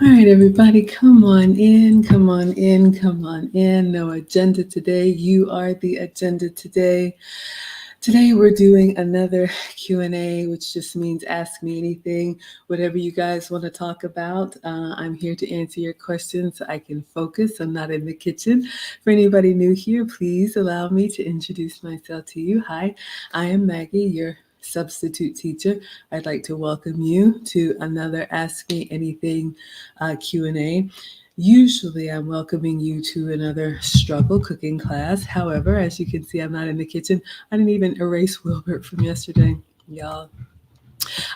All right, everybody, come on in, come on in, come on in. No agenda today. You are the agenda today. Today we're doing another Q&A, which just means ask me anything, whatever you guys want to talk about. I'm here to answer your questions so I can focus. I'm not in the kitchen. For anybody new here, please allow me to introduce myself to you. Hi, I am Maggie, your substitute teacher. I'd like to welcome you to another Ask Me Anything Q&A. Usually I'm welcoming you to another struggle cooking class. However, as you can see, I'm not in the kitchen. I didn't even erase Wilbert from yesterday. Y'all,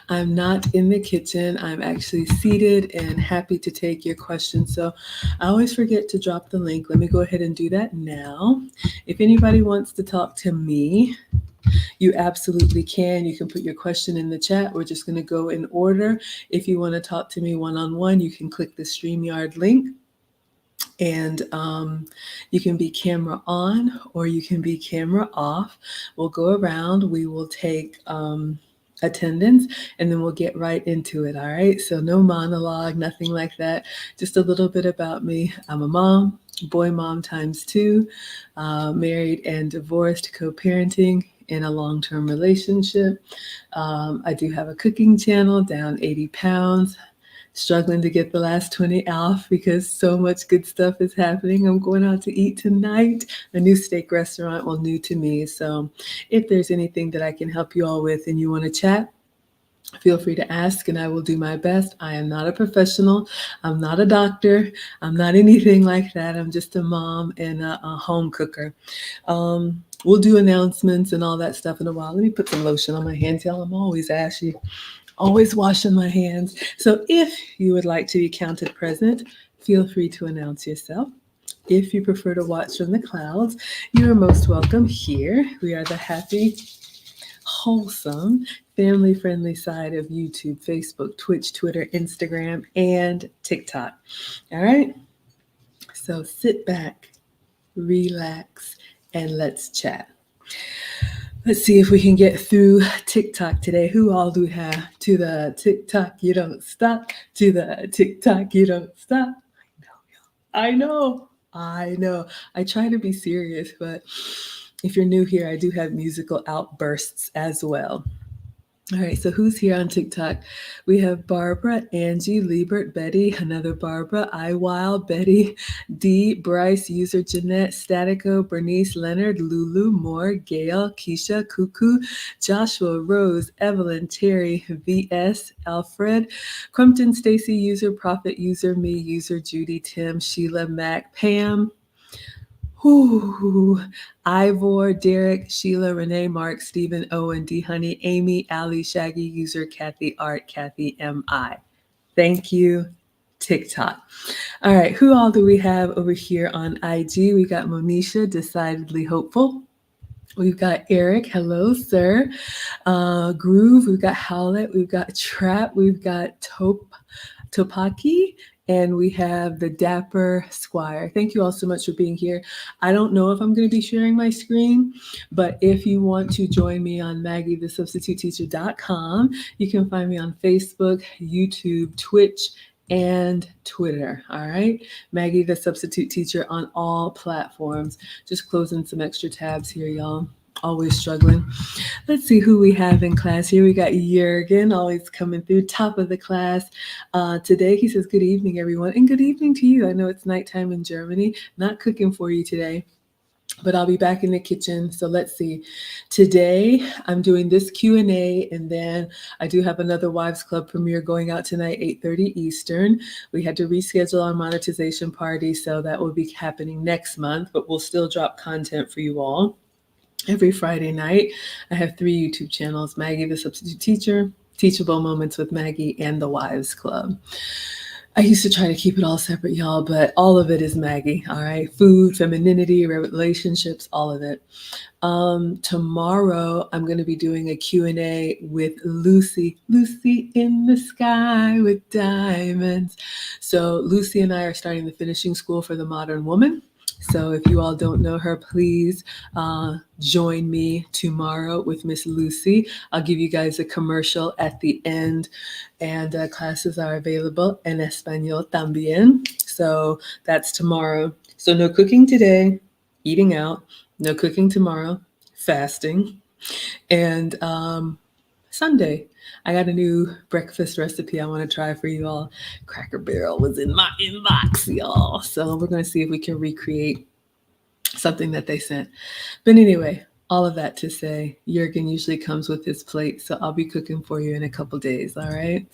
I'm not in the kitchen. I'm actually seated and happy to take your questions. So I always forget to drop the link. Let me go ahead and do that now. If anybody wants to talk to me, you absolutely can. You can put your question in the chat. We're just going to go in order. If you want to talk to me one-on-one, you can click the StreamYard link. And you can be camera on or you can be camera off. We'll go around. We will take attendance and then we'll get right into it. All right. So no monologue, nothing like that. Just a little bit about me. I'm a mom, boy mom times two, married and divorced, co-parenting in a long-term relationship. I do have a cooking channel, down 80 pounds. Struggling to get the last 20 off because so much good stuff is happening. I'm going out to eat tonight, a new steak restaurant, well, new to me. So if there's anything that I can help you all with and you want to chat, feel free to ask and I will do my best. I am not a professional. I'm not a doctor. I'm not anything like that. I'm just a mom and a home cooker. We'll do announcements and all that stuff in a while. Let me put some lotion on my hands, y'all. I'm always ashy. Always washing my hands. So if you would like to be counted present, feel free to announce yourself. If you prefer to watch from the clouds, you are most welcome here. We are the happy, wholesome, family-friendly side of YouTube, Facebook, Twitch, Twitter, Instagram, and TikTok. All right? So sit back, relax, and let's chat. Let's see if we can get through TikTok today. Who all do we have? To the TikTok, you don't stop. To the TikTok, you don't stop. I know. I try to be serious, but if you're new here, I do have musical outbursts as well. All right, so who's here on TikTok? We have Barbara, Angie, Liebert, Betty, another Barbara, Iwild, Betty, D, Bryce, user Jeanette, Statico, Bernice, Leonard, Lulu, Moore, Gail, Keisha, Cuckoo, Joshua, Rose, Evelyn, Terry, VS, Alfred, Crumpton, Stacy, user Prophet, user me, user Judy, Tim, Sheila, Mac, Pam, Ooh, Ivor, Derek, Sheila, Renee, Mark, Stephen, Owen, D. Honey, Amy, Ali, Shaggy, user Kathy, Art, Kathy, M.I. Thank you, TikTok. All right, who all do we have over here on IG? We got Monisha, decidedly hopeful. We've got Eric, hello, sir. Groove, we've got Howlett, we've got Trap, we've got Topaki, and we have the Dapper Squire. Thank you all so much for being here. I don't know if I'm going to be sharing my screen, but if you want to join me on MaggieTheSubstituteTeacher.com, you can find me on Facebook, YouTube, Twitch, and Twitter. All right. Maggie, the Substitute Teacher on all platforms. Just closing some extra tabs here, y'all. Always struggling. Let's see who we have in class here. We got Jurgen, always coming through, top of the class. Today, he says, good evening, everyone. And good evening to you. I know it's nighttime in Germany. Not cooking for you today, but I'll be back in the kitchen. So let's see. Today, I'm doing this Q&A, and then I do have another Wives Club premiere going out tonight, 8:30 Eastern. We had to reschedule our monetization party, so that will be happening next month, but we'll still drop content for you all. Every Friday night, I have 3 YouTube channels, Maggie the Substitute Teacher, Teachable Moments with Maggie, and the Wives Club. I used to try to keep it all separate, y'all, but all of it is Maggie, all right? Food, femininity, relationships, all of it. Tomorrow, I'm going to be doing a Q&A with Lucy. Lucy in the sky with diamonds. So Lucy and I are starting the finishing school for the modern woman. So if you all don't know her, please join me tomorrow with Miss Lucy. I'll give you guys a commercial at the end, and classes are available en español también. So that's tomorrow. So no cooking today, eating out. No cooking tomorrow, fasting. And Sunday, I got a new breakfast recipe I want to try for you all. Cracker Barrel was in my inbox, y'all. So we're going to see if we can recreate something that they sent. But anyway, all of that to say, Jurgen usually comes with his plate, so I'll be cooking for you in a couple days, all right?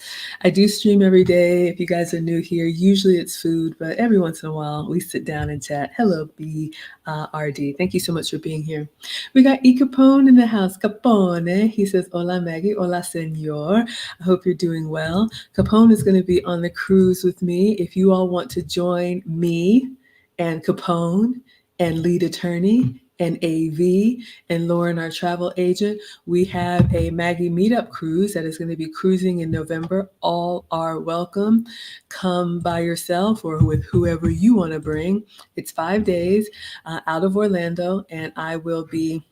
I do stream every day. If you guys are new here, usually it's food, but every once in a while we sit down and chat. Hello, BRD. Thank you so much for being here. We got E. Capone in the house. Capone. He says, Hola, Maggie. Hola, senor. I hope you're doing well. Capone is going to be on the cruise with me. If you all want to join me and Capone and lead attorney and AV and Lauren, our travel agent, we have a Maggie meetup cruise that is going to be cruising in November. All are welcome. Come by yourself or with whoever you want to bring. It's 5 days out of Orlando, and I will be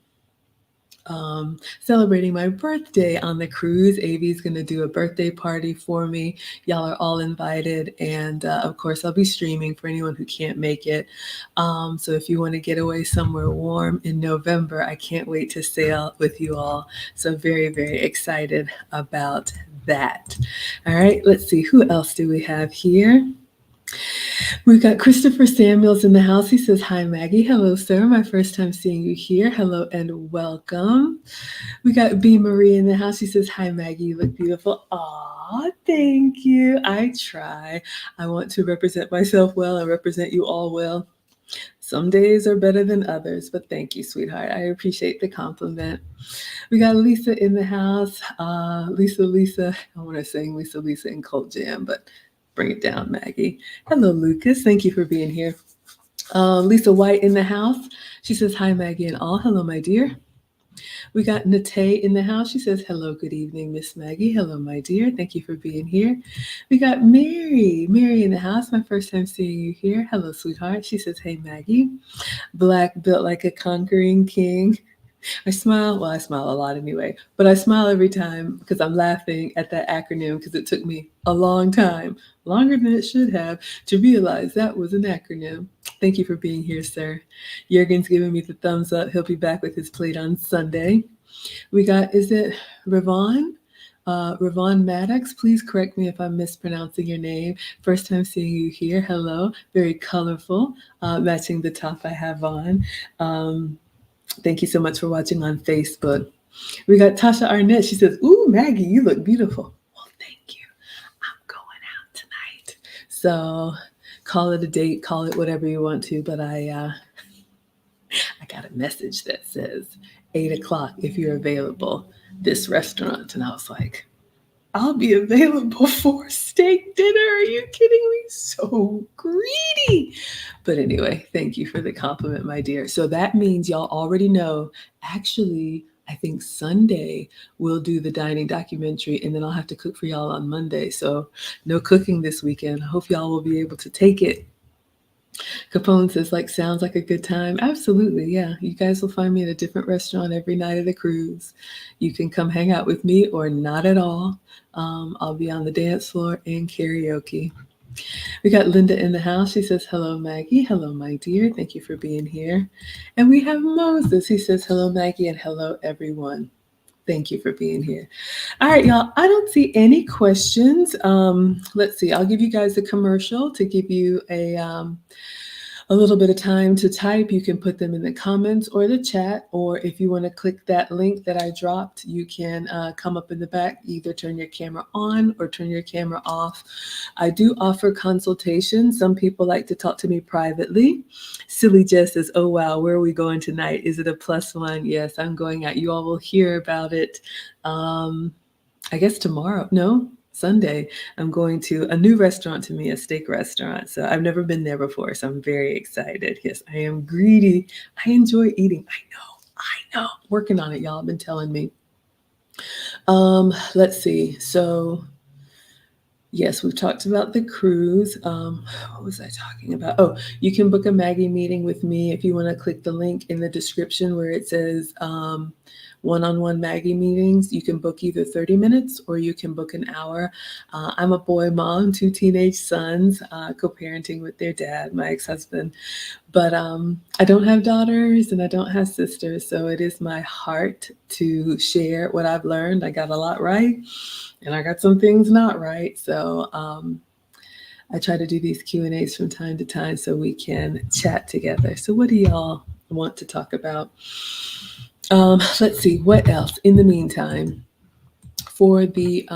celebrating my birthday on the cruise. AV's going to do a birthday party for me. Y'all are all invited. And of course, I'll be streaming for anyone who can't make it. So if you want to get away somewhere warm in November, I can't wait to sail with you all. So very, very excited about that. All right, let's see. Who else do we have here? We've got Christopher Samuels in the house. He says, Hi, Maggie. Hello, sir. My first time seeing you here. Hello and welcome. We got B. Marie in the house. She says, Hi, Maggie. You look beautiful. Aw, thank you. I try. I want to represent myself well and represent you all well. Some days are better than others, but thank you, sweetheart. I appreciate the compliment. We got Lisa in the house. Lisa. I want to sing Lisa in Cult Jam, but bring it down, Maggie. Hello, Lucas. Thank you for being here. Lisa White in the house. She says, Hi, Maggie and all. Hello, my dear. We got Nate in the house. She says, Hello, good evening, Miss Maggie. Hello, my dear. Thank you for being here. We got Mary in the house. My first time seeing you here. Hello, sweetheart. She says, Hey, Maggie. Black, built like a conquering king. I smile a lot anyway, but I smile every time because I'm laughing at that acronym because it took me a long time, longer than it should have, to realize that was an acronym. Thank you for being here, sir. Jurgen's giving me the thumbs up. He'll be back with his plate on Sunday. We got, is it Ravon? Ravon Maddox, please correct me if I'm mispronouncing your name. First time seeing you here. Hello. Very colorful, matching the top I have on. Thank you so much for watching on Facebook. We got Tasha Arnett. She says, Ooh, Maggie, you look beautiful. Well, thank you. I'm going out tonight. So call it a date, call it whatever you want to, but I got a message that says 8 o'clock if you're available, this restaurant. And I was like, I'll be available for steak dinner. Are you kidding me? So greedy. But anyway, thank you for the compliment, my dear. So that means y'all already know, actually, I think Sunday we'll do the dining documentary and then I'll have to cook for y'all on Monday. So no cooking this weekend. I hope y'all will be able to take it. Capone says, sounds like a good time. Absolutely, yeah. You guys will find me at a different restaurant every night of the cruise. You can come hang out with me or not at all. I'll be on the dance floor and karaoke. We got Linda in the house. She says, Hello, Maggie. Hello, my dear. Thank you for being here. And we have Moses. He says, Hello, Maggie, and hello, everyone. Thank you for being here. All right, y'all. I don't see any questions. Let's see. I'll give you guys a commercial to give you a little bit of time to type. You can put them in the comments or the chat, or if you want to click that link that I dropped, you can come up in the back, either turn your camera on or turn your camera off. I do offer consultations. Some people like to talk to me privately. Silly Jess says, oh, wow, where are we going tonight? Is it a +1? Yes, I'm going out. You all will hear about it, I guess tomorrow. No, Sunday, I'm going to a new restaurant to me, a steak restaurant. So I've never been there before. So I'm very excited. Yes, I am greedy. I enjoy eating. I know. Working on it, y'all have been telling me. Let's see. So Yes, we've talked about the cruise. What was I talking about? Oh, you can book a Maggie meeting with me if you want to click the link in the description where it says one-on-one Maggie meetings. You can book either 30 minutes or you can book an hour. I'm a boy mom, two teenage sons, co-parenting with their dad, my ex-husband. But I don't have daughters and I don't have sisters, so it is my heart to share what I've learned. I got a lot right and I got some things not right. So I try to do these Q&As from time to time so we can chat together. So what do y'all want to talk about? Let's see, what else? In the meantime, for the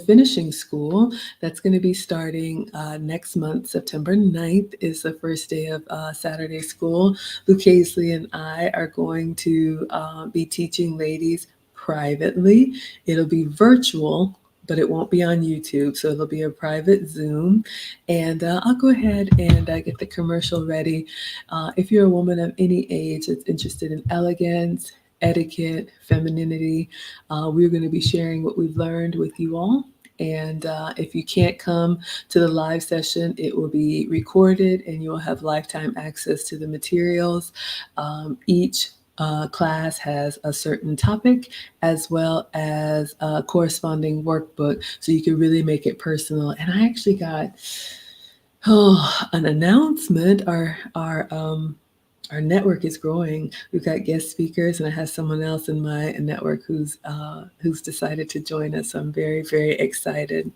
finishing school, that's going to be starting next month. September 9th is the first day of Saturday school. Luke Hazley and I are going to be teaching ladies privately. It'll be virtual, but it won't be on YouTube. So it'll be a private Zoom. And I'll go ahead and get the commercial ready. If you're a woman of any age that's interested in elegance, etiquette, femininity, we're going to be sharing what we've learned with you all. And if you can't come to the live session, it will be recorded and you'll have lifetime access to the materials. Each class has a certain topic as well as a corresponding workbook, so you can really make it personal. And I actually got an announcement. Our network is growing. We've got guest speakers, and I have someone else in my network who's decided to join us. So I'm very, very excited.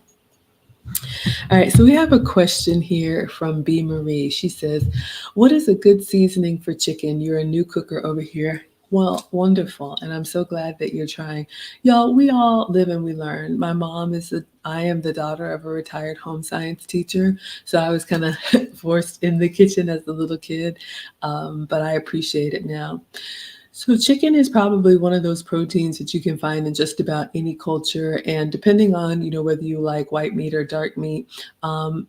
All right, so we have a question here from B. Marie. She says, "What is a good seasoning for chicken? You're a new cooker over here." Well, wonderful, and I'm so glad that you're trying. Y'all, we all live and we learn. I am the daughter of a retired home science teacher, so I was kind of forced in the kitchen as a little kid, but I appreciate it now. So chicken is probably one of those proteins that you can find in just about any culture, and depending on whether you like white meat or dark meat, um,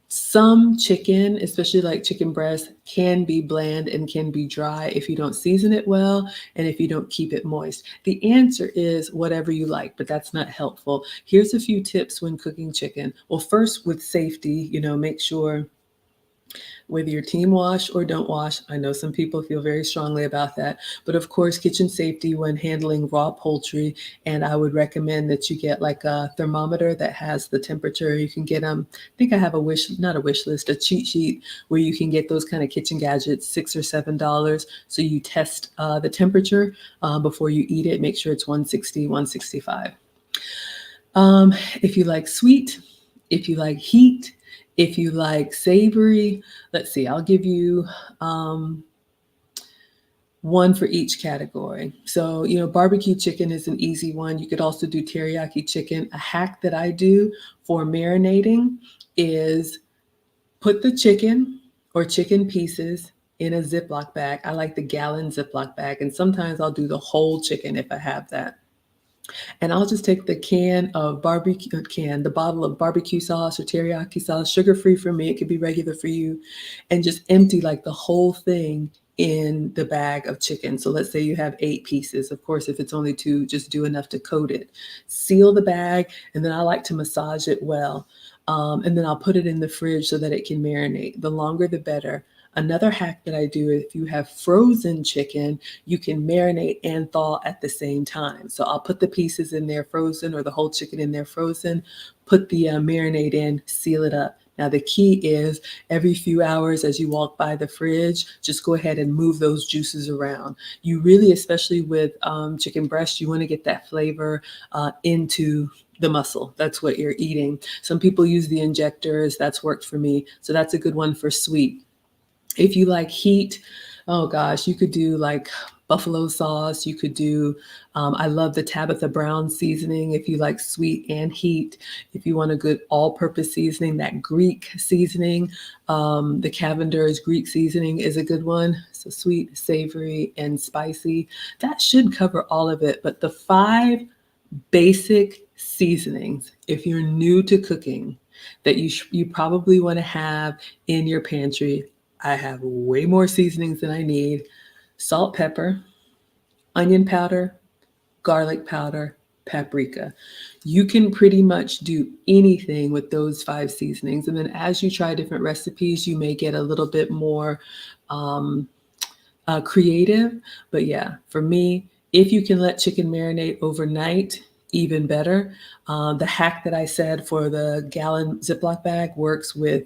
some chicken, especially like chicken breast, can be bland and can be dry if you don't season it well and if you don't keep it moist. The answer is whatever you like, but that's not helpful. Here's a few tips when cooking chicken. Well, first, with safety, make sure whether you're team wash or don't wash. I know some people feel very strongly about that, but of course, kitchen safety when handling raw poultry. And I would recommend that you get like a thermometer that has the temperature. You can get them. I think I have not a wish list, a cheat sheet where you can get those kind of kitchen gadgets, $6 or $7. So you test the temperature before you eat it. Make sure it's 160, 165. If you like sweet, if you like heat, if you like savory, let's see, I'll give you one for each category. So, barbecue chicken is an easy one. You could also do teriyaki chicken. A hack that I do for marinating is put the chicken or chicken pieces in a Ziploc bag. I like the gallon Ziploc bag, and sometimes I'll do the whole chicken if I have that. And I'll just take the bottle of barbecue sauce or teriyaki sauce, sugar free for me, it could be regular for you, and just empty like the whole thing in the bag of chicken. So let's say you have 8 pieces. Of course, if it's only 2, just do enough to coat it. Seal the bag, and then I like to massage it well. And then I'll put it in the fridge so that it can marinate. The longer, the better. Another hack that I do, if you have frozen chicken, you can marinate and thaw at the same time. So I'll put the pieces in there frozen or the whole chicken in there frozen, put the marinade in, seal it up. Now, the key is every few hours as you walk by the fridge, just go ahead and move those juices around. You really, especially with chicken breast, you want to get that flavor into the muscle. That's what you're eating. Some people use the injectors. That's worked for me. So that's a good one for sweet. If you like heat, oh gosh, you could do like buffalo sauce. You could do, I love the Tabitha Brown seasoning if you like sweet and heat. If you want a good all-purpose seasoning, that Greek seasoning, the Cavender's Greek seasoning is a good one. So sweet, savory, and spicy. That should cover all of it. But the 5 basic seasonings, if you're new to cooking, that you probably want to have in your pantry. I have way more seasonings than I need. Salt, pepper, onion powder, garlic powder, paprika. You can pretty much do anything with those 5 seasonings. And then as you try different recipes, you may get a little bit more um, creative. But yeah, for me, if you can let chicken marinate overnight, even better. The hack that I said for the gallon Ziploc bag works with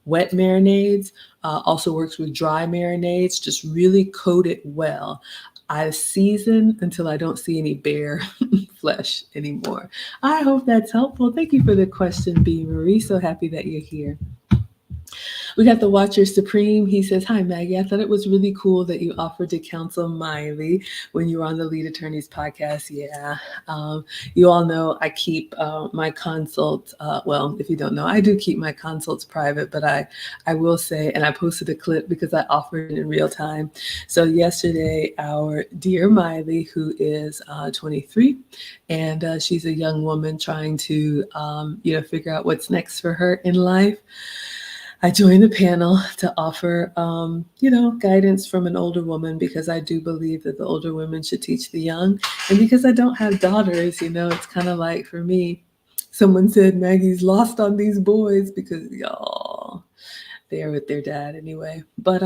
wet marinades, also works with dry marinades. Just really coat it well. I season until I don't see any bare flesh anymore. I hope that's helpful. Thank you for the question, B. Marie. So happy that you're here. We got the Watcher Supreme. He says, "Hi, Maggie. I thought it was really cool that you offered to counsel Miley when you were on the Lead Attorneys podcast." Yeah. You all know I keep my consults, well, if you don't know, I do keep my consults private, but I will say, and I posted a clip because I offered it in real time. So yesterday, our dear Miley, who is 23, and she's a young woman trying to, figure out what's next for her in life. I joined the panel to offer, guidance from an older woman because I do believe that the older women should teach the young. And because I don't have daughters, it's kind of like for me, someone said Maggie's lost on these boys because y'all, they're with their dad anyway. But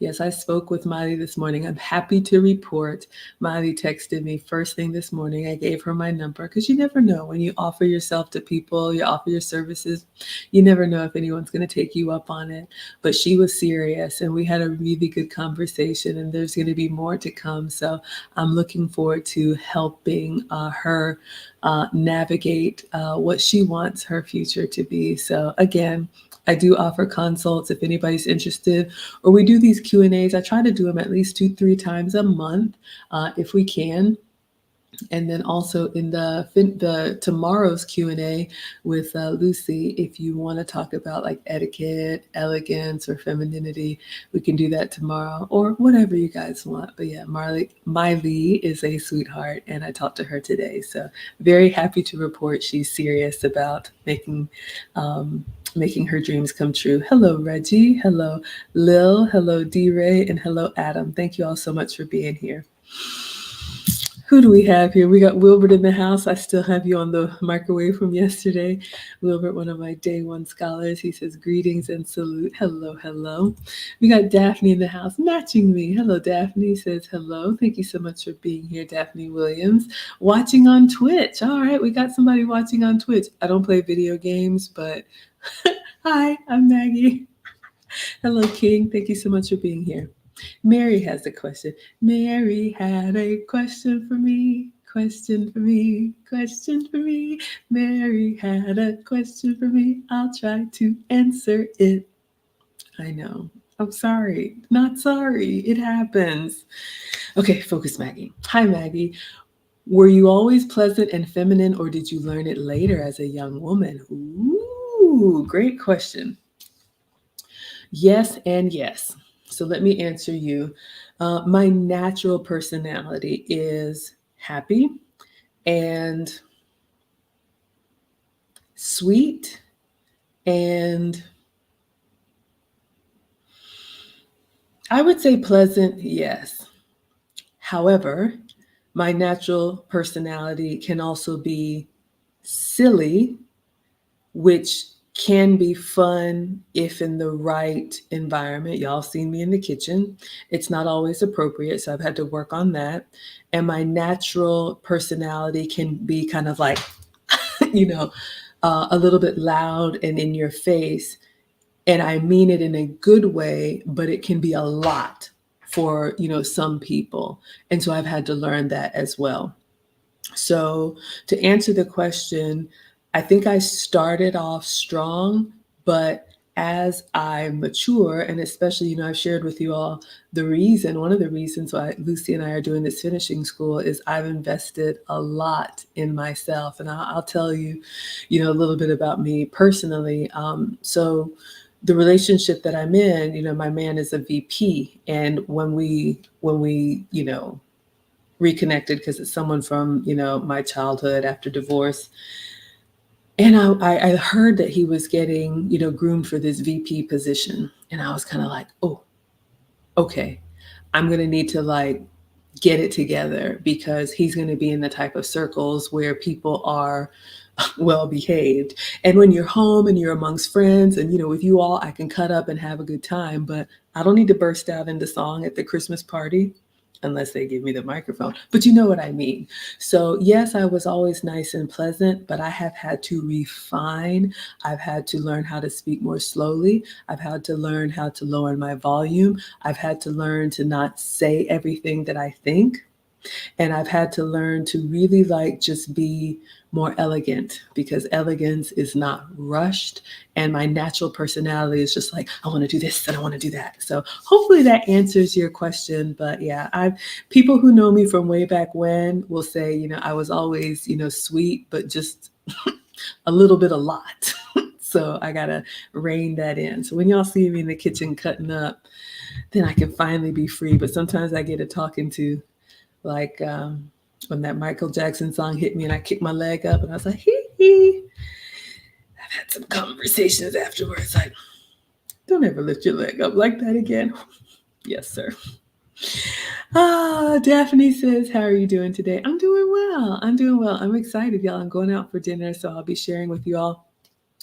yes, I spoke with Miley this morning. I'm happy to report Miley texted me first thing this morning. I gave her my number because you never know when you offer yourself to people, you offer your services, you never know if anyone's going to take you up on it. But she was serious and we had a really good conversation and there's going to be more to come. So I'm looking forward to helping her navigate what she wants her future to be. So again, I do offer consults if anybody's interested, or we do these Q&As. I try to do them at least 2-3 times a month if we can. And then also in the tomorrow's Q&A with Lucy, if you want to talk about like etiquette, elegance, or femininity, we can do that tomorrow or whatever you guys want. But yeah, Miley is a sweetheart and I talked to her today. So very happy to report she's serious about making her dreams come true. Hello, Reggie. Hello, Lil. Hello, D-Ray. And hello, Adam. Thank you all so much for being here. Who do we have here? We got Wilbert in the house. I still have you on the microwave from yesterday. Wilbert, one of my day one scholars. He says, "Greetings and salute." Hello, hello. We got Daphne in the house, matching me. Hello, Daphne says hello. Thank you so much for being here, Daphne Williams. Watching on Twitch. All right, we got somebody watching on Twitch. I don't play video games, but hi, I'm Maggie. Hello, King. Thank you so much for being here. Mary has a question. Mary had a question for me. Question for me. Question for me. Mary had a question for me. I'll try to answer it. I know. I'm sorry. Not sorry. It happens. Okay, focus, Maggie. Hi, Maggie. Were you always pleasant and feminine, or did you learn it later as a young woman? Ooh, great question. Yes and yes. So let me answer you. My natural personality is happy and sweet and I would say pleasant, yes. However, my natural personality can also be silly, which can be fun if in the right environment. Y'all seen me in the kitchen. It's not always appropriate, so I've had to work on that. And my natural personality can be kind of like, a little bit loud and in your face. And I mean it in a good way, but it can be a lot for, some people. And so I've had to learn that as well. So to answer the question, I think I started off strong, but as I mature, and especially, I've shared with you all one of the reasons why Lucy and I are doing this finishing school is I've invested a lot in myself. And I'll tell you, a little bit about me personally. So the relationship that I'm in, my man is a VP. And when we, reconnected because it's someone from, my childhood after divorce. And I heard that he was getting, groomed for this VP position. And I was kind of like, oh, okay, I'm going to need to get it together, because he's going to be in the type of circles where people are well behaved. And when you're home and you're amongst friends and, with you all, I can cut up and have a good time, but I don't need to burst out into song at the Christmas party unless they give me the microphone. But you know what I mean. So yes, I was always nice and pleasant, but I have had to refine. I've had to learn how to speak more slowly. I've had to learn how to lower my volume. I've had to learn to not say everything that I think. And I've had to learn to really just be more elegant, because elegance is not rushed. And my natural personality is just like, I want to do this and I want to do that. So hopefully that answers your question. But yeah, people who know me from way back when will say, I was always, sweet, but just a little bit a lot. So I got to rein that in. So when y'all see me in the kitchen cutting up, then I can finally be free. But sometimes I get a talking to, like when that Michael Jackson song hit me and I kicked my leg up and I was like, hee hee. I've had some conversations afterwards, like, don't ever lift your leg up like that again. Yes, sir. Daphne says, how are you doing today? I'm doing well. I'm excited, y'all. I'm going out for dinner, so I'll be sharing with you all.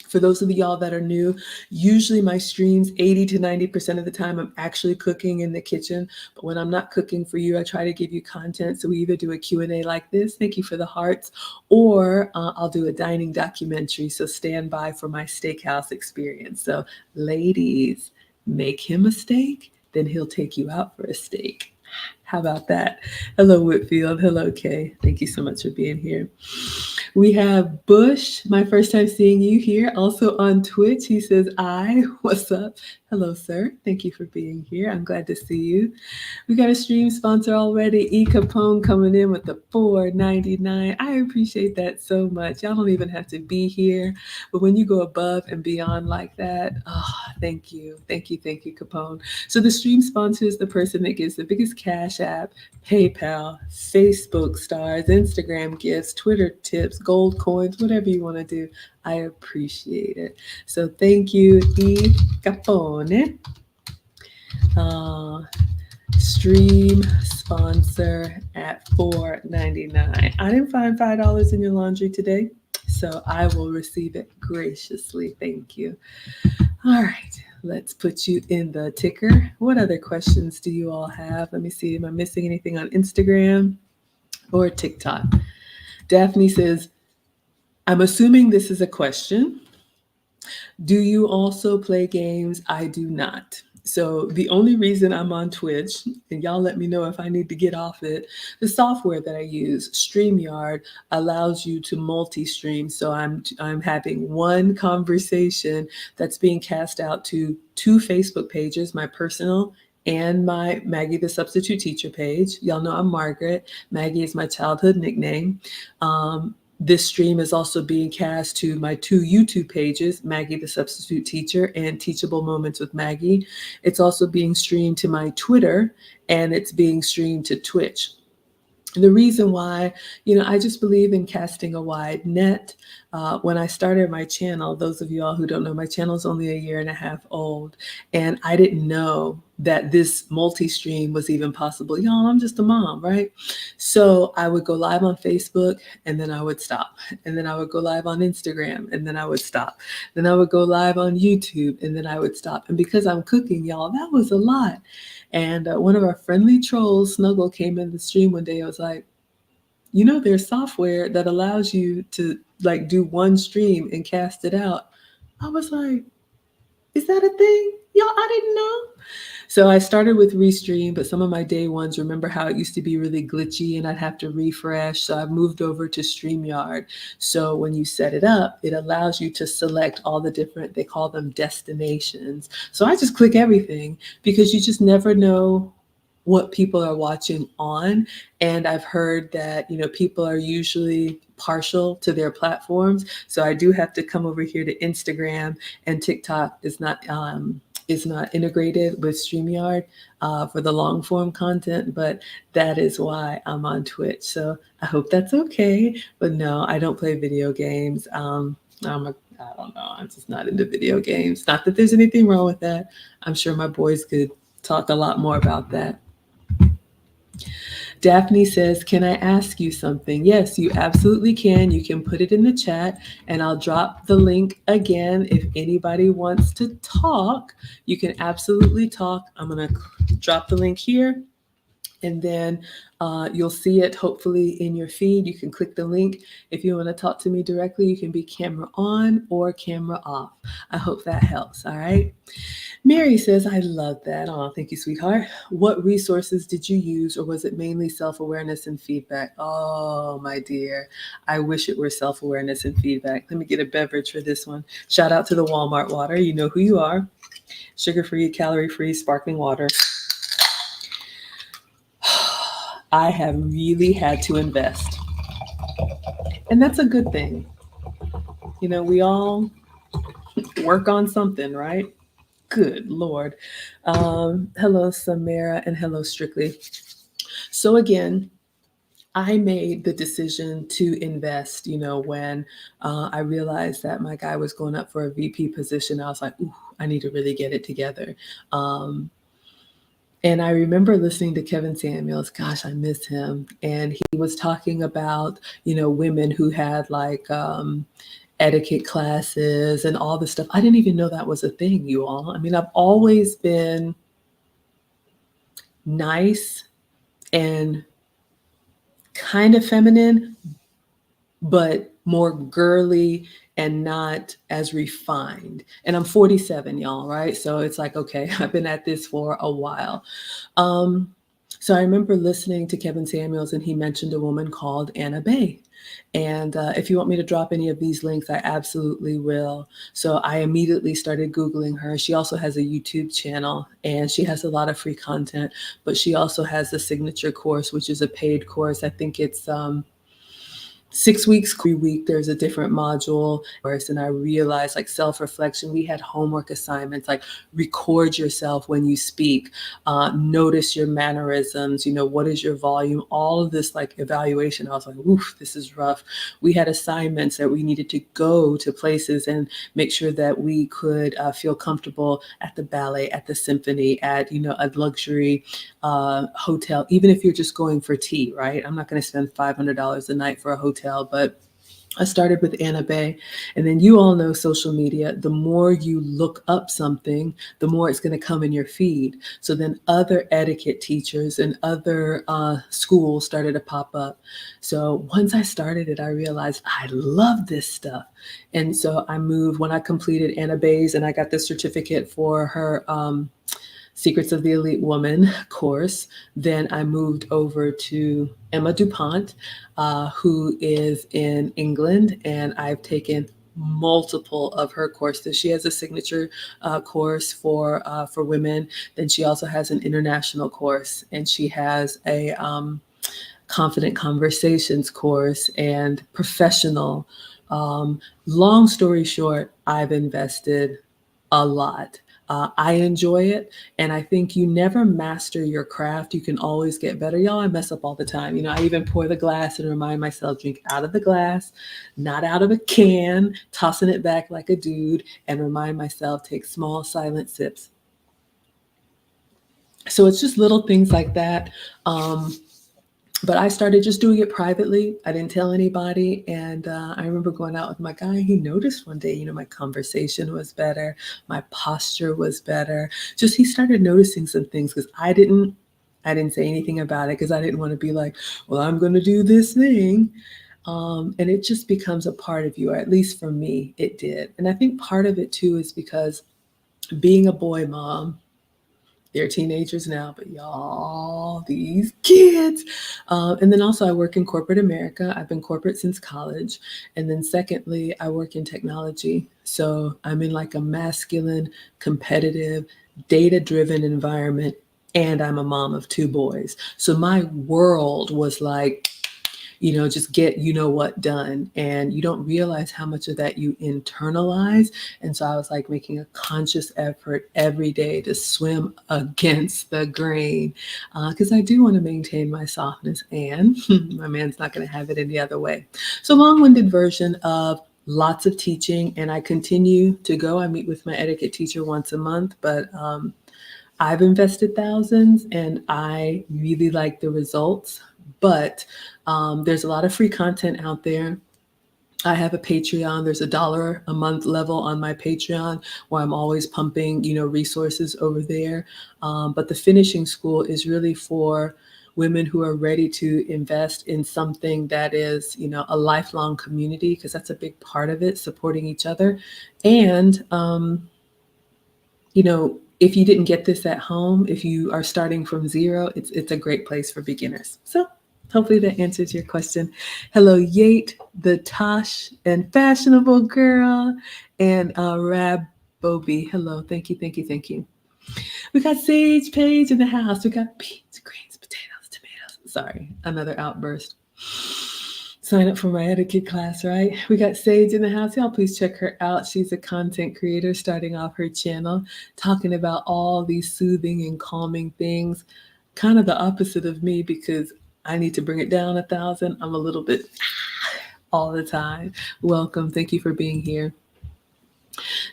For those of y'all that are new, usually my streams, 80 to 90% of the time, I'm actually cooking in the kitchen. But when I'm not cooking for you, I try to give you content. So we either do a Q&A like this, thank you for the hearts, or I'll do a dining documentary. So stand by for my steakhouse experience. So ladies, make him a steak, then he'll take you out for a steak. How about that? Hello, Whitfield. Hello, Kay. Thank you so much for being here. We have Bush, my first time seeing you here, also on Twitch. He says, what's up? Hello, sir. Thank you for being here. I'm glad to see you. We got a stream sponsor already, E. Capone, coming in with the $4.99. I appreciate that so much. Y'all don't even have to be here, but when you go above and beyond like that, thank you. Thank you, Capone. So the stream sponsor is the person that gives the biggest Cash App, PayPal, Facebook stars, Instagram gifts, Twitter tips, gold coins, whatever you want to do. I appreciate it. So thank you, E. Capone. Stream sponsor at $4.99. I didn't find $5 in your laundry today, so I will receive it graciously. Thank you. All right, let's put you in the ticker. What other questions do you all have? Let me see. Am I missing anything on Instagram or TikTok? Daphne says, I'm assuming this is a question. Do you also play games? I do not. So the only reason I'm on Twitch, and y'all let me know if I need to get off it, the software that I use, StreamYard, allows you to multi-stream. So I'm having one conversation that's being cast out to 2 Facebook pages, my personal and my Maggie the Substitute Teacher page. Y'all know I'm Margaret. Maggie is my childhood nickname. This stream is also being cast to my 2 YouTube pages, Maggie the Substitute Teacher and Teachable Moments with Maggie. It's also being streamed to my Twitter, and it's being streamed to Twitch. The reason why, I just believe in casting a wide net. When I started my channel, those of you all who don't know, my channel is only 1.5 years old, and I didn't know that this multi-stream was even possible. Y'all, I'm just a mom, right? So I would go live on Facebook, and then I would stop. And then I would go live on Instagram, and then I would stop. Then I would go live on YouTube, and then I would stop. And because I'm cooking, y'all, that was a lot. And one of our friendly trolls, Snuggle, came in the stream one day. I was like, there's software that allows you to do one stream and cast it out. I was like, is that a thing? Y'all, I didn't know. So I started with Restream, but some of my day ones, remember how it used to be really glitchy and I'd have to refresh. So I've moved over to StreamYard. So when you set it up, it allows you to select all the different, they call them destinations. So I just click everything, because you just never know what people are watching on. And I've heard that, people are usually partial to their platforms. So I do have to come over here to Instagram, and TikTok is not integrated with StreamYard for the long form content, but that is why I'm on Twitch. So I hope that's okay. But no, I don't play video games. I don't know. I'm just not into video games. Not that there's anything wrong with that. I'm sure my boys could talk a lot more about that. Daphne says, can I ask you something? Yes, you absolutely can. You can put it in the chat and I'll drop the link again. If anybody wants to talk, you can absolutely talk. I'm going to drop the link here and then you'll see it hopefully in your feed. You can click the link. If you want to talk to me directly, you can be camera on or camera off. I hope that helps. All right. Mary says, I love that. Oh, thank you, sweetheart. What resources did you use, or was it mainly self-awareness and feedback? Oh, my dear. I wish it were self-awareness and feedback. Let me get a beverage for this one. Shout out to the Walmart water. You know who you are. Sugar-free, calorie-free, sparkling water. I have really had to invest. And that's a good thing. You know, we all work on something, right? Good Lord. Hello, Samara, and hello, Strictly. So again, I made the decision to invest, you know, when I realized that my guy was going up for a VP position. I was like, ooh, I need to really get it together. And I remember listening to Kevin Samuels. Gosh, I miss him. And he was talking about, you know, women who had like etiquette classes and all this stuff. I didn't even know that was a thing, you all. I mean, I've always been nice and kind of feminine, but more girly and not as refined. And I'm 47, y'all, right? So it's like, okay, I've been at this for a while. So I remember listening to Kevin Samuels, and he mentioned a woman called Anna Bay. And if you want me to drop any of these links, I absolutely will. So I immediately started Googling her. She also has a YouTube channel, and she has a lot of free content, but she also has the signature course, which is a paid course. I think it's 6 weeks, every week there's a different module. And I realized, like, self-reflection, we had homework assignments, like record yourself when you speak, notice your mannerisms, you know, what is your volume, all of this like evaluation. I was like, oof, this is rough. We had assignments that we needed to go to places and make sure that we could feel comfortable at the ballet, at the symphony, at, you know, a luxury hotel, even if you're just going for tea, right? I'm not going to spend $500 a night for a hotel, but I started with Anna Bay. And then you all know social media. The more you look up something, the more it's going to come in your feed. So then other etiquette teachers and other schools started to pop up. So once I started it, I realized I love this stuff. And so I moved when I completed Anna Bay's, and I got the certificate for her Secrets of the Elite Woman course. Then I moved over to Emma DuPont, who is in England, and I've taken multiple of her courses. She has a signature course for women. Then she also has an international course, and she has a confident conversations course and professional. Long story short, I've invested a lot. I enjoy it. And I think you never master your craft. You can always get better. Y'all, I mess up all the time. You know, I even pour the glass and remind myself, drink out of the glass, not out of a can, tossing it back like a dude, and remind myself, take small silent sips. So it's just little things like that. But I started just doing it privately. I didn't tell anybody. And I remember going out with my guy. He noticed one day, you know, my conversation was better. My posture was better. Just he started noticing some things because I didn't say anything about it because I didn't want to be like, well, I'm going to do this thing. And it just becomes a part of you, or at least for me, it did. And I think part of it too is because being a boy mom, they're teenagers now, but y'all, these kids. And then also I work in corporate America. I've been corporate since college. And then secondly, I work in technology. So I'm in like a masculine, competitive, data-driven environment. And I'm a mom of 2 boys. So my world was like, you know, just get, you know what, done. And you don't realize how much of that you internalize. And so I was like making a conscious effort every day to swim against the grain because I do want to maintain my softness, and my man's not going to have it any other way. So long-winded version of lots of teaching, and I continue to go. I meet with my etiquette teacher once a month, but I've invested thousands and I really like the results. But there's a lot of free content out there. I have a Patreon. There's $1 a month level on my Patreon where I'm always pumping, resources over there. But the finishing school is really for women who are ready to invest in something that is, a lifelong community, because that's a big part of it, supporting each other. And, if you didn't get this at home, if you are starting from zero, it's a great place for beginners. So hopefully that answers your question. Hello, Yate, the Tosh and fashionable girl, and Rab Bobby. Hello, thank you, thank you, thank you. We got Sage Page in the house. We got beans, greens, potatoes, tomatoes. Sorry, another outburst. Sign up for my etiquette class, right? We got Sage in the house. Y'all please check her out. She's a content creator starting off her channel, talking about all these soothing and calming things. Kind of the opposite of me, because I need to bring it down 1,000. I'm a little bit all the time. Welcome. Thank you for being here.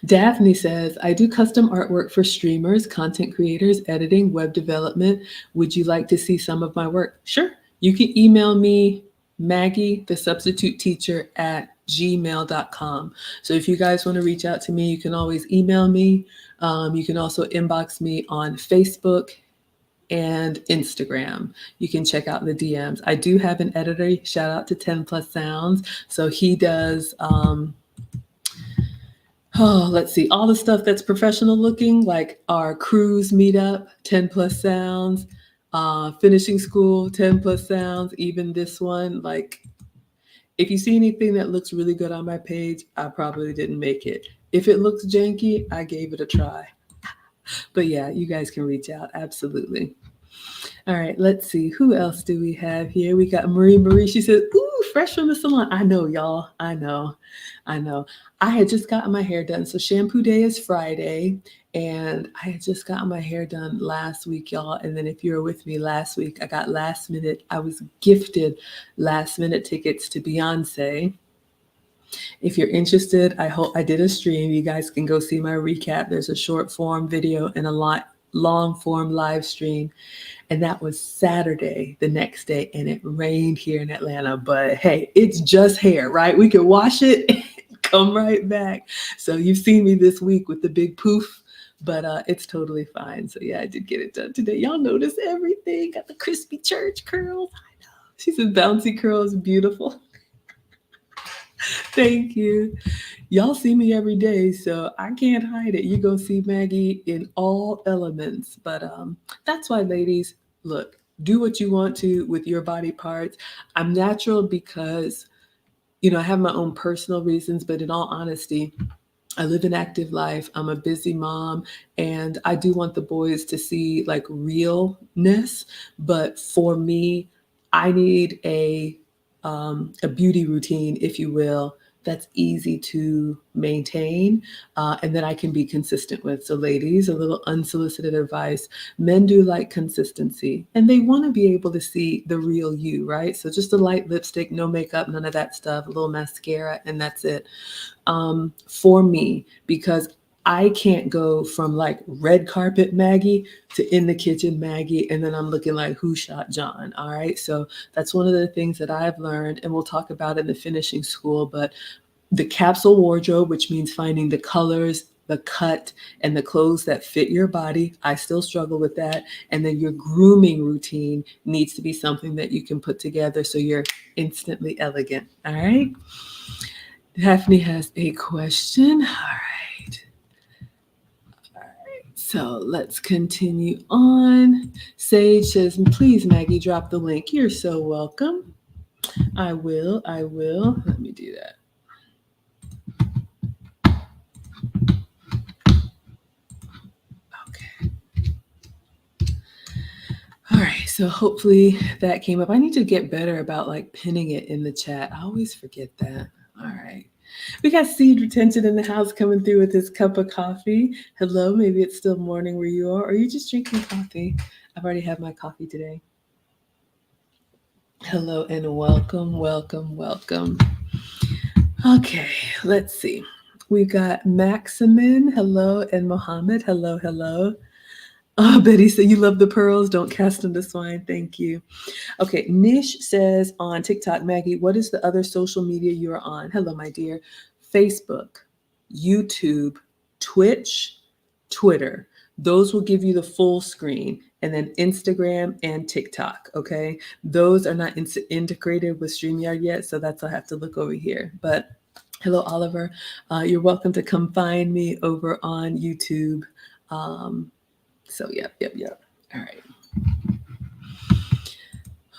Daphne says, I do custom artwork for streamers, content creators, editing, web development. Would you like to see some of my work? Sure. You can email me, Maggie, the substitute teacher, at gmail.com. So if you guys want to reach out to me, you can always email me. You can also inbox me on Facebook and Instagram. You can check out the DMs. I do have an editor. Shout out to 10 Plus Sounds. So he does... let's see, all the stuff that's professional looking, like our cruise meetup, 10 Plus Sounds, finishing school, 10 Plus Sounds, even this one. Like, if you see anything that looks really good on my page, I probably didn't make it. If it looks janky, I gave it a try. But yeah, you guys can reach out, absolutely. All right, let's see. Who else do we have here? We got Marie. She says, ooh, fresh from the salon. I know, y'all. I know. I had just gotten my hair done. So shampoo day is Friday. And I had just gotten my hair done last week, y'all. And then if you were with me last week, I was gifted last minute tickets to Beyonce. If you're interested, I did a stream. You guys can go see my recap. There's a short form video and a long form live stream. And that was Saturday, the next day, and it rained here in Atlanta. But hey, it's just hair, right? We can wash it and come right back. So you've seen me this week with the big poof, but it's totally fine. So yeah, I did get it done today. Y'all notice everything. Got the crispy church curls. I know. She said bouncy curls, beautiful. Thank you. Y'all see me every day, so I can't hide it. You're going to see Maggie in all elements. But that's why, ladies, look, do what you want to with your body parts. I'm natural because, I have my own personal reasons, but in all honesty, I live an active life. I'm a busy mom, and I do want the boys to see like realness. But for me, I need a beauty routine, if you will, that's easy to maintain and that I can be consistent with. So ladies, a little unsolicited advice. Men do like consistency, and they want to be able to see the real you, right? So just a light lipstick, no makeup, none of that stuff, a little mascara, and that's it. For me, because I can't go from like red carpet Maggie to in the kitchen Maggie, and then I'm looking like who shot John. All right. So that's one of the things that I've learned, and we'll talk about in the finishing school. But the capsule wardrobe, which means finding the colors, the cut, and the clothes that fit your body. I still struggle with that. And then your grooming routine needs to be something that you can put together so you're instantly elegant. All right. Daphne has a question. All right. So let's continue on. Sage says, please, Maggie, drop the link. You're so welcome. I will. Let me do that. Okay. All right. So hopefully that came up. I need to get better about like pinning it in the chat. I always forget that. All right. We got seed retention in the house coming through with this cup of coffee. Hello, maybe it's still morning where you are, or are you just drinking coffee? I've already had my coffee today. Hello and welcome. Okay, let's see. We got Maximin, hello, and Mohammed, hello. Oh, Betty said you love the pearls. Don't cast them to swine. Thank you. Okay, Nish says on TikTok, Maggie, what is the other social media you are on? Hello, my dear. Facebook, YouTube, Twitch, Twitter. Those will give you the full screen. And then Instagram and TikTok. Okay, those are not integrated with StreamYard yet, so that's I'll have to look over here. But hello, Oliver. You're welcome to come find me over on YouTube. So yep. All right.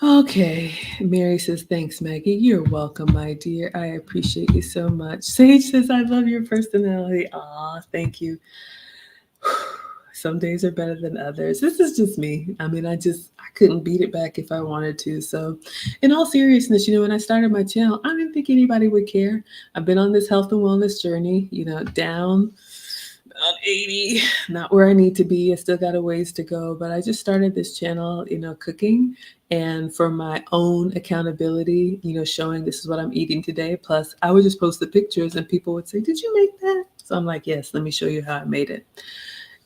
Okay, Mary says, thanks, Maggie. You're welcome, my dear. I appreciate you so much. Sage says, I love your personality. Aw, thank you. Some days are better than others. This is just me. I mean, I couldn't beat it back if I wanted to. So, in all seriousness, when I started my channel, I didn't think anybody would care. I've been on this health and wellness journey, down about 80, not where I need to be. I still got a ways to go, but I just started this channel, cooking, and for my own accountability, showing this is what I'm eating today. Plus, I would just post the pictures and people would say, did you make that? So I'm like, yes, let me show you how I made it.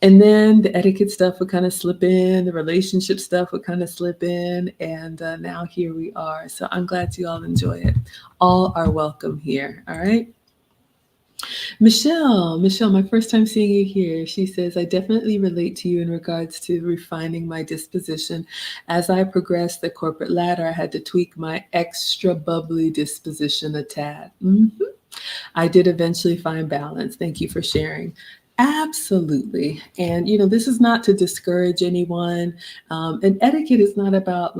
And then the etiquette stuff would kind of slip in, the relationship stuff would kind of slip in, and now here we are. So I'm glad you all enjoy it. All are welcome here, all right? Michelle, my first time seeing you here. She says, I definitely relate to you in regards to refining my disposition. As I progressed the corporate ladder, I had to tweak my extra bubbly disposition a tad. I did eventually find balance. Thank you for sharing. Absolutely. And, this is not to discourage anyone. And etiquette is not about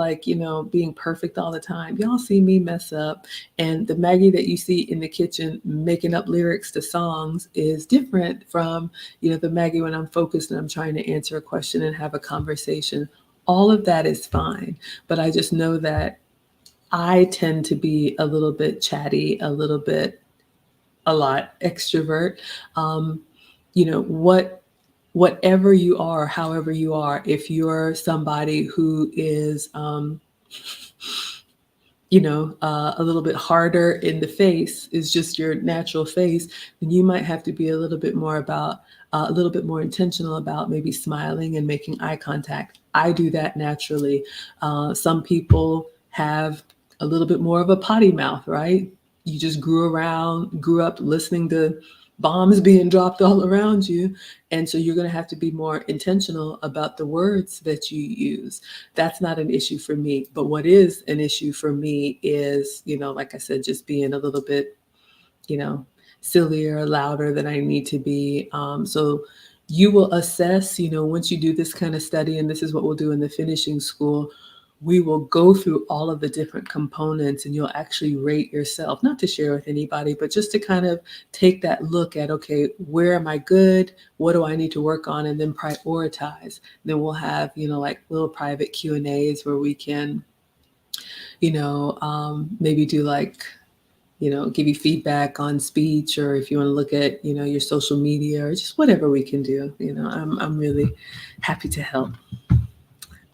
being perfect all the time. Y'all see me mess up. And the Maggie that you see in the kitchen making up lyrics to songs is different from, the Maggie when I'm focused and I'm trying to answer a question and have a conversation. All of that is fine. But I just know that I tend to be a little bit chatty, a lot extrovert. Whatever you are, however you are, if you're somebody who is, a little bit harder in the face, is just your natural face, then you might have to be a little bit more intentional about maybe smiling and making eye contact. I do that naturally. Some people have a little bit more of a potty mouth, right? You just grew up listening to bombs being dropped all around you. And so you're going to have to be more intentional about the words that you use. That's not an issue for me. But what is an issue for me is, like I said, just being a little bit, sillier, louder than I need to be. So you will assess, once you do this kind of study, and this is what we'll do in the finishing school, we will go through all of the different components and you'll actually rate yourself, not to share with anybody, but just to kind of take that look at, okay, where am I good? What do I need to work on? And then prioritize. Then we'll have, little private Q&As where we can, maybe do give you feedback on speech, or if you want to look at, your social media, or just whatever we can do. I'm really happy to help.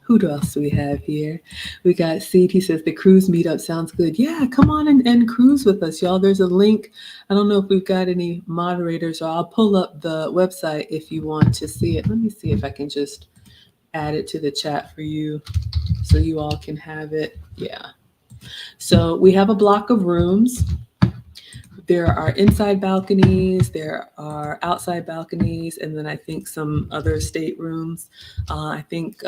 Who else do we have here? We got Seed. He says the cruise meetup sounds good. Yeah, come on and cruise with us, y'all. There's a link. I don't know if we've got any moderators, or I'll pull up the website if you want to see it. Let me see if I can just add it to the chat for you so you all can have it. Yeah. So we have a block of rooms. There are inside balconies, there are outside balconies, and then I think some other staterooms. I think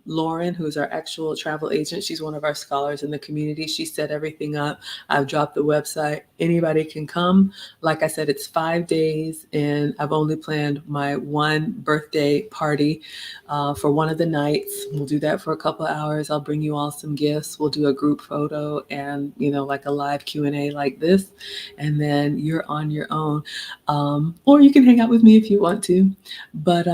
Lauren, who's our actual travel agent, she's one of our scholars in the community. She set everything up. I've dropped the website. Anybody can come. Like I said, it's 5 days, and I've only planned my one birthday party for one of the nights. We'll do that for a couple of hours. I'll bring you all some gifts. We'll do a group photo and, like a live Q&A like this. And then you're on your own. Or you can hang out with me if you want to. But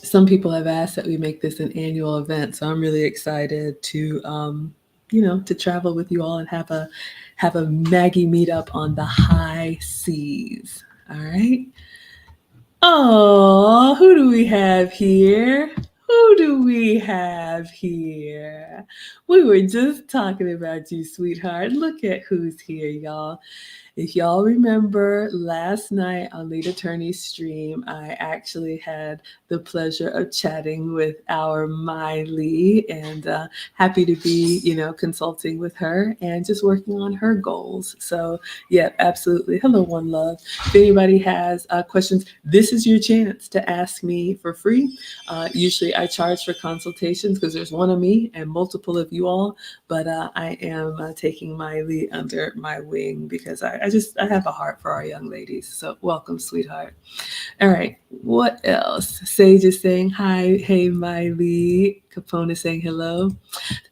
some people have asked that we make this an annual event. So I'm really excited to, to travel with you all and have a Maggie meetup on the high seas. All right. Oh, who do we have here? Who do we have here? We were just talking about you, sweetheart. Look at who's here, y'all. If y'all remember last night on Lead Attorney's stream, I actually had the pleasure of chatting with our Miley, and happy to be, consulting with her and just working on her goals. So, yeah, absolutely. Hello, One Love. If anybody has questions, this is your chance to ask me for free. Usually I charge for consultations because there's one of me and multiple of you all, but I am taking Miley under my wing because I have a heart for our young ladies. So welcome, sweetheart. All right, what else? Sage is saying hi. Hey, Miley. Capone is saying hello.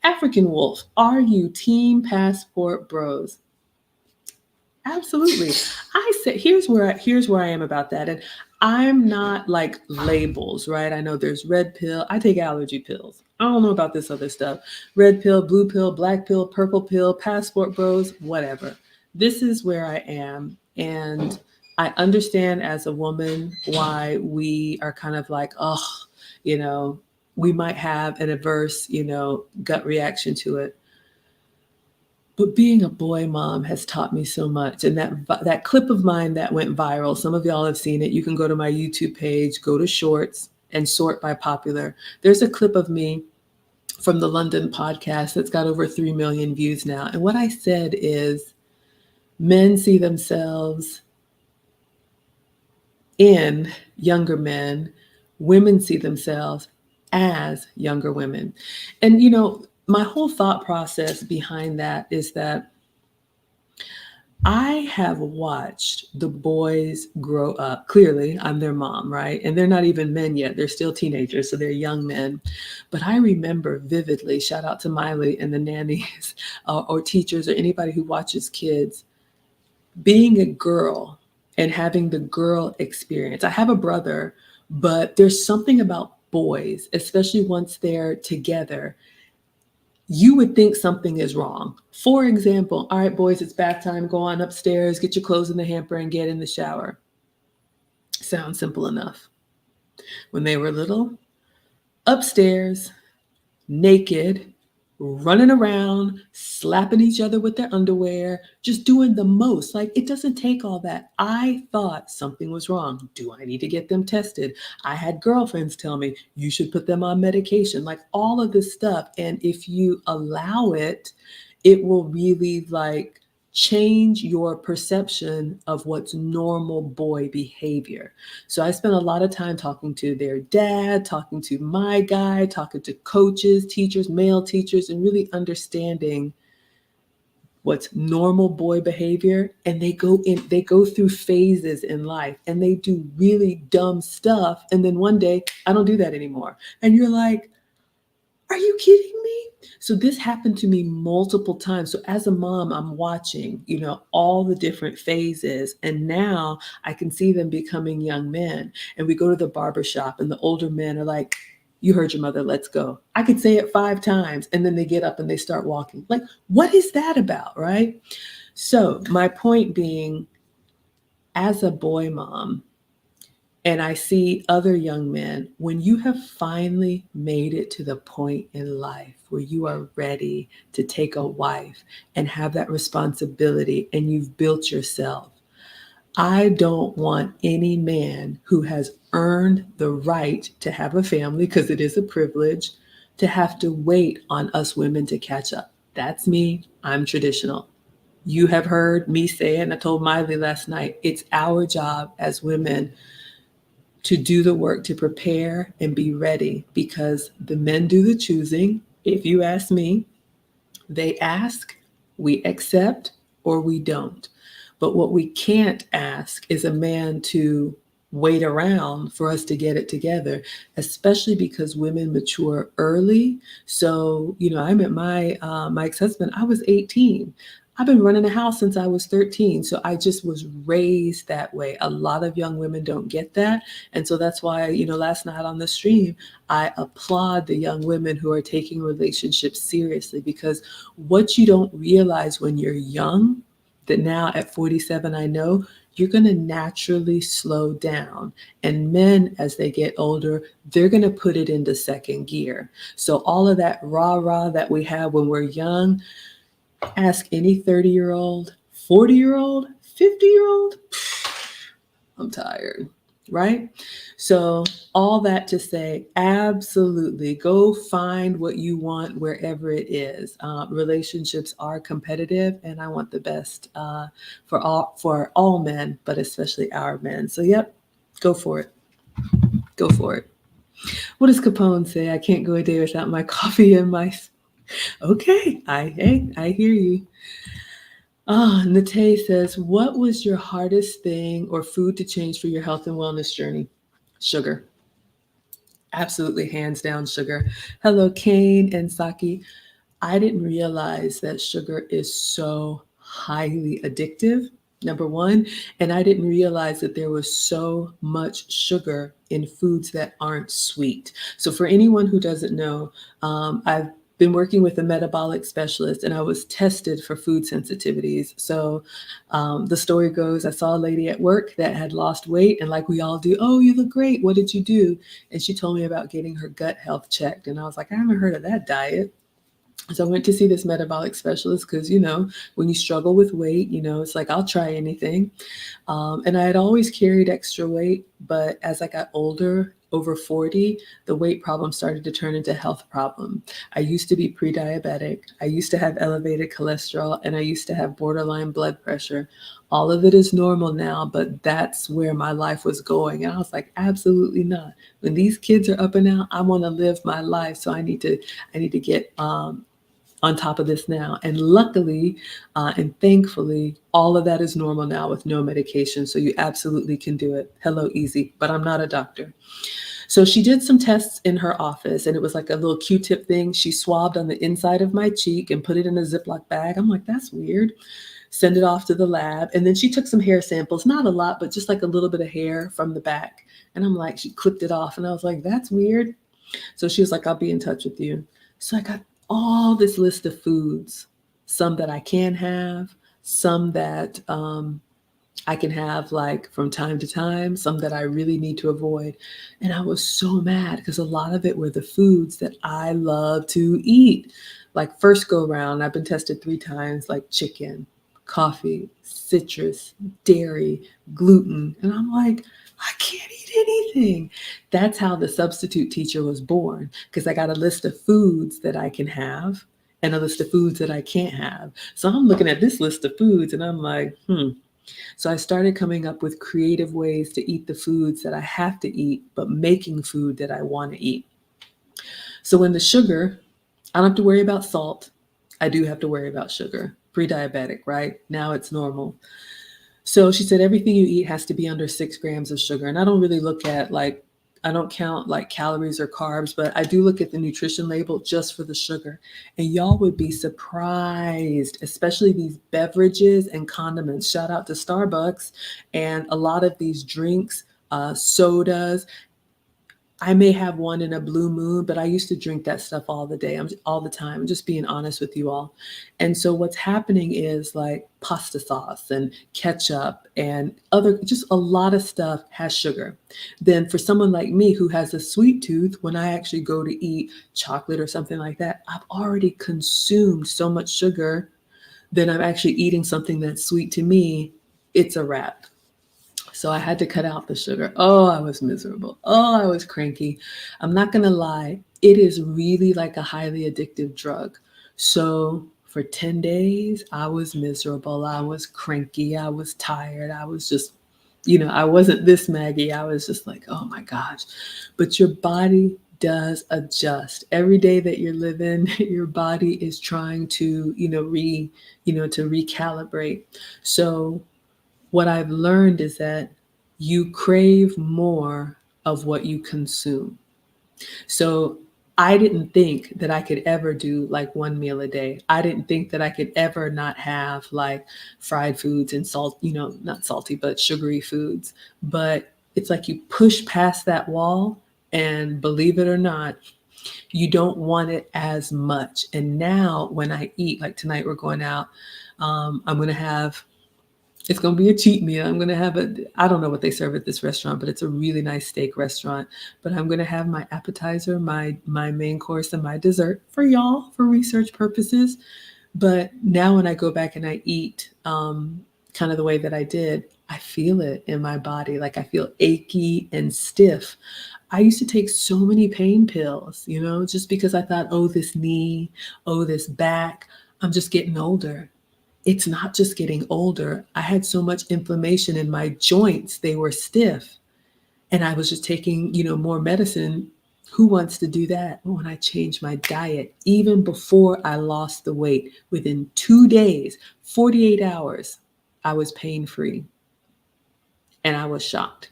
African Wolf, are you team passport bros? Absolutely. I said here's where I am about that. And I'm not like labels, right? I know there's red pill. I take allergy pills. I don't know about this other stuff. Red pill, blue pill, black pill, purple pill, passport bros, whatever. This is where I am. And I understand as a woman why we are kind of like, oh, you know, we might have an adverse, gut reaction to it. But being a boy mom has taught me so much. And that clip of mine that went viral, some of y'all have seen it. You can go to my YouTube page, go to Shorts, and sort by popular. There's a clip of me from the London podcast that's got over 3 million views now. And what I said is, men see themselves in younger men, women see themselves as younger women. And, my whole thought process behind that is that I have watched the boys grow up. Clearly, I'm their mom, right? And they're not even men yet. They're still teenagers, so they're young men. But I remember vividly, shout out to Miley and the nannies or teachers or anybody who watches kids, being a girl and having the girl experience. I have a brother, but there's something about boys, especially once they're together, you would think something is wrong. For example, all right, boys, it's bath time. Go on upstairs, get your clothes in the hamper, and get in the shower. Sounds simple enough. When they were little, upstairs, naked, running around, slapping each other with their underwear, just doing the most. Like, it doesn't take all that. I thought something was wrong. Do I need to get them tested? I had girlfriends tell me, you should put them on medication, like all of this stuff. And if you allow it, it will really like change your perception of what's normal boy behavior. So I spent a lot of time talking to their dad, talking to my guy, talking to coaches, teachers, male teachers, and really understanding what's normal boy behavior. And they go through phases in life and they do really dumb stuff. And then one day, I don't do that anymore. And you're like, are you kidding me? So this happened to me multiple times. So as a mom, I'm watching, all the different phases. And now I can see them becoming young men. And we go to the barber shop and the older men are like, you heard your mother, let's go. I could say it 5 times and then they get up and they start walking. Like, what is that about, right? So my point being, as a boy mom, and I see other young men, when you have finally made it to the point in life where you are ready to take a wife and have that responsibility and you've built yourself, I don't want any man who has earned the right to have a family, because it is a privilege, to have to wait on us women to catch up. That's me. I'm traditional. You have heard me say it, and I told Miley last night, it's our job as women to do the work to prepare and be ready, because the men do the choosing. If you ask me, they ask, we accept, or we don't. But what we can't ask is a man to wait around for us to get it together, especially because women mature early. So, I met my ex-husband, I was 18. I've been running a house since I was 13. So I just was raised that way. A lot of young women don't get that. And so that's why, last night on the stream, I applaud the young women who are taking relationships seriously, because what you don't realize when you're young, that now at 47, I know you're going to naturally slow down. And men, as they get older, they're going to put it into second gear. So all of that rah-rah that we have when we're young, ask any 30-year-old, 40-year-old, 50-year-old, I'm tired, right? So all that to say, absolutely, go find what you want wherever it is. Relationships are competitive, and I want the best for all men, but especially our men. So, yep, go for it. Go for it. What does Capone say? I can't go a day without my coffee and my. Okay, I hear you. Nate says, what was your hardest thing or food to change for your health and wellness journey? Sugar. Absolutely, hands down, sugar. Hello, Kane and Saki. I didn't realize that sugar is so highly addictive, number one. And I didn't realize that there was so much sugar in foods that aren't sweet. So, for anyone who doesn't know, I've been working with a metabolic specialist and I was tested for food sensitivities. So, the story goes, I saw a lady at work that had lost weight, and like we all do, oh, you look great. What did you do? And she told me about getting her gut health checked. And I was like, I haven't heard of that diet. So I went to see this metabolic specialist because, when you struggle with weight, it's like, I'll try anything. And I had always carried extra weight, but as I got older, over 40, the weight problem started to turn into a health problem. I used to be pre-diabetic. I used to have elevated cholesterol, and I used to have borderline blood pressure. All of it is normal now, but that's where my life was going. And I was like, absolutely not. When these kids are up and out, I want to live my life. So I need to get on top of this now. And luckily and thankfully, all of that is normal now with no medication. So you absolutely can do it. Hello, easy, but I'm not a doctor. So she did some tests in her office, and it was like a little Q-tip thing. She swabbed on the inside of my cheek and put it in a Ziploc bag. I'm like, that's weird. Send it off to the lab. And then she took some hair samples, not a lot, but just like a little bit of hair from the back. And I'm like, she clipped it off. And I was like, that's weird. So she was like, I'll be in touch with you. So I got all this list of foods, some that I can have, some that I can have like from time to time, some that I really need to avoid. And I was so mad because a lot of it were the foods that I love to eat. Like first go round, I've been tested 3 times, like chicken, coffee, citrus, dairy, gluten. And I'm like, I can't eat anything. That's how the substitute teacher was born, because I got a list of foods that I can have and a list of foods that I can't have. So I'm looking at this list of foods and I'm like, So I started coming up with creative ways to eat the foods that I have to eat, but making food that I want to eat. So when the sugar, I don't have to worry about salt. I do have to worry about sugar. Pre-diabetic, right? Now it's normal. So she said everything you eat has to be under 6 grams of sugar. And I don't really look at I don't count like calories or carbs, but I do look at the nutrition label just for the sugar. And y'all would be surprised, especially these beverages and condiments. Shout out to Starbucks and a lot of these drinks, sodas. I may have one in a blue moon, but I used to drink that stuff all the time. I'm just being honest with you all. And so what's happening is like pasta sauce and ketchup and just a lot of stuff has sugar. Then for someone like me who has a sweet tooth, when I actually go to eat chocolate or something like that, I've already consumed so much sugar that I'm actually eating something that's sweet to me. It's a wrap. So I had to cut out the sugar. Oh, I was miserable. Oh, I was cranky. I'm not going to lie. It is really like a highly addictive drug. So for 10 days, I was miserable. I was cranky. I was tired. I was just, I wasn't this Maggie. I was just like, oh my gosh. But your body does adjust. Every day that you're living, your body is trying to, to recalibrate. So what I've learned is that you crave more of what you consume. So I didn't think that I could ever do like 1 meal a day. I didn't think that I could ever not have like fried foods and salt, not salty, but sugary foods. But it's like you push past that wall, and believe it or not, you don't want it as much. And now when I eat, like tonight we're going out, I'm going to have It's going to be a cheat meal. I'm going to have I don't know what they serve at this restaurant, but it's a really nice steak restaurant. But I'm going to have my appetizer, my main course, and my dessert for y'all for research purposes. But now when I go back and I eat kind of the way that I did, I feel it in my body. Like I feel achy and stiff. I used to take so many pain pills, just because I thought, oh, this knee, oh, this back, I'm just getting older. It's not just getting older. I had so much inflammation in my joints, they were stiff. And I was just taking, more medicine. Who wants to do that? When I changed my diet, even before I lost the weight, within 2 days, 48 hours, I was pain free. And I was shocked.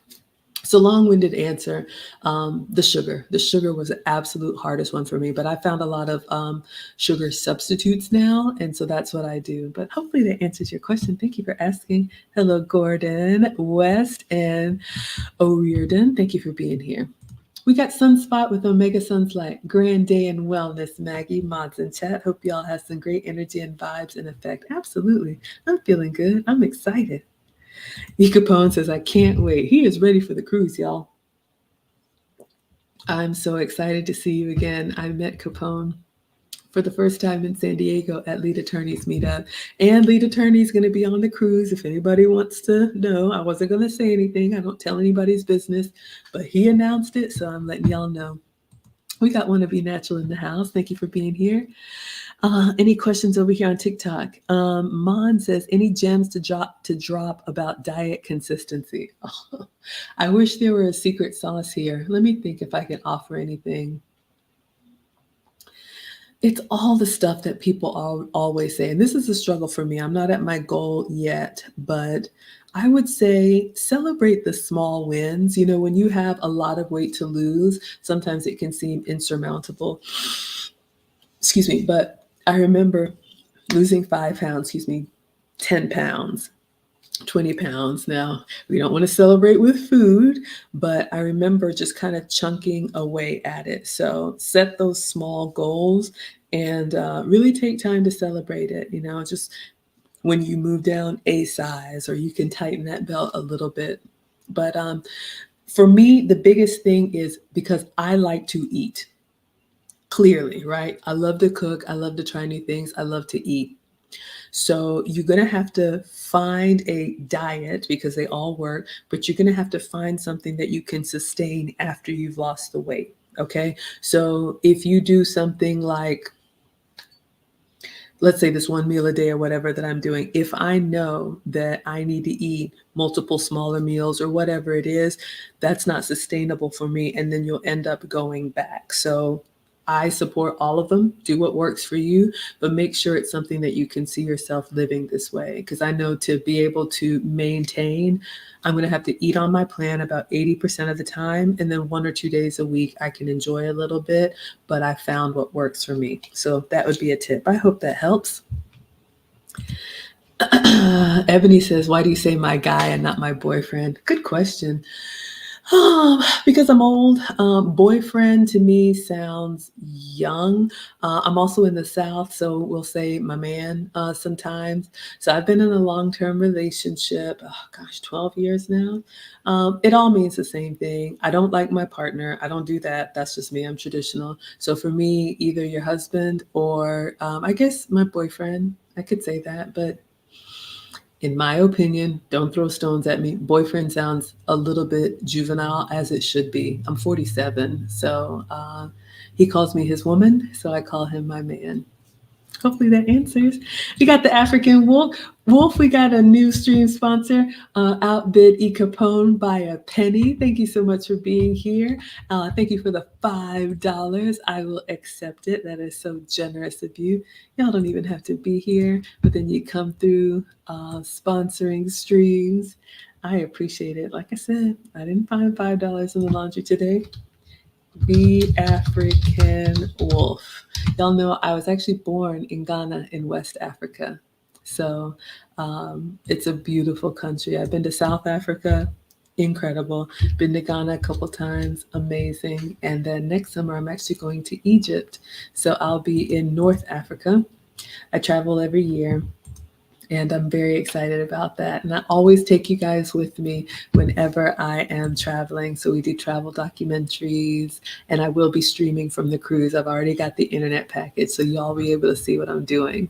So long-winded answer. The sugar. The sugar was the absolute hardest one for me, but I found a lot of sugar substitutes now, and so that's what I do. But hopefully that answers your question. Thank you for asking. Hello, Gordon, West, and O'Riordan. Thank you for being here. We got Sunspot with Omega Sun's Light. Grand day and wellness, Maggie, mods in chat. Hope y'all have some great energy and vibes in effect. Absolutely. I'm feeling good. I'm excited. E. Capone says, I can't wait. He is ready for the cruise, y'all. I'm so excited to see you again. I met Capone for the first time in San Diego at Lead Attorneys Meetup. And Lead Attorney is going to be on the cruise. If anybody wants to know, I wasn't going to say anything. I don't tell anybody's business, but he announced it, so I'm letting y'all know. We got Wanna Be Natural in the house. Thank you for being here. Any questions over here on TikTok? Mon says, any gems to drop about diet consistency? Oh, I wish there were a secret sauce here. Let me think if I can offer anything. It's all the stuff that people always say, and this is a struggle for me. I'm not at my goal yet, but I would say celebrate the small wins. When you have a lot of weight to lose, sometimes it can seem insurmountable. Excuse me, but I remember losing 5 pounds, 10 pounds, 20 pounds. Now, we don't want to celebrate with food, but I remember just kind of chunking away at it. So set those small goals and really take time to celebrate it. Just when you move down a size or you can tighten that belt a little bit. But for me, the biggest thing is because I like to eat. Clearly, right? I love to cook. I love to try new things. I love to eat. So you're going to have to find a diet because they all work, but you're going to have to find something that you can sustain after you've lost the weight. Okay. So if you do something like, let's say this one meal a day or whatever that I'm doing, if I know that I need to eat multiple smaller meals or whatever it is, that's not sustainable for me. And then you'll end up going back. So I support all of them. Do what works for you, but make sure it's something that you can see yourself living this way. Because I know to be able to maintain, I'm going to have to eat on my plan about 80% of the time. And then 1 or 2 days a week, I can enjoy a little bit, but I found what works for me. So that would be a tip. I hope that helps. Ebony says, why do you say my guy and not my boyfriend? Good question. Because I'm old. Boyfriend to me sounds young. I'm also in the South, so we'll say my man sometimes. So I've been in a long-term relationship, 12 years now. It all means the same thing. I don't like my partner. I don't do that. That's just me. I'm traditional. So for me, either your husband or I guess my boyfriend. I could say that, but in my opinion, don't throw stones at me. Boyfriend sounds a little bit juvenile, as it should be. I'm 47, so he calls me his woman, so I call him my man. Hopefully that answers. We got the African Wolf. Wolf, we got a new stream sponsor, Outbid E. Capone by a penny. Thank you so much for being here. Thank you for the $5. I will accept it. That is so generous of you. Y'all don't even have to be here, but then you come through sponsoring streams. I appreciate it. Like I said, I didn't find $5 in the laundry today. The African Wolf. Y'all know I was actually born in Ghana in West Africa. So it's a beautiful country. I've been to South Africa, incredible. Been to Ghana a couple times, amazing. And then next summer, I'm actually going to Egypt. So I'll be in North Africa. I travel every year. And I'm very excited about that. And I always take you guys with me whenever I am traveling. So we do travel documentaries, and I will be streaming from the cruise. I've already got the internet package, so y'all be able to see what I'm doing.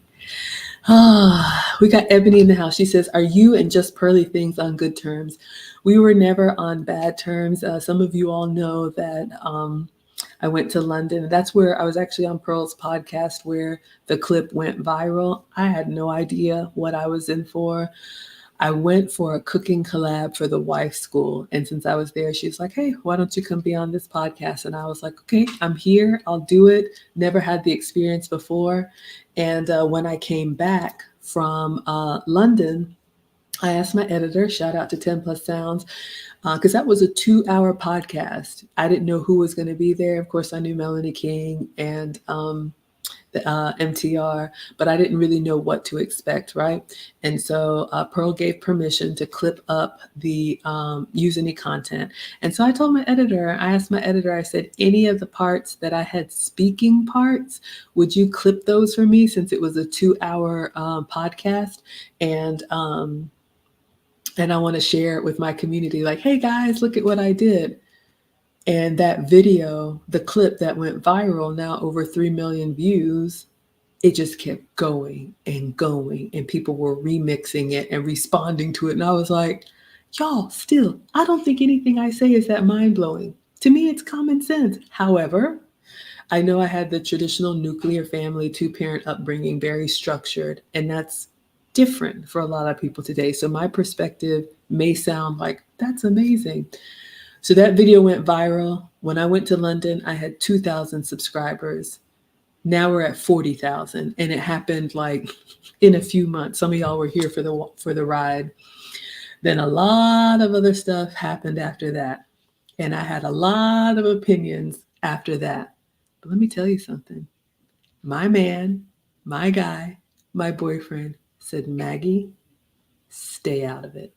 We got Ebony in the house. She says, "Are you and Just Pearly Things on good terms?" We were never on bad terms. Some of you all know that I went to London. That's where I was actually on Pearl's podcast where the clip went viral. I had no idea what I was in for. I went for a cooking collab for the wife school. And since I was there, she's like, "Hey, why don't you come be on this podcast?" And I was like, "Okay, I'm here. I'll do it." Never had the experience before. And when I came back from London, I asked my editor, shout out to 10 Plus Sounds, because that was a 2-hour podcast. I didn't know who was going to be there. Of course, I knew Melanie King and the MTR, but I didn't really know what to expect, right? And so Pearl gave permission to clip up the use any content. And so I told my editor, I asked my editor, I said, any of the parts that I had speaking parts, would you clip those for me since it was a 2-hour podcast? And I want to share it with my community, like, "Hey guys, look at what I did." And that video, the clip that went viral, now over 3 million views, it just kept going and going. And people were remixing it and responding to it. And I was like, y'all, still, I don't think anything I say is that mind blowing. To me, it's common sense. However, I know I had the traditional nuclear family, 2-parent upbringing, very structured, and that's different for a lot of people today. So my perspective may sound like, that's amazing. So that video went viral. When I went to London, I had 2,000 subscribers. Now we're at 40,000, and it happened like in a few months. Some of y'all were here for the ride. Then a lot of other stuff happened after that, and I had a lot of opinions after that. But let me tell you something. My man, my guy, my boyfriend said, "Maggie, stay out of it.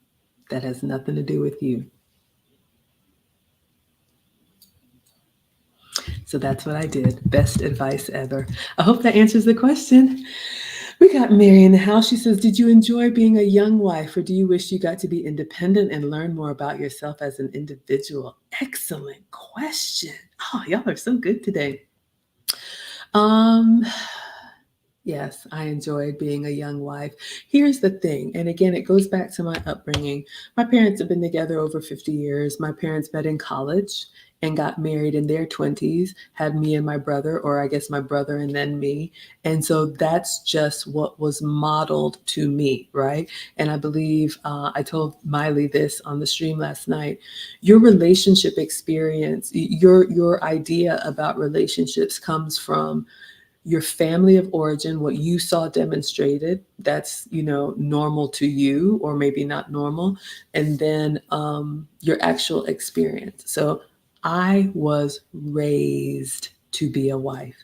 That has nothing to do with you." So that's what I did. Best advice ever. I hope that answers the question. We got Mary in the house. She says, "Did you enjoy being a young wife, or do you wish you got to be independent and learn more about yourself as an individual?" Excellent question. Oh, y'all are so good today. Um, Yes, I enjoyed being a young wife. Here's the thing, and again, it goes back to my upbringing. My parents have been together over 50 years. My parents met in college and got married in their 20s, had me and my brother, or I guess my brother and then me. And so that's just what was modeled to me, right? And I believe I told Miley this on the stream last night. Your relationship experience, your idea about relationships comes from your family of origin, what you saw demonstrated, that's, normal to you, or maybe not normal, and then your actual experience. So I was raised to be a wife,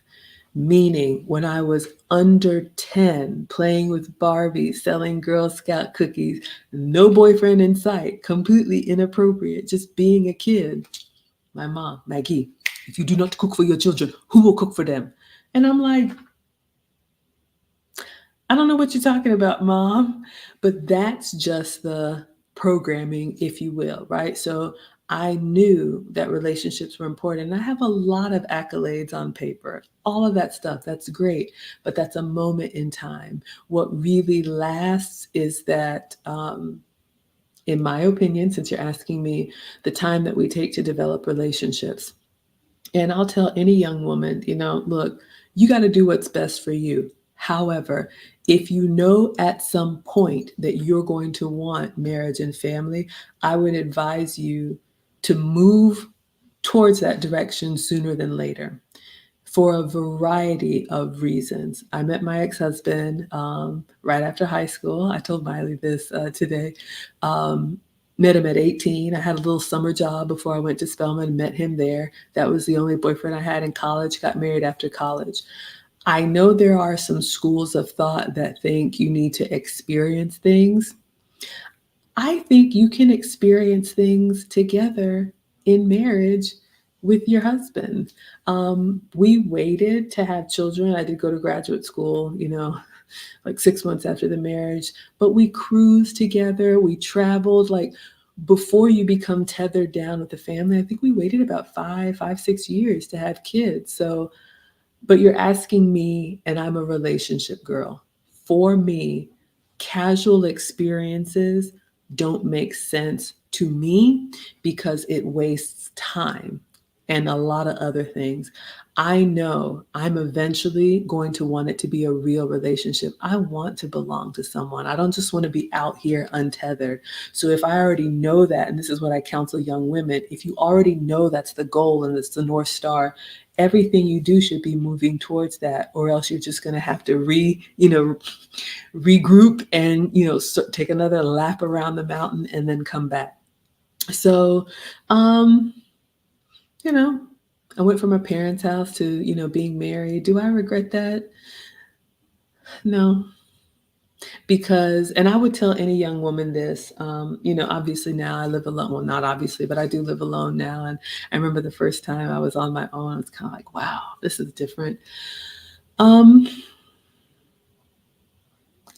meaning when I was under 10, playing with Barbies, selling Girl Scout cookies, no boyfriend in sight, completely inappropriate, just being a kid. My mom, "Maggie, if you do not cook for your children, who will cook for them?" And I'm like, "I don't know what you're talking about, Mom." But that's just the programming, if you will, right? So I knew that relationships were important. I have a lot of accolades on paper, all of that stuff. That's great, but that's a moment in time. What really lasts is that, in my opinion, since you're asking me, the time that we take to develop relationships. And I'll tell any young woman, look, you got to do what's best for you. However, if you know at some point that you're going to want marriage and family, I would advise you to move towards that direction sooner than later for a variety of reasons. I met my ex-husband right after high school. I told Miley this today. Um, Met him at 18. I had a little summer job before I went to Spelman, met him there. That was the only boyfriend I had in college, got married after college. I know there are some schools of thought that think you need to experience things. I think you can experience things together in marriage with your husband. We waited to have children. I did go to graduate school, like 6 months after the marriage, but we cruised together, we traveled. Like, before you become tethered down with the family, I think we waited about 6 years to have kids. So, but you're asking me, and I'm a relationship girl. For me, casual experiences don't make sense to me because it wastes time and a lot of other things. I know I'm eventually going to want it to be a real relationship. I want to belong to someone. I don't just want to be out here untethered. So if I already know that, and this is what I counsel young women, if you already know that's the goal and it's the North Star, everything you do should be moving towards that, or else you're just going to have to regroup and take another lap around the mountain and then come back. So you know I went from my parents' house to being married. Do I regret that? No, because, and I would tell any young woman this, obviously now I live alone. Well, not obviously, but I do live alone now. And I remember the first time I was on my own, I was kind of like, wow, this is different. Um,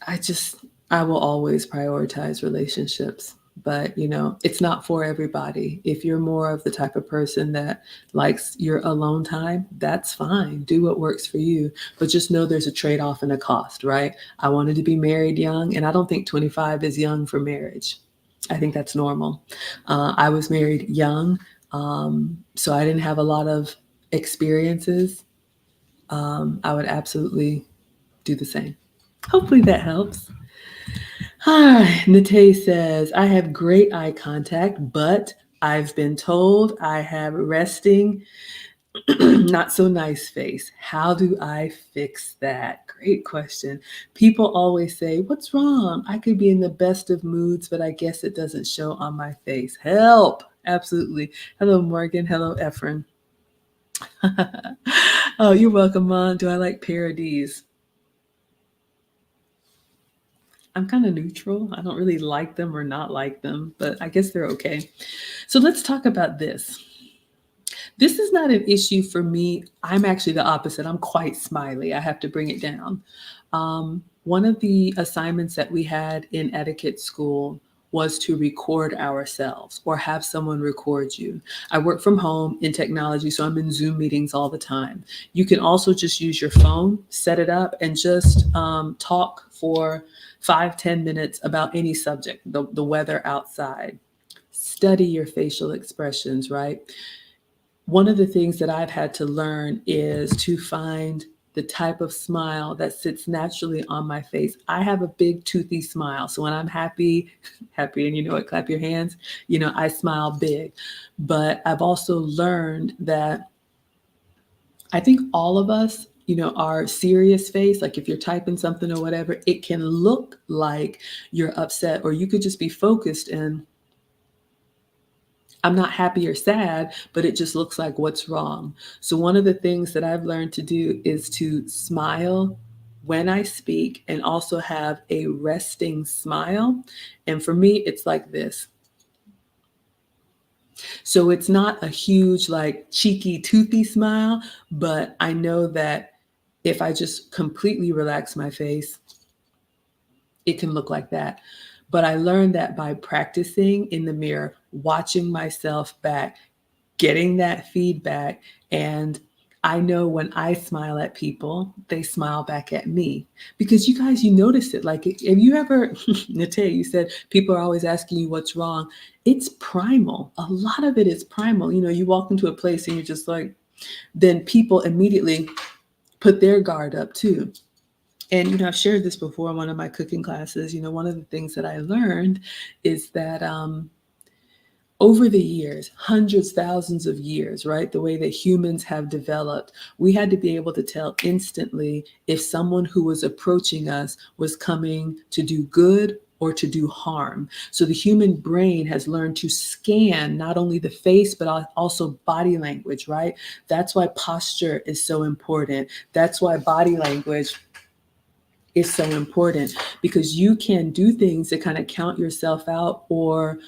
I will always prioritize relationships, but it's not for everybody. If you're more of the type of person that likes your alone time, that's fine. Do what works for you, but just know there's a trade-off and a cost, right? I wanted to be married young, and I don't think 25 is young for marriage. I think that's normal. I was married young, so I didn't have a lot of experiences. I would absolutely do the same. Hopefully that helps. Hi, Nate says, I have great eye contact, but I've been told I have resting, not so nice face. How do I fix that? Great question. People always say, what's wrong? I could be in the best of moods, but I guess it doesn't show on my face. Help. Absolutely. Hello, Morgan. Hello, Efren. Oh, you're welcome, Mom. Do I like parodies? I'm kind of neutral. I don't really like them or not like them, but I guess they're okay. So let's talk about this. This is not an issue for me. I'm actually the opposite. I'm quite smiley. I have to bring it down. One of the assignments that we had in etiquette school was to record ourselves or have someone record you. I work from home in technology, so I'm in Zoom meetings all the time. You can also just use your phone, set it up, and just talk for 5-10 minutes about any subject, the weather outside. Study your facial expressions, right? One of the things that I've had to learn is to find the type of smile that sits naturally on my face. I have a big toothy smile. So when I'm happy, and clap your hands, I smile big. But I've also learned that I think all of us, our serious face, like if you're typing something or whatever, it can look like you're upset, or you could just be focused and I'm not happy or sad, but it just looks like what's wrong. So one of the things that I've learned to do is to smile when I speak and also have a resting smile. And for me, it's like this. So it's not a huge, like cheeky, toothy smile, but I know that if I just completely relax my face, it can look like that. But I learned that by practicing in the mirror, watching myself back, getting that feedback. And I know when I smile at people, they smile back at me. Because you guys, you notice it. Like, if you ever, Nate, you said people are always asking you what's wrong. It's primal. A lot of it is primal. You walk into a place and you're just like, then people immediately put their guard up too. And, I've shared this before in one of my cooking classes. One of the things that I learned is that over the years, hundreds, thousands of years, right? The way that humans have developed, we had to be able to tell instantly if someone who was approaching us was coming to do good or to do harm. So the human brain has learned to scan not only the face, but also body language, right? That's why posture is so important. That's why body language is so important, because you can do things to kind of count yourself out or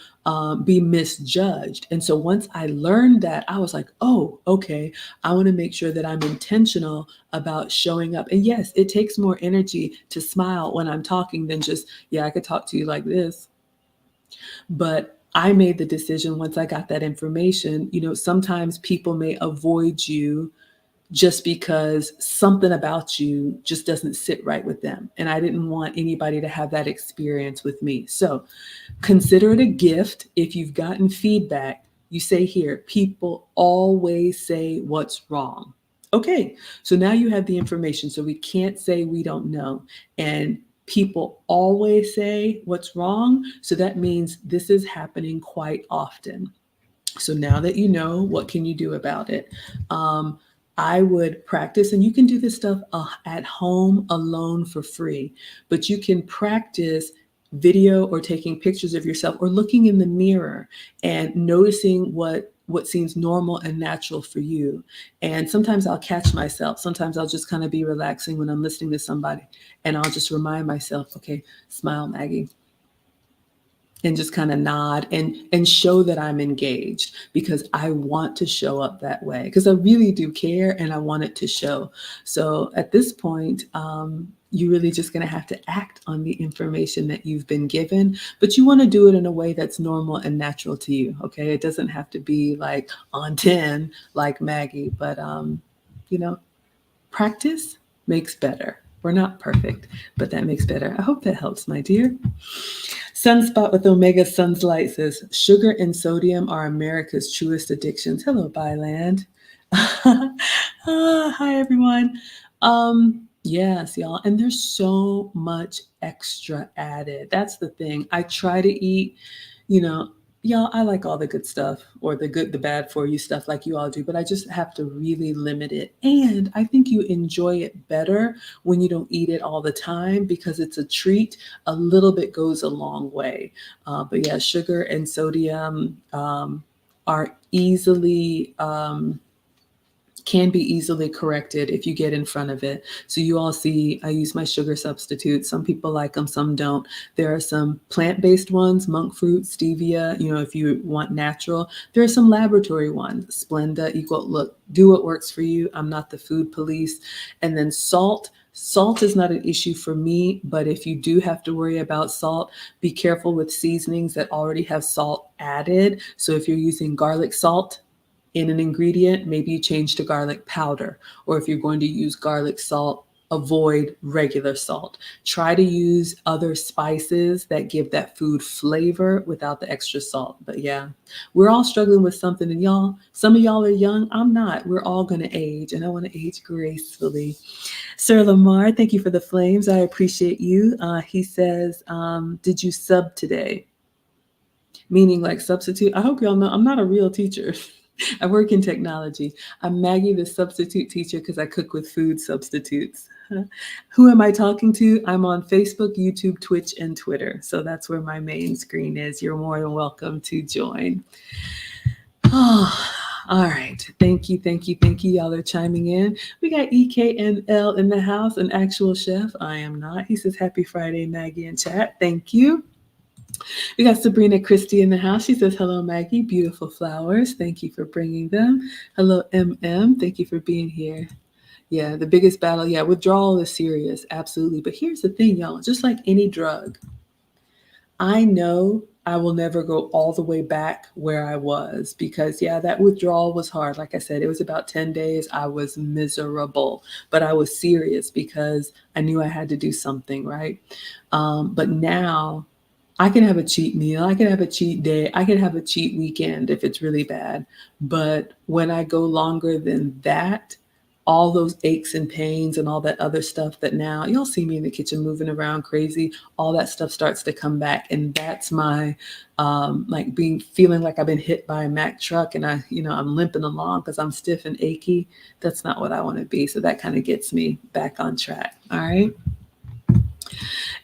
be misjudged. And so once I learned that, I was like, oh, okay, I want to make sure that I'm intentional about showing up. And yes, it takes more energy to smile when I'm talking than just, yeah, I could talk to you like this. But I made the decision once I got that information, sometimes people may avoid you just because something about you just doesn't sit right with them. And I didn't want anybody to have that experience with me. So consider it a gift. If you've gotten feedback, you say here, people always say what's wrong. Okay, so now you have the information. So we can't say we don't know. And people always say what's wrong. So that means this is happening quite often. So now that you know, what can you do about it? Um, I would practice, and you can do this stuff at home alone for free, but you can practice video or taking pictures of yourself or looking in the mirror and noticing what seems normal and natural for you. And sometimes I'll catch myself. Sometimes I'll just kind of be relaxing when I'm listening to somebody, and I'll just remind myself, okay, smile, Maggie, and just kind of nod and show that I'm engaged, because I want to show up that way, because I really do care and I want it to show. So at this point, you're really just going to have to act on the information that you've been given, but you want to do it in a way that's normal and natural to you. Okay, it doesn't have to be like on 10 like Maggie, but you know, practice makes better. We're not perfect, but that makes better. I hope that helps, my dear. Sunspot with Omega Sunlight says, sugar and sodium are America's truest addictions. Hello, Byland. Hi, everyone. Yes, y'all. And there's so much extra added. That's the thing. I try to eat, you know, y'all, I like all the good stuff, or the good, the bad for you stuff like you all do, but I just have to really limit it. And I think you enjoy it better when you don't eat it all the time, because it's a treat. A little bit goes a long way. But yeah, sugar and sodium are easily can be easily corrected if you get in front of it. So you all see, I use my sugar substitutes. Some people like them, some don't. There are some plant-based ones, monk fruit, stevia, if you want natural. There are some laboratory ones, Splenda, Equal. Look, do what works for you. I'm not the food police. And then salt. Salt is not an issue for me, but if you do have to worry about salt, be careful with seasonings that already have salt added. So if you're using garlic salt in an ingredient, maybe you change to garlic powder. Or if you're going to use garlic salt, avoid regular salt. Try to use other spices that give that food flavor without the extra salt. But yeah, we're all struggling with something. And y'all, some of y'all are young. I'm not. We're all going to age, and I want to age gracefully. Sir Lamar, thank you for the flames. I appreciate you. He says, did you sub today? Meaning like substitute. I hope y'all know I'm not a real teacher. I work in technology. I'm Maggie, the substitute teacher, because I cook with food substitutes. Who am I talking to? I'm on Facebook, YouTube, Twitch, and Twitter. So that's where my main screen is. You're more than welcome to join. Oh, all right. Thank you, thank you, thank you. Y'all are chiming in. We got EKNL in the house, an actual chef. I am not. He says, happy Friday, Maggie in chat. Thank you. We got Sabrina Christie in the house. She says, hello, Maggie. Beautiful flowers. Thank you for bringing them. Hello, MM. Thank you for being here. Yeah, the biggest battle. Yeah, withdrawal is serious. Absolutely. But here's the thing, y'all. Just like any drug, I know I will never go all the way back where I was, because, yeah, that withdrawal was hard. Like I said, it was about 10 days. I was miserable, but I was serious because I knew I had to do something, right? But now I can have a cheat meal. I can have a cheat day. I can have a cheat weekend if it's really bad. But when I go longer than that, all those aches and pains and all that other stuff that now y'all see me in the kitchen moving around crazy, all that stuff starts to come back. And that's my like feeling like I've been hit by a Mack truck, and I'm limping along because I'm stiff and achy. That's not what I want to be. So that kind of gets me back on track. All right.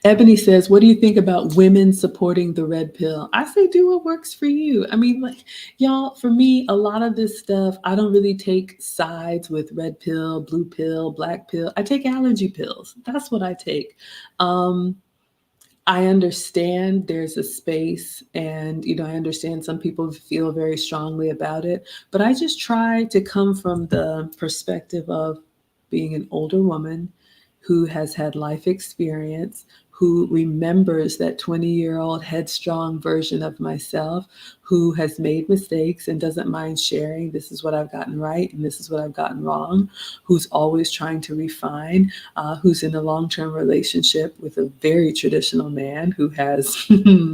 Ebony says, what do you think about women supporting the red pill? I say do what works for you. I mean, like, y'all, for me, a lot of this stuff, I don't really take sides with red pill, blue pill, black pill. I take allergy pills. That's what I take. Um, I understand there's a space, and I understand some people feel very strongly about it, but I just try to come from the perspective of being an older woman who has had life experience, who remembers that 20-year-old headstrong version of myself, who has made mistakes and doesn't mind sharing, this is what I've gotten right and this is what I've gotten wrong, who's always trying to refine, who's in a long-term relationship with a very traditional man who has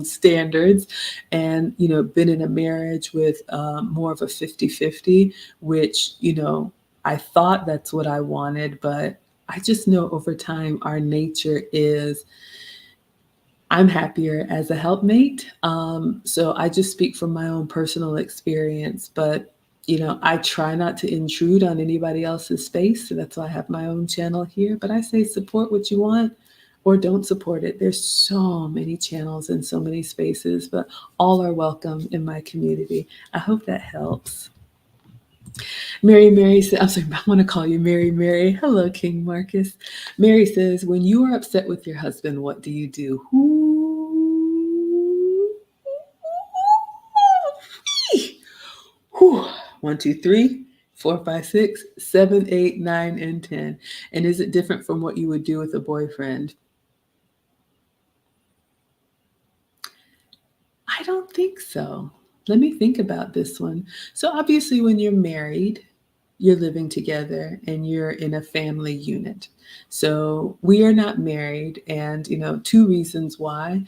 standards, and been in a marriage with more of a 50-50, which I thought that's what I wanted, but I just know over time our nature is I'm happier as a helpmate. So I just speak from my own personal experience, but I try not to intrude on anybody else's space. So that's why I have my own channel here. But I say support what you want or don't support it. There's so many channels and so many spaces, but all are welcome in my community. I hope that helps. Mary says, I'm sorry, I want to call you Mary. Hello, King Marcus. Mary says, when you are upset with your husband, what do you do? Whew. 1, 2, 3, 4, 5, 6, 7, 8, 9, and 10. And is it different from what you would do with a boyfriend? I don't think so. Let me think about this one. So obviously when you're married, you're living together and you're in a family unit. So we are not married, and two reasons why.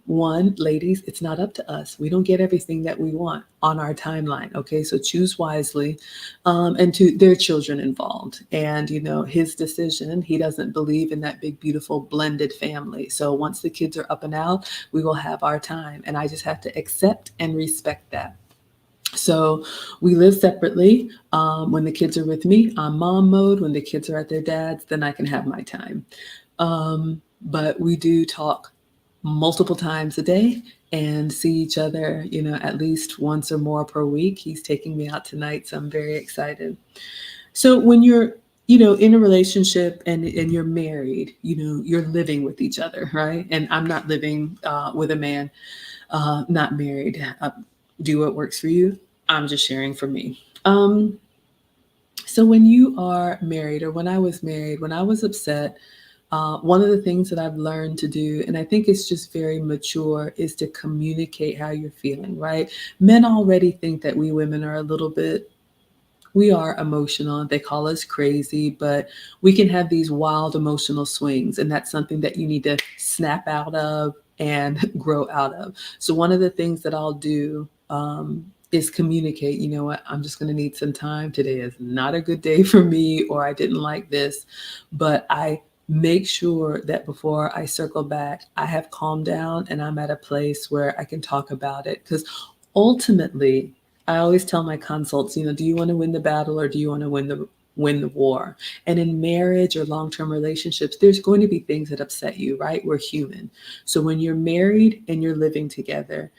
One, ladies, it's not up to us. We don't get everything that we want on our timeline. Okay, so choose wisely. And two, there are children involved, and his decision. He doesn't believe in that big, beautiful blended family. So once the kids are up and out, we will have our time, and I just have to accept and respect that. So we live separately. When the kids are with me, I'm mom mode. When the kids are at their dad's, then I can have my time. But we do talk multiple times a day and see each other, at least once or more per week. He's taking me out tonight, so I'm very excited. So when you're in a relationship and you're married, you're living with each other, right? And I'm not living with a man, not married. Do what works for you. I'm just sharing for me. So when you are married, or when I was married, when I was upset, one of the things that I've learned to do, and I think it's just very mature, is to communicate how you're feeling, right? Men already think that we women are a little bit, we are emotional. They call us crazy, but we can have these wild emotional swings. And that's something that you need to snap out of and grow out of. So one of the things that I'll do is communicate, you know what, I'm just going to need some time. Today is not a good day for me, or I didn't like this, but I make sure that before I circle back, I have calmed down and I'm at a place where I can talk about it. Because ultimately, I always tell my consults, do you want to win the battle, or do you want to win the war? And in marriage or long-term relationships, there's going to be things that upset you, right? We're human. So when you're married and you're living together,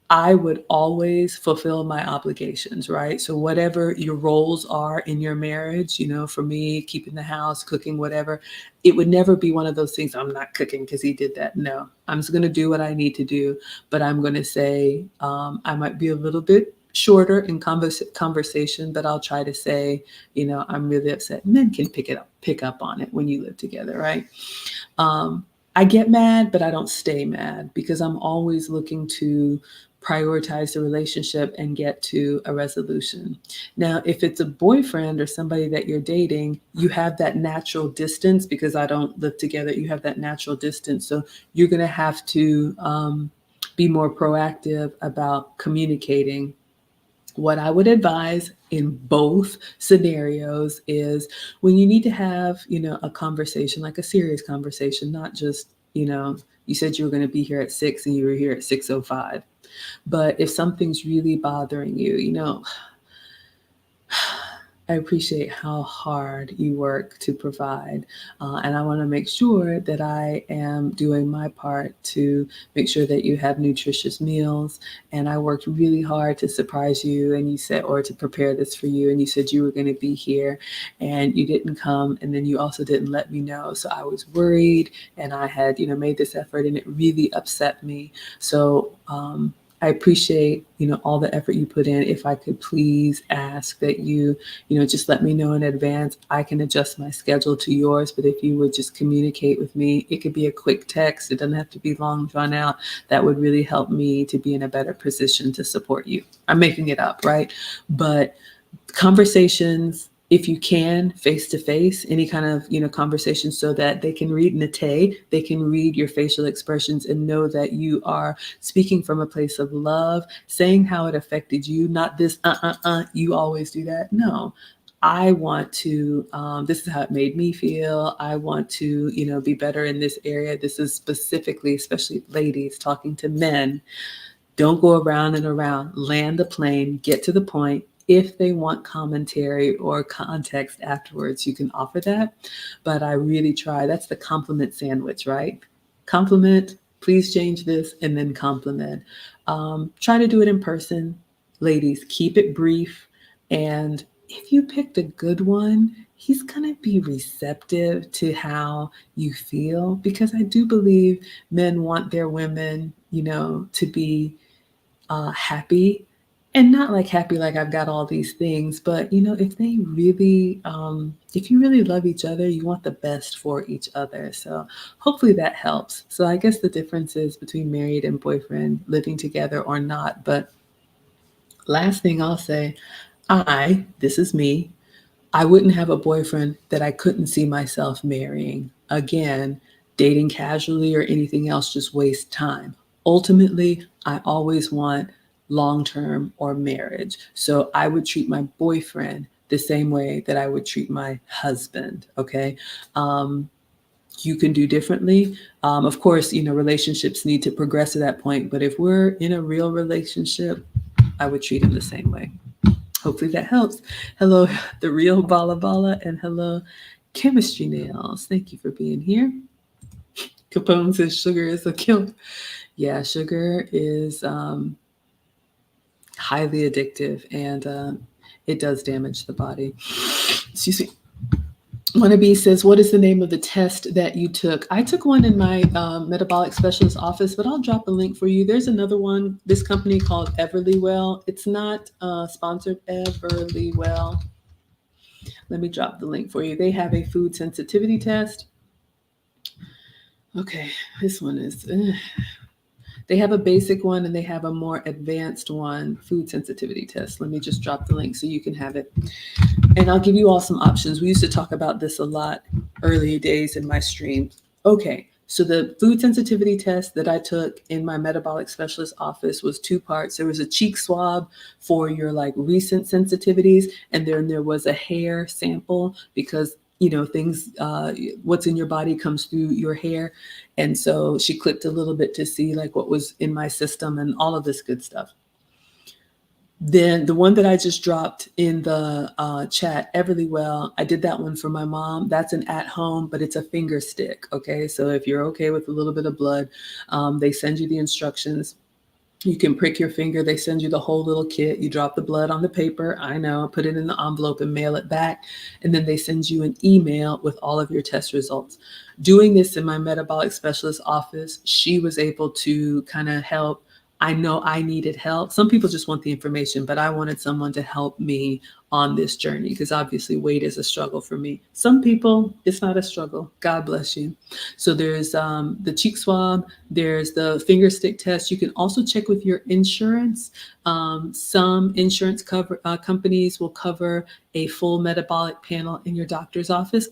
I would always fulfill my obligations, right? So whatever your roles are in your marriage, for me, keeping the house, cooking, whatever, it would never be one of those things. I'm not cooking because he did that. No, I'm just going to do what I need to do. But I'm going to say, I might be a little bit shorter in conversation, but I'll try to say, I'm really upset. Men can pick up on it when you live together, right? I get mad, but I don't stay mad, because I'm always looking to prioritize the relationship and get to a resolution. Now, if it's a boyfriend or somebody that you're dating, you have that natural distance, because I don't live together. You have that natural distance. So you're going to have to be more proactive about communicating. What I would advise in both scenarios is, when you need to have, a conversation, like a serious conversation, not just, you said you were going to be here at 6 and you were here at 6:05. But if something's really bothering you, I appreciate how hard you work to provide. And I want to make sure that I am doing my part to make sure that you have nutritious meals. And I worked really hard to surprise you, and you said, or to prepare this for you. And you said you were going to be here and you didn't come. And then you also didn't let me know. So I was worried, and I had, made this effort, and it really upset me. So, I appreciate, all the effort you put in. If I could please ask that you just let me know in advance. I can adjust my schedule to yours, but if you would just communicate with me, it could be a quick text. It doesn't have to be long drawn out. That would really help me to be in a better position to support you. I'm making it up, right? But conversations, if you can, face to face, any kind of conversation, so that they can read Nate, they can read your facial expressions and know that you are speaking from a place of love, saying how it affected you, not this you always do that. No, I want to, this is how it made me feel. I want to, be better in this area. This is specifically, especially ladies talking to men. Don't go around and around. Land the plane, get to the point. If they want commentary or context afterwards, you can offer that. But I really try. That's the compliment sandwich, right? Compliment, please change this, and then compliment. Try to do it in person. Ladies, keep it brief. And if you picked a good one, he's going to be receptive to how you feel, because I do believe men want their women, to be happy, and not like happy like I've got all these things, but if they really, if you really love each other, you want the best for each other. So hopefully that helps. So I guess the difference is between married and boyfriend, living together or not. But last thing I'll say, this is me, I wouldn't have a boyfriend that I couldn't see myself marrying. Again, dating casually or anything else just wastes time. Ultimately, I always want long term or marriage. So I would treat my boyfriend the same way that I would treat my husband. Okay. You can do differently. Of course, relationships need to progress to that point. But if we're in a real relationship, I would treat him the same way. Hopefully that helps. Hello, the real Bala Bala, and hello, Chemistry Nails. Thank you for being here. Capone says sugar is a killer. Yeah, sugar is highly addictive, and it does damage the body. Excuse me. Wannabe says, what is the name of the test that you took? I took one in my metabolic specialist office, but I'll drop a link for you. There's another one, this company called Everlywell. It's not sponsored, Everlywell. Let me drop the link for you. They have a food sensitivity test. Okay, this one is, they have a basic one and they have a more advanced one, food sensitivity test. Let me just drop the link so you can have it. And I'll give you all some options. We used to talk about this a lot early days in my streams. Okay, so the food sensitivity test that I took in my metabolic specialist office was 2 parts. There was a cheek swab for your recent sensitivities, and then there was a hair sample, because things, what's in your body comes through your hair. And so she clicked a little bit to see what was in my system and all of this good stuff. Then the one that I just dropped in the chat, Everlywell, I did that one for my mom. That's an at-home, but it's a finger stick. Okay, so if you're okay with a little bit of blood, they send you the instructions. You can prick your finger. They send you the whole little kit. You drop the blood on the paper. I know, put it in the envelope and mail it back. And then they send you an email with all of your test results. Doing this in my metabolic specialist office, she was able to kind of help. I know I needed help. Some people just want the information, but I wanted someone to help me on this journey, because obviously weight is a struggle for me. Some people, it's not a struggle. God bless you. So there's the cheek swab, there's the finger stick test. You can also check with your insurance. Some insurance companies will cover a full metabolic panel in your doctor's office.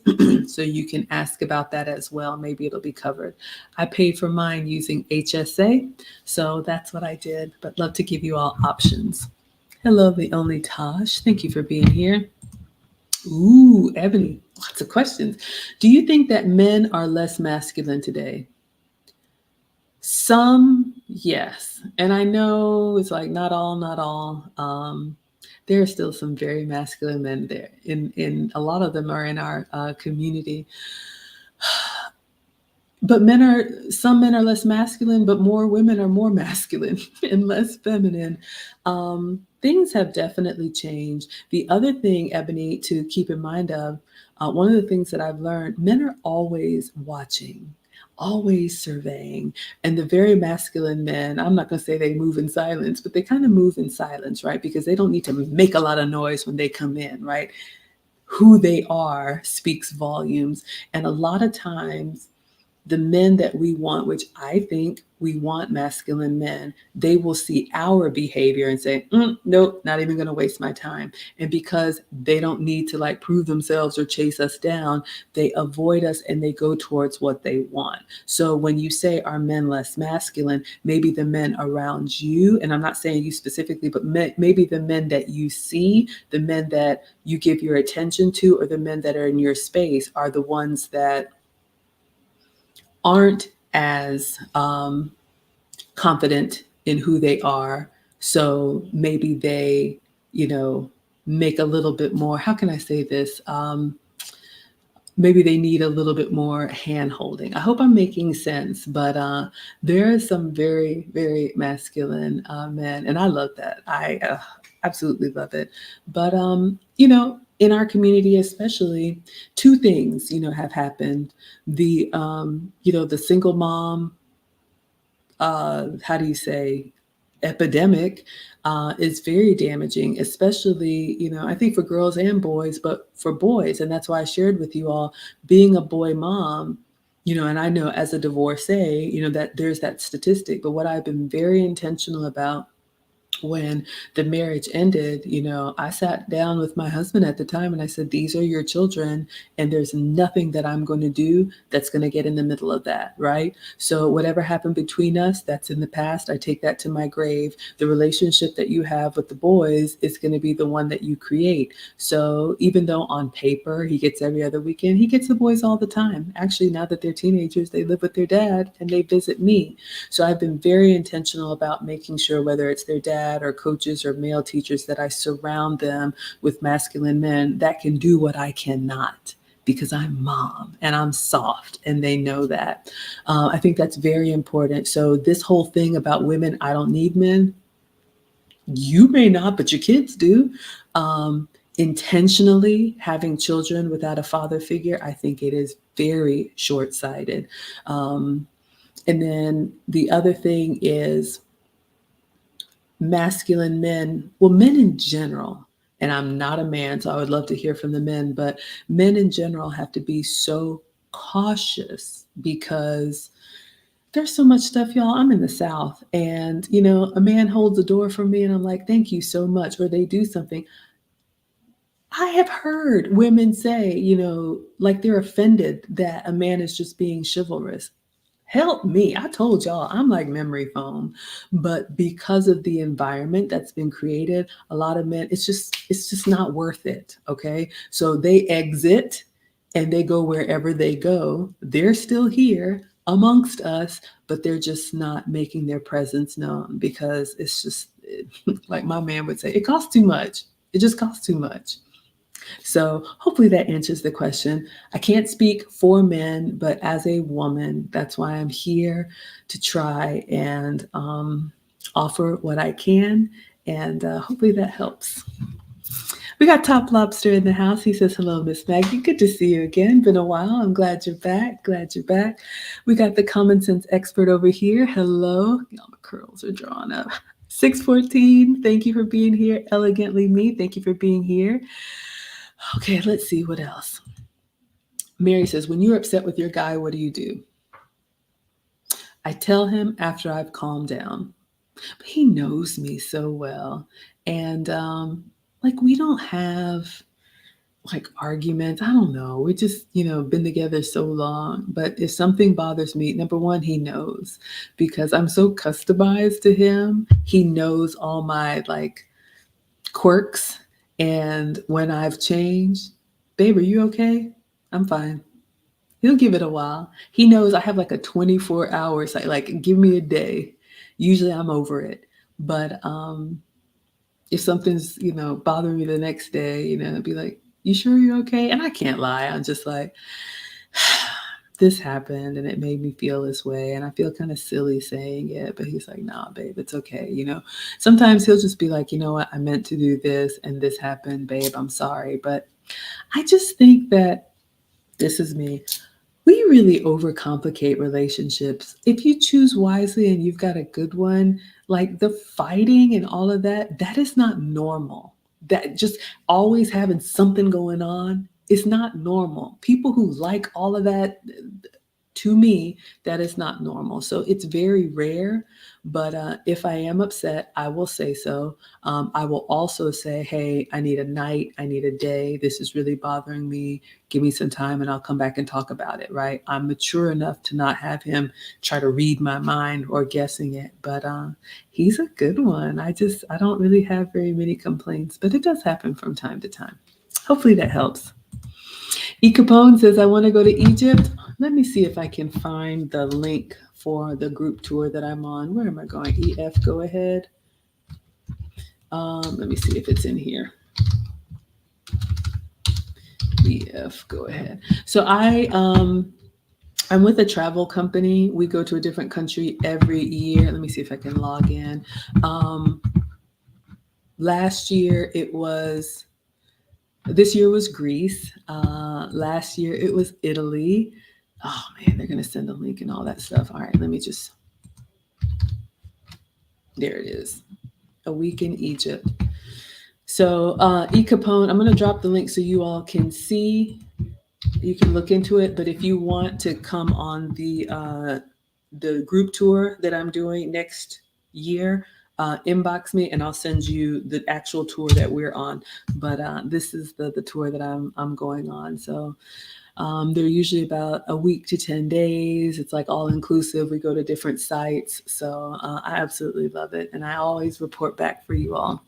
So you can ask about that as well. Maybe it'll be covered. I paid for mine using HSA. So that's what I did, but love to give you all options. Hello, the only Tosh. Thank you for being here. Ooh, Ebony, lots of questions. Do you think that men are less masculine today? Some, yes. And I know it's not all. there are still some very masculine men there. In a lot of them are in our community. But some men are less masculine, but more women are more masculine and less feminine. Things have definitely changed. The other thing, Ebony, to keep in mind of, one of the things that I've learned, men are always watching, always surveying. And the very masculine men, I'm not going to say they move in silence, but they kind of move in silence, right? Because they don't need to make a lot of noise when they come in, right? Who they are speaks volumes. And a lot of times, the men that we want, which I think we want masculine men, they will see our behavior and say, nope, not even going to waste my time. And because they don't need to like prove themselves or chase us down, they avoid us and they go towards what they want. So when you say, are men less masculine, maybe the men around you, and I'm not saying you specifically, but maybe the men that you see, the men that you give your attention to, or the men that are in your space are the ones that aren't as confident in who they are. So maybe they, you know, make a little bit more, how can I say this? Maybe they need a little bit more hand holding. I hope I'm making sense, but there are some very, very masculine men, and I love that. I absolutely love it. But, in our community, especially, two things, have happened. The single mom, how do you say, epidemic is very damaging, especially, I think for girls and boys, but for boys. And that's why I shared with you all being a boy mom, and I know as a divorcee, that there's that statistic. But what I've been very intentional about when the marriage ended, I sat down with my husband at the time and I said, these are your children, and there's nothing that I'm going to do that's going to get in the middle of that, right? So whatever happened between us, that's in the past. I take that to my grave. The relationship that you have with the boys is going to be the one that you create. So even though on paper he gets every other weekend, he gets the boys all the time. Actually, now that they're teenagers, they live with their dad and they visit me. So I've been very intentional about making sure, whether it's their dad or coaches or male teachers, that I surround them with masculine men that can do what I cannot, because I'm mom and I'm soft, and they know that. I think that's very important. So this whole thing about women, I don't need men, you may not, but your kids do. Intentionally having children without a father figure, I think it is very short-sighted. And then the other thing is masculine men, well, men in general, and I'm not a man, so I would love to hear from the men, but men in general have to be so cautious because there's so much stuff, y'all. I'm in the South, and a man holds the door for me and I'm like, thank you so much, or they do something. I have heard women say, like they're offended that a man is just being chivalrous. Help me. I told y'all I'm like memory foam. But because of the environment that's been created, a lot of men, it's just not worth it. Okay. So they exit and they go wherever they go. They're still here amongst us, but they're just not making their presence known because it's just like my man would say, it costs too much. It just costs too much. So hopefully that answers the question. I can't speak for men, but as a woman, that's why I'm here, to try and offer what I can. And hopefully that helps. We got Top Lobster in the house. He says, hello, Miss Maggie. Good to see you again. Been a while. I'm glad you're back. Glad you're back. We got the common sense expert over here. Hello. Y'all, my curls are drawn up. 614, thank you for being here. Elegantly Me, thank you for being here. Okay, let's see what else. Mary says, when you're upset with your guy, what do? I tell him after I've calmed down. But he knows me so well. And like we don't have like arguments. I don't know. We just, been together so long. But if something bothers me, number one, he knows, because I'm so customized to him. He knows all my like quirks. And when I've changed, babe, are you okay? I'm fine. He'll give it a while. He knows I have like a 24 hours, like give me a day. Usually I'm over it. But If something's, bothering me the next day, I'd be like, you sure you're okay? And I can't lie. I'm just like, this happened and it made me feel this way. And I feel kind of silly saying it, but he's like, nah, babe, it's okay. Sometimes he'll just be like, you know what? I meant to do this and this happened, babe. I'm sorry. But I just think that this is me. We really overcomplicate relationships. If you choose wisely and you've got a good one, like the fighting and all of that, that is not normal. That just always having something going on is not normal. People who like all of that, to me, that is not normal. So it's very rare. But if I am upset, I will say so. I will also say, hey, I need a night. I need a day. This is really bothering me. Give me some time and I'll come back and talk about it, right? I'm mature enough to not have him try to read my mind or guessing it. But he's a good one. I don't really have very many complaints, but it does happen from time to time. Hopefully that helps. E. Capone says, I want to go to Egypt. Let me see if I can find the link for the group tour that I'm on. Where am I going? EF, go ahead. Let me see if it's in here. EF, go ahead. So I'm with a travel company. We go to a different country every year. Let me see if I can log in. Last year this year was Greece. Last year it was Italy. Oh man, they're gonna send a link and all that stuff. All right, there it is. A week in Egypt. So E. Capone, I'm gonna drop the link so you all can see. You can look into it, but if you want to come on the group tour that I'm doing next year, inbox me and I'll send you the actual tour that we're on. But this is the tour that I'm going on. So they're usually about a week to 10 days. It's like all inclusive. We go to different sites. So I absolutely love it. And I always report back for you all.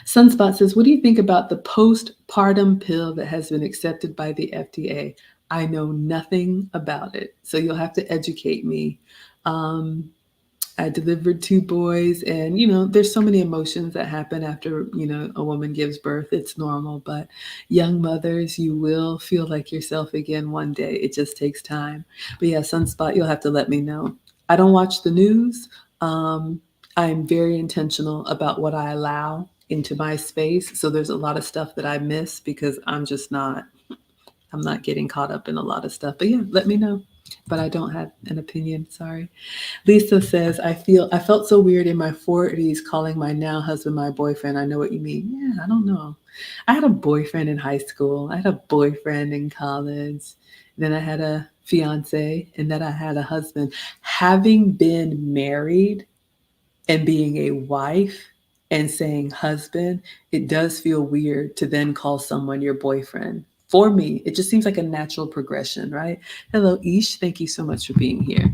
Sunspot says, what do you think about the postpartum pill that has been accepted by the FDA? I know nothing about it, so you'll have to educate me. I delivered 2 boys, and there's so many emotions that happen after a woman gives birth. It's normal, but young mothers, you will feel like yourself again one day. It just takes time. But yeah, Sunspot, you'll have to let me know. I don't watch the news. I'm very intentional about what I allow into my space. So there's a lot of stuff that I miss because I'm not getting caught up in a lot of stuff. But yeah, let me know. But I don't have an opinion. Sorry. Lisa says, I felt so weird in my 40s calling my now husband my boyfriend. I know what you mean. Yeah, I don't know. I had a boyfriend in high school. I had a boyfriend in college. Then I had a fiance, and then I had a husband. Having been married and being a wife and saying husband, it does feel weird to then call someone your boyfriend. For me, it just seems like a natural progression, right? Hello, Ish. Thank you so much for being here.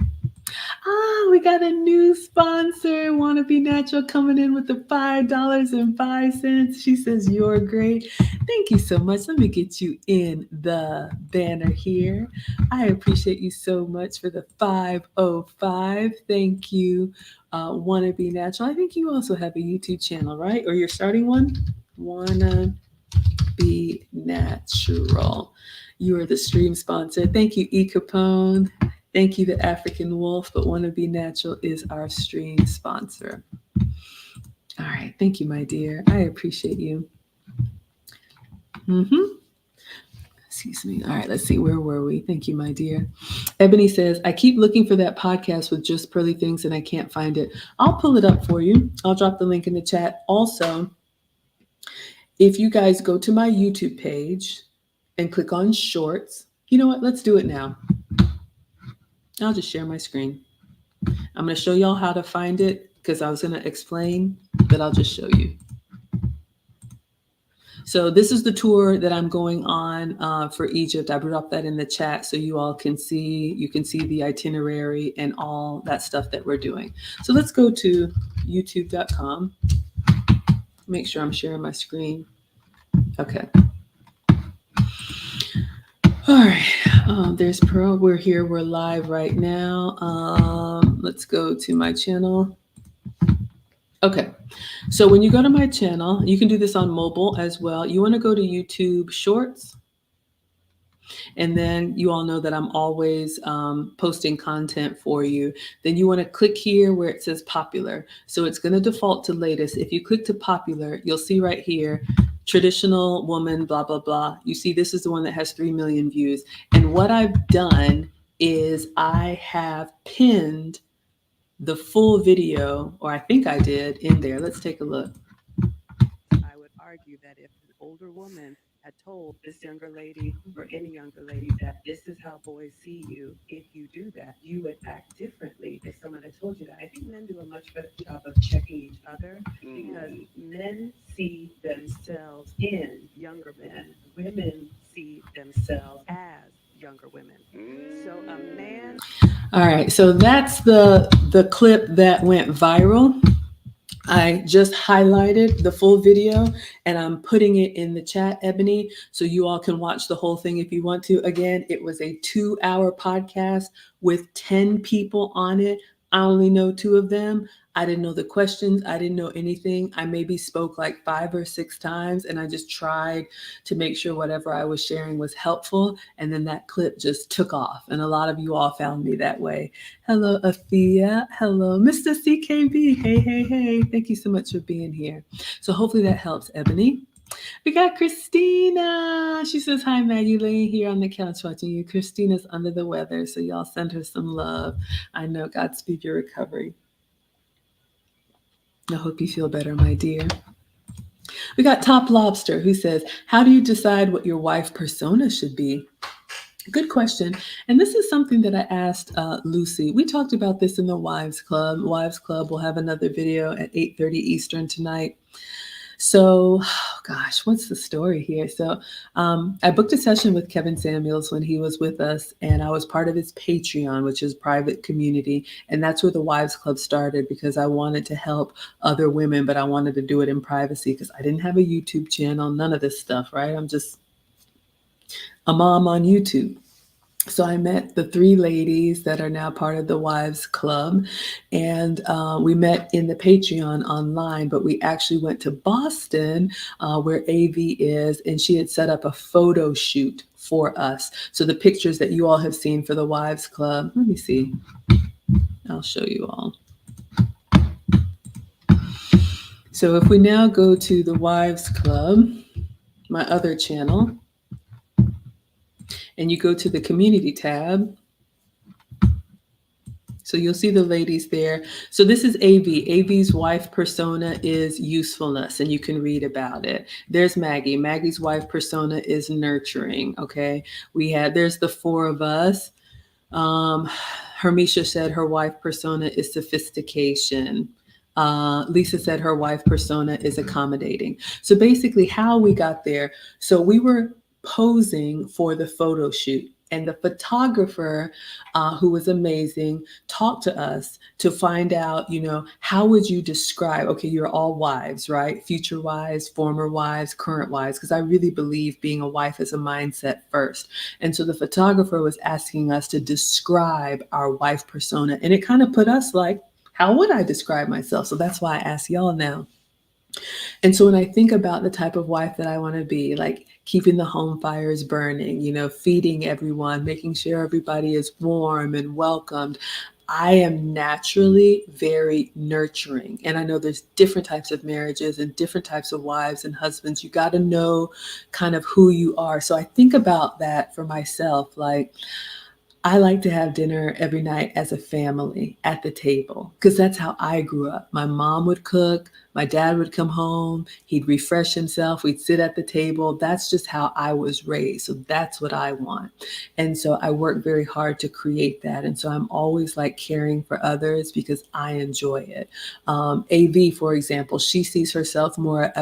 We got a new sponsor, Wanna Be Natural, coming in with the $5.05. She says, you're great. Thank you so much. Let me get you in the banner here. I appreciate you so much for the 505. Thank you, Wanna Be Natural. I think you also have a YouTube channel, right? Or you're starting one? Wanna Be Natural. You are the stream sponsor. Thank you, E. Capone. Thank you, the African Wolf, but Wanna Be Natural is our stream sponsor. All right. Thank you, my dear. I appreciate you. Excuse me. All right. Let's see. Where were we? Thank you, my dear. Ebony says, I keep looking for that podcast with just pearly things and I can't find it. I'll pull it up for you. I'll drop the link in the chat. Also, if you guys go to my YouTube page and click on shorts, you know what? Let's do it now. I'll just share my screen. I'm going to show y'all how to find it because I was going to explain, but I'll just show you. So this is the tour that I'm going on for Egypt. I brought that in the chat so you all can see. You can see the itinerary and all that stuff that we're doing. So let's go to youtube.com. Make sure I'm sharing my screen. Okay. All right. There's Pearl. We're here. We're live right now. Let's go to my channel. Okay. So when you go to my channel, you can do this on mobile as well. You want to go to YouTube Shorts. And then you all know that I'm always posting content for you. Then you want to click here where it says popular. So it's going to default to latest. If you click to popular, you'll see right here, traditional woman, blah, blah, blah. You see, this is the one that has 3 million views. And what I've done is I have pinned the full video, or I think I did, in there. Let's take a look. I would argue that if an older woman had told this younger lady or any younger lady that this is how boys see you, if you do that, you would act differently if someone had told you that. I think men do a much better job of checking each other because men see themselves in younger men, women see themselves as younger women. So a man. All right, so that's the clip that went viral. I just highlighted the full video and I'm putting it in the chat, Ebony, so you all can watch the whole thing if you want to. Again, it was a 2-hour podcast with 10 people on it. I only know 2 of them. I didn't know the questions. I didn't know anything. I maybe spoke like 5 or 6 times and I just tried to make sure whatever I was sharing was helpful. And then that clip just took off. And a lot of you all found me that way. Hello, Afia. Hello, Mr. CKB. Hey, hey, hey. Thank you so much for being here. So hopefully that helps, Ebony. We got Christina. She says, hi, Maggie, laying here on the couch watching you. Christina's under the weather, so y'all send her some love. I know. Godspeed your recovery. I hope you feel better, my dear. We got Top Lobster who says, how do you decide what your wife persona should be? Good question. And this is something that I asked Lucy. We talked about this in the Wives Club. Wives Club will have another video at 8:30 Eastern tonight. So, oh gosh, what's the story here? So I booked a session with Kevin Samuels when he was with us, and I was part of his Patreon, which is private community. And that's where the Wives Club started because I wanted to help other women, but I wanted to do it in privacy because I didn't have a YouTube channel, none of this stuff, right? I'm just a mom on YouTube. So I met the 3 ladies that are now part of the Wives Club, and we met in the Patreon online, but we actually went to Boston where AV is, and she had set up a photo shoot for us. So the pictures that you all have seen for the Wives Club, let me see, I'll show you all. So if we now go to the Wives Club, my other channel, and you go to the community tab, so you'll see the ladies there. So this is AV. AV's wife persona is usefulness, and you can read about it. There's Maggie. Maggie's wife persona is nurturing. Okay. There's the 4 of us. Hermisha said her wife persona is sophistication. Lisa said her wife persona is accommodating. So basically how we got there. So we were posing for the photo shoot, and the photographer, who was amazing, talked to us to find out, how would you describe, okay, you're all wives, right? Future wives, former wives, current wives, because I really believe being a wife is a mindset first. And so the photographer was asking us to describe our wife persona, and it kind of put us like, how would I describe myself? So that's why I ask y'all now. And so when I think about the type of wife that I want to be, like keeping the home fires burning, feeding everyone, making sure everybody is warm and welcomed, I am naturally very nurturing. And I know there's different types of marriages and different types of wives and husbands. You got to know kind of who you are. So I think about that for myself. Like, I like to have dinner every night as a family at the table because that's how I grew up. My mom would cook. My dad would come home. He'd refresh himself. We'd sit at the table. That's just how I was raised. So that's what I want. And so I work very hard to create that. And so I'm always like caring for others because I enjoy it. AV, for example, she sees herself more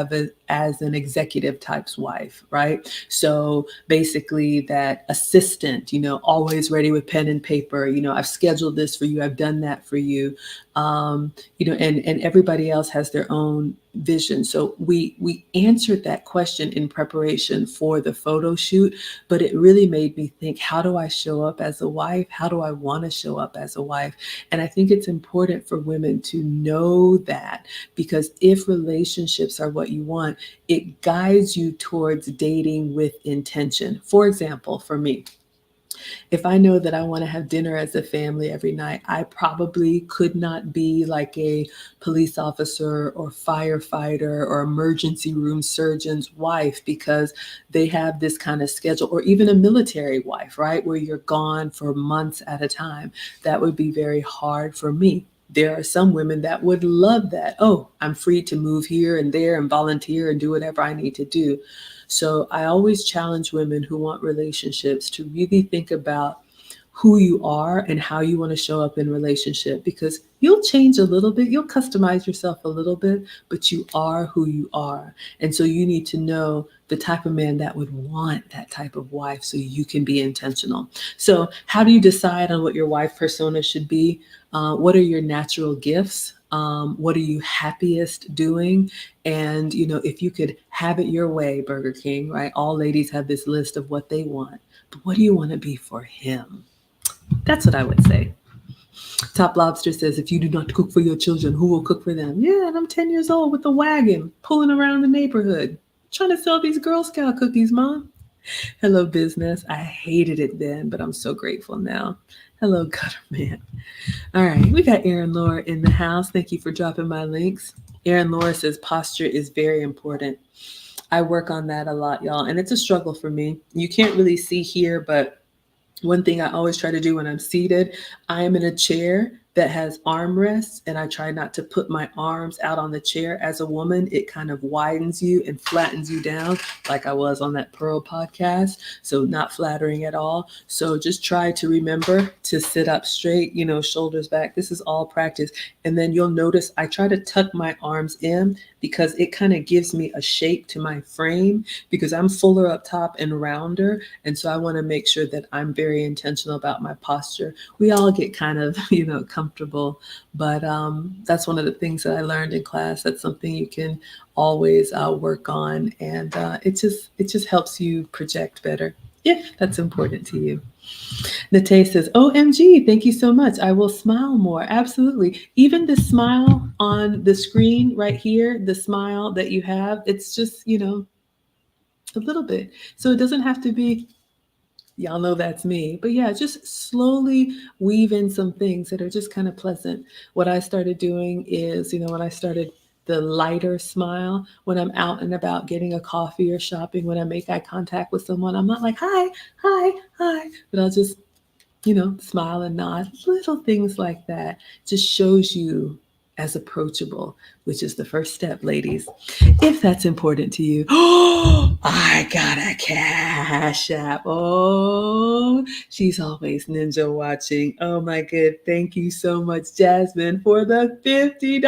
as an executive type's wife, right? So basically that assistant, always ready with pen and paper, I've scheduled this for you. I've done that for you. And everybody else has their own vision. So we answered that question in preparation for the photo shoot, but it really made me think, how do I show up as a wife? How do I want to show up as a wife? And I think it's important for women to know that, because if relationships are what you want, it guides you towards dating with intention. For example, for me, if I know that I want to have dinner as a family every night, I probably could not be like a police officer or firefighter or emergency room surgeon's wife, because they have this kind of schedule, or even a military wife, right? Where you're gone for months at a time. That would be very hard for me. There are some women that would love that. Oh, I'm free to move here and there and volunteer and do whatever I need to do. So I always challenge women who want relationships to really think about who you are and how you want to show up in relationship, because you'll change a little bit, you'll customize yourself a little bit, but you are who you are. And so you need to know the type of man that would want that type of wife, so you can be intentional. So how do you decide on what your wife persona should be? What are your natural gifts? What are you happiest doing? And, if you could have it your way, Burger King, right? All ladies have this list of what they want, but what do you want to be for him? That's what I would say. Top Lobster says, if you do not cook for your children, who will cook for them? Yeah, and I'm 10 years old with a wagon pulling around the neighborhood, trying to sell these Girl Scout cookies, Mom. Hello, business. I hated it then, but I'm so grateful now. Hello, Gutter Man. All right, we got Aaron Laura in the house. Thank you for dropping my links. Aaron Laura says posture is very important. I work on that a lot, y'all, and it's a struggle for me. You can't really see here, but one thing I always try to do when I'm seated, I am in a chair that has armrests, and I try not to put my arms out on the chair. As a woman, it kind of widens you and flattens you down, like I was on that Pearl podcast. So not flattering at all. So just try to remember to sit up straight, shoulders back. This is all practice. And then you'll notice I try to tuck my arms in, because it kind of gives me a shape to my frame, because I'm fuller up top and rounder. And so I want to make sure that I'm very intentional about my posture. We all get kind of, comfortable, but that's one of the things that I learned in class. That's something you can always work on. And it just helps you project better, if that's important to you. Nate says, OMG, thank you so much. I will smile more. Absolutely. Even the smile on the screen right here, the smile that you have, it's just, a little bit. So it doesn't have to be, y'all know that's me. But yeah, just slowly weave in some things that are just kind of pleasant. What I started doing is, when I started the lighter smile, when I'm out and about getting a coffee or shopping, when I make eye contact with someone, I'm not like, hi, hi, hi, but I'll just smile and nod. Little things like that just shows you as approachable, which is the first step, ladies. If that's important to you. Oh, I got a cash app. Oh, she's always ninja watching. Oh my good. Thank you so much, Jasmine, for the $50.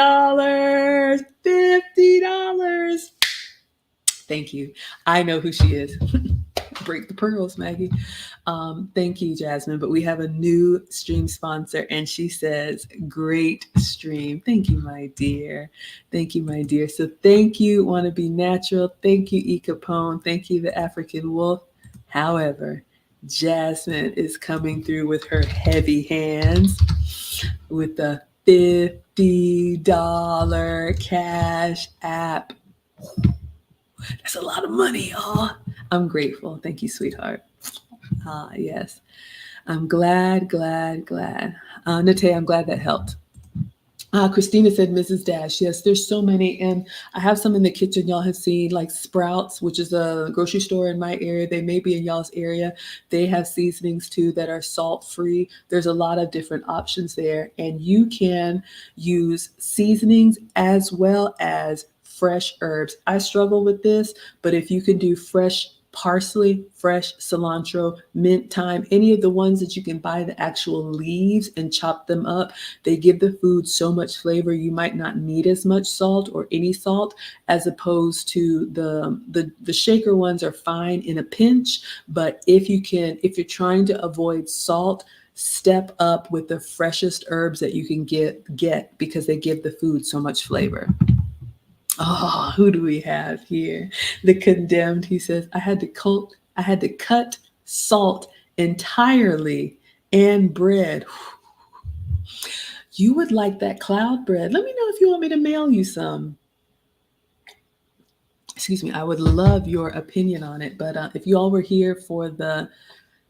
$50. Thank you. I know who she is. Break the pearls, Maggie. Thank you, Jasmine. But we have a new stream sponsor, and she says, great stream. Thank you, my dear. Thank you, my dear. So thank you, Want to Be Natural. Thank you, E. Capone. Thank you, the African Wolf. However, Jasmine is coming through with her heavy hands with the $50 cash app. That's a lot of money, y'all. I'm grateful. Thank you, sweetheart. Yes. I'm glad. Nate, I'm glad that helped. Christina said, Mrs. Dash. Yes, there's so many. And I have some in the kitchen y'all have seen, like Sprouts, which is a grocery store in my area. They may be in y'all's area. They have seasonings too that are salt-free. There's a lot of different options there. And you can use seasonings as well as fresh herbs. I struggle with this, but if you can do fresh parsley, fresh cilantro, mint, thyme, any of the ones that you can buy the actual leaves and chop them up, they give the food so much flavor. You might not need as much salt or any salt, as opposed to the shaker ones are fine in a pinch. But if you're trying to avoid salt, step up with the freshest herbs that you can get, because they give the food so much flavor. Oh, who do we have here? The condemned. He says, I had to cut salt entirely and bread. You would like that cloud bread. Let me know if you want me to mail you some. Excuse me. I would love your opinion on it. But if you all were here for the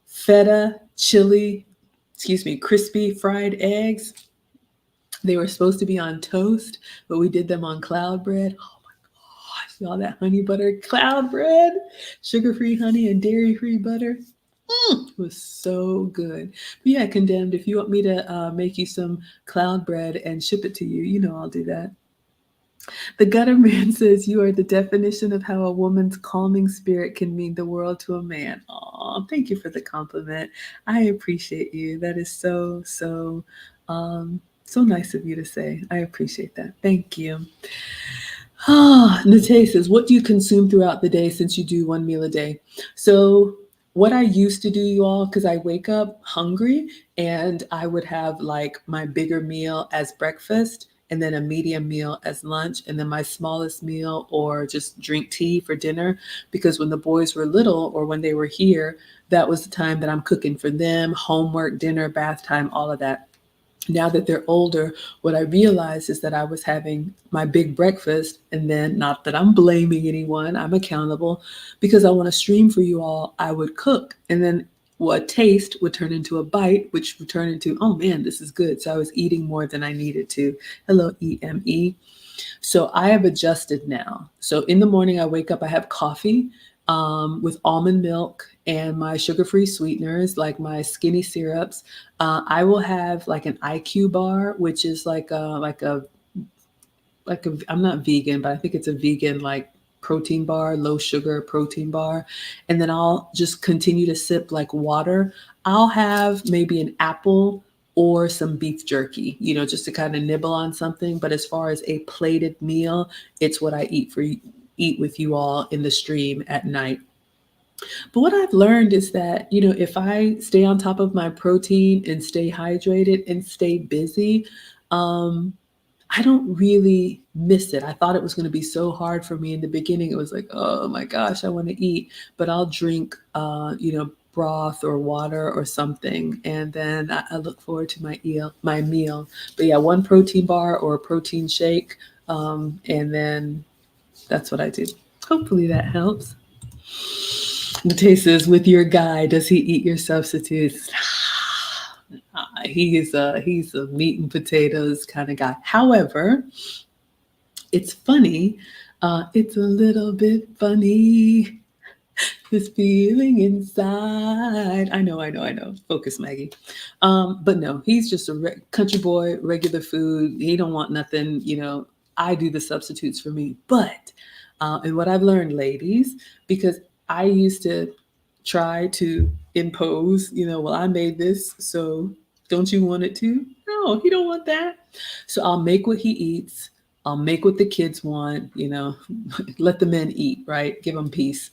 feta chili, excuse me, crispy fried eggs, they were supposed to be on toast, but we did them on cloud bread. Oh my gosh, all that honey butter cloud bread, sugar-free honey and dairy-free butter. It was so good. But yeah, condemned. If you want me to make you some cloud bread and ship it to you, you know I'll do that. The gutter man says you are the definition of how a woman's calming spirit can mean the world to a man. Oh, thank you for the compliment. I appreciate you. That is so nice of you to say. I appreciate that. Thank you. Ah, Nate says, what do you consume throughout the day since you do one meal a day? So, what I used to do, you all, because I wake up hungry and I would have like my bigger meal as breakfast and then a medium meal as lunch and then my smallest meal or just drink tea for dinner. Because when the boys were little or when they were here, that was the time that I'm cooking for them, homework, dinner, bath time, all of that. Now that they're older, what I realized is that I was having my big breakfast, and then not that I'm blaming anyone, I'm accountable because I want to stream for you all. I would cook, and then what taste would turn into a bite, which would turn into, oh man, this is good. So I was eating more than I needed to. Hello, EME. So I have adjusted now. So in the morning, I wake up, I have coffee with almond milk and my sugar-free sweeteners, like my skinny syrups. I will have like an IQ bar, which is like a I'm not vegan, but I think it's a vegan like protein bar, low sugar protein bar. And then I'll just continue to sip like water. I'll have maybe an apple or some beef jerky, just to kind of nibble on something. But as far as a plated meal, it's what I eat with you all in the stream at night. But what I've learned is that, if I stay on top of my protein and stay hydrated and stay busy, um, I don't really miss it. I thought it was going to be so hard for me in the beginning. It was like, oh my gosh, I want to eat, but I'll drink, broth or water or something, and then I look forward to my meal. But yeah, one protein bar or a protein shake, and then that's what I do. Hopefully that helps. Matei says, with your guy, does he eat your substitutes? He's a meat and potatoes kind of guy. However, it's funny. It's a little bit funny. This feeling inside. I know. Focus, Maggie. But no, he's just a country boy, regular food. He don't want nothing. I do the substitutes for me. But and what I've learned, ladies, because I used to try to impose, well, I made this, so don't you want it too? No, he don't want that. So I'll make what he eats. I'll make what the kids want, let the men eat, right? Give them peace.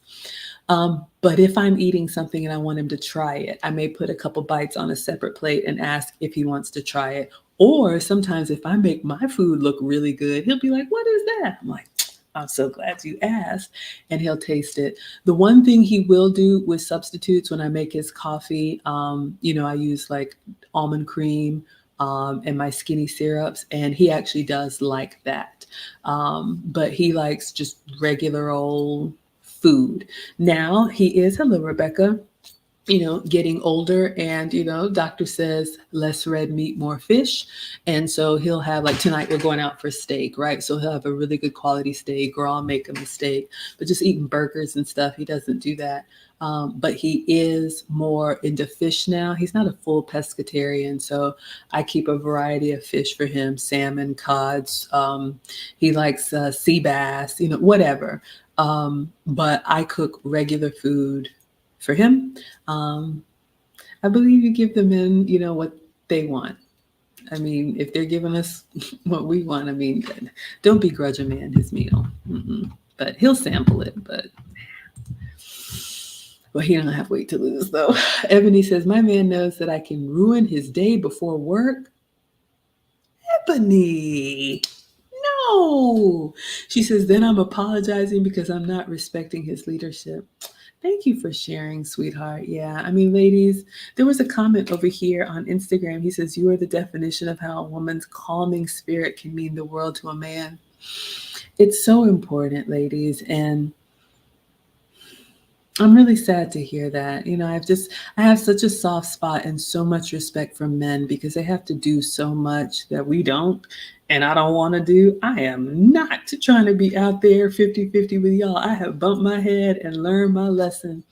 But if I'm eating something and I want him to try it, I may put a couple bites on a separate plate and ask if he wants to try it. Or sometimes if I make my food look really good, he'll be like, what is that? I'm like, I'm so glad you asked. And he'll taste it. The one thing he will do with substitutes when I make his coffee, I use like almond cream and my skinny syrups. And he actually does like that. But he likes just regular old food. Now he is, hello, Rebecca, getting older, and doctor says less red meat, more fish. And so he'll have, like tonight we're going out for steak, right? So he'll have a really good quality steak, or I'll make him a steak. But just eating burgers and stuff, he doesn't do that. But he is more into fish now. He's not a full pescatarian, so I keep a variety of fish for him: salmon, cods. He likes sea bass, whatever. But I cook regular food for him. Um, I believe you give the men, what they want. I mean, if they're giving us what we want, I mean, don't begrudge a man his meal. But he'll sample it. But well, he don't have weight to lose though. Ebony says, my man knows that I can ruin his day before work. Ebony, no, Oh, she says, then I'm apologizing because I'm not respecting his leadership. Thank you for sharing, sweetheart. Yeah, I mean, ladies, there was a comment over here on Instagram. He says, you are the definition of how a woman's calming spirit can mean the world to a man. It's so important, ladies. And I'm really sad to hear that. I have such a soft spot and so much respect for men because they have to do so much that we don't and I don't want to do. I am not trying to be out there 50-50 with y'all. I have bumped my head and learned my lesson.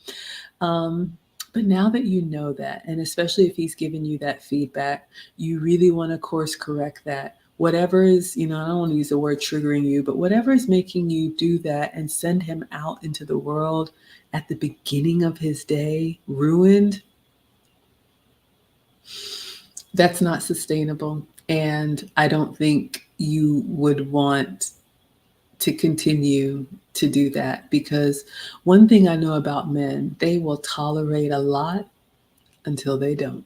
Um, but now that you know that, and especially if he's giving you that feedback, you really want to course correct that. Whatever is, I don't want to use the word triggering you, but whatever is making you do that and send him out into the world at the beginning of his day ruined, that's not sustainable. And I don't think you would want to continue to do that because one thing I know about men, they will tolerate a lot until they don't.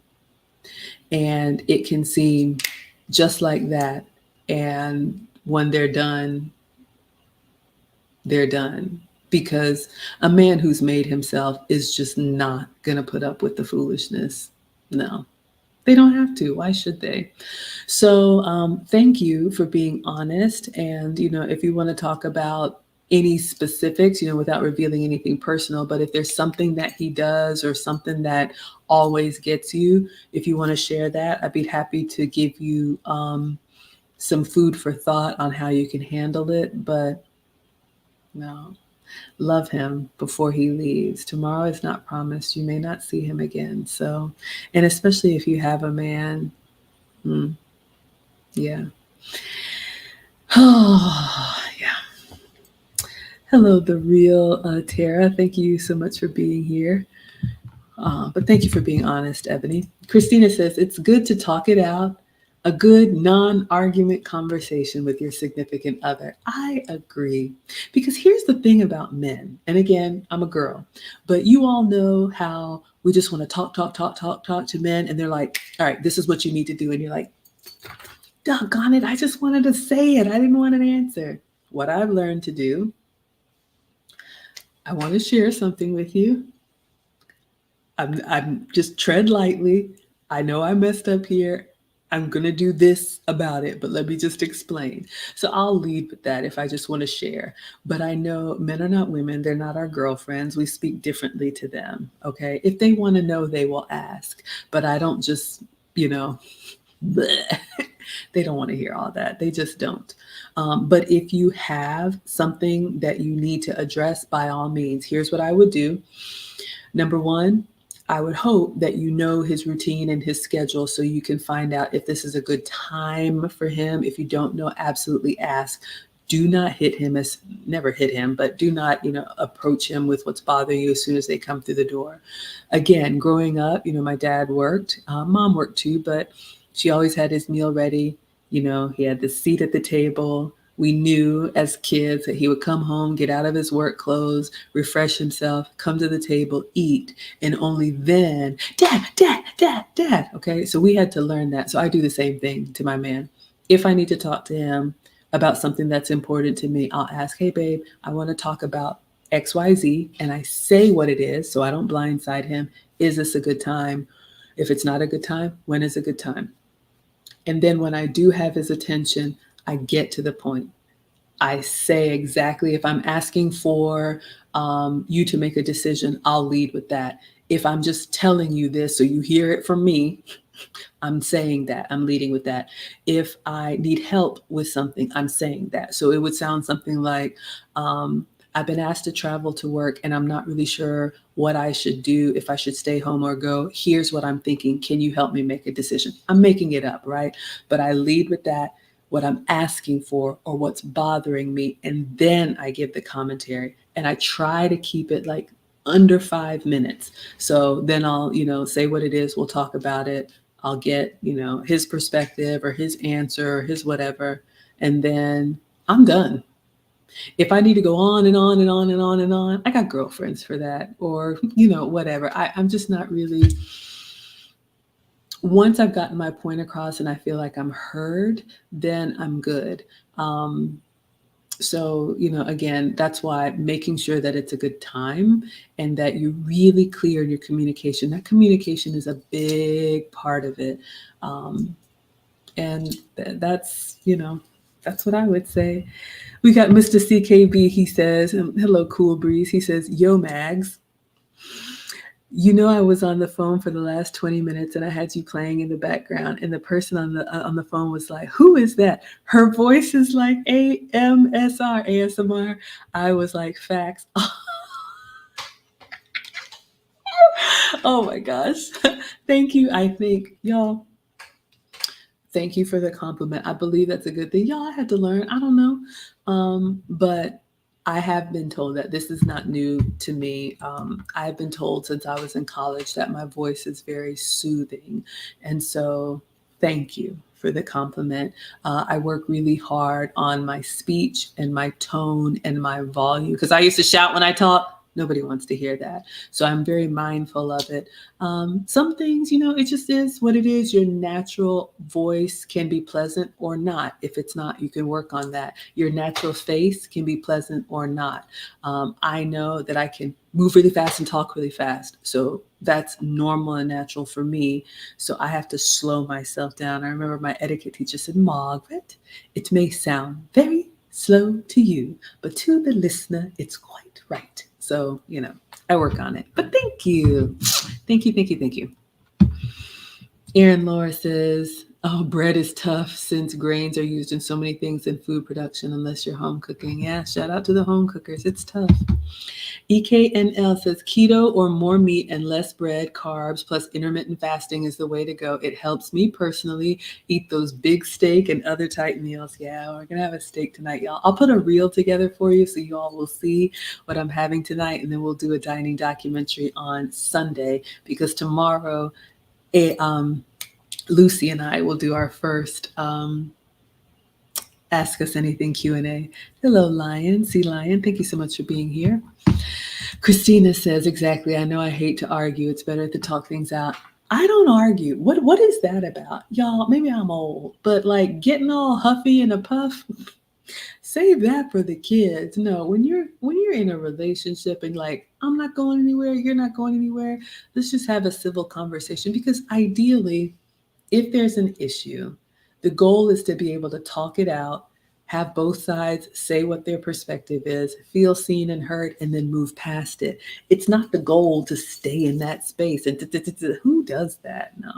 And it can seem just like that. And when they're done, they're done. Because a man who's made himself is just not going to put up with the foolishness. No, they don't have to. Why should they? So, thank you for being honest. And, if you want to talk about any specifics, without revealing anything personal, but if there's something that he does or something that always gets you, if you want to share that, I'd be happy to give you some food for thought on how you can handle it. But no, love him before he leaves. Tomorrow is not promised. You may not see him again. So, and especially if you have a man, yeah. Oh, yeah. Hello, the real Tara. Thank you so much for being here. But thank you for being honest, Ebony. Christina says it's good to talk it out, a good non argument conversation with your significant other. I agree. Because here's the thing about men, and again, I'm a girl, but you all know how we just want to talk to men, and they're like, all right, this is what you need to do. And you're like, doggone it, I just wanted to say it. I didn't want an answer. What I've learned to do, I want to share something with you. I'm just tread lightly. I know I messed up here. I'm going to do this about it, but let me just explain. So I'll lead with that if I just want to share. But I know men are not women. They're not our girlfriends. We speak differently to them. Okay. If they want to know, they will ask. But I don't just, bleh. They don't want to hear all that. They just don't. But if you have something that you need to address, by all means, here's what I would do. Number one, I would hope that you know his routine and his schedule so you can find out if this is a good time for him. If you don't know, absolutely ask. Do not hit him as never hit him, but do not, approach him with what's bothering you as soon as they come through the door. Again, growing up, my dad worked, mom worked too, but she always had his meal ready. He had the seat at the table. We knew as kids that he would come home, get out of his work clothes, refresh himself, come to the table, eat, and only then, Dad, Dad, Dad, Dad. Okay, so we had to learn that. So I do the same thing to my man. If I need to talk to him about something that's important to me, I'll ask, hey, babe, I want to talk about XYZ. And I say what it is so I don't blindside him. Is this a good time? If it's not a good time, when is a good time? And then when I do have his attention, I get to the point. I say exactly, if I'm asking for you to make a decision, I'll lead with that. If I'm just telling you this so you hear it from me, I'm saying that. I'm leading with that. If I need help with something, I'm saying that. So it would sound something like, I've been asked to travel to work and I'm not really sure what I should do, if I should stay home or go. Here's what I'm thinking. Can you help me make a decision? I'm making it up, right? But I lead with that, what I'm asking for or what's bothering me. And then I give the commentary and I try to keep it like under 5 minutes. So then I'll, say what it is. We'll talk about it. I'll get, his perspective or his answer or his whatever. And then I'm done. If I need to go on and on and on and on and on, I got girlfriends for that or, whatever. I'm just not really, once I've gotten my point across and I feel like I'm heard, then I'm good. Um, So, again, that's why making sure that it's a good time and that you're really clear in your communication. That communication is a big part of it. Um, and that's what I would say. We got Mr. CKB. He says, hello, Cool Breeze. He says, yo, Mags. I was on the phone for the last 20 minutes and I had you playing in the background, and the person on the phone was like, who is that? Her voice is like ASMR. I was like, facts. Oh my gosh. Thank you. I think, y'all, thank you for the compliment. I believe that's a good thing. Y'all, I had to learn. I don't know. But I have been told that this is not new to me. I've been told since I was in college that my voice is very soothing. And so thank you for the compliment. I work really hard on my speech and my tone and my volume because I used to shout when I talk. Nobody wants to hear that. So I'm very mindful of it. Some things, it just is what it is. Your natural voice can be pleasant or not. If it's not, you can work on that. Your natural face can be pleasant or not. I know that I can move really fast and talk really fast. So that's normal and natural for me. So I have to slow myself down. I remember my etiquette teacher said, Margaret, it may sound very slow to you, but to the listener, it's quite right. So, I work on it. But thank you. Thank you, thank you, thank you. Erin Laura says, oh, bread is tough since grains are used in so many things in food production unless you're home cooking. Yeah, shout out to the home cookers. It's tough. EKNL says keto or more meat and less bread, carbs, plus intermittent fasting is the way to go. It helps me personally eat those big steak and other type meals. Yeah, we're going to have a steak tonight, y'all. I'll put a reel together for you so you all will see what I'm having tonight, and then we'll do a dining documentary on Sunday because tomorrow Lucy and I will do our first Ask Us Anything Q&A. Hello, Lion. Sea Lion, thank you so much for being here. Christina says, exactly, I know I hate to argue. It's better to talk things out. I don't argue. What is that about? Y'all, maybe I'm old, but like getting all huffy in a puff, save that for the kids. No, when you're in a relationship and like, I'm not going anywhere, you're not going anywhere, let's just have a civil conversation because ideally, if there's an issue, the goal is to be able to talk it out, have both sides say what their perspective is, feel seen and heard, and then move past it. It's not the goal to stay in that space. And who does that? No.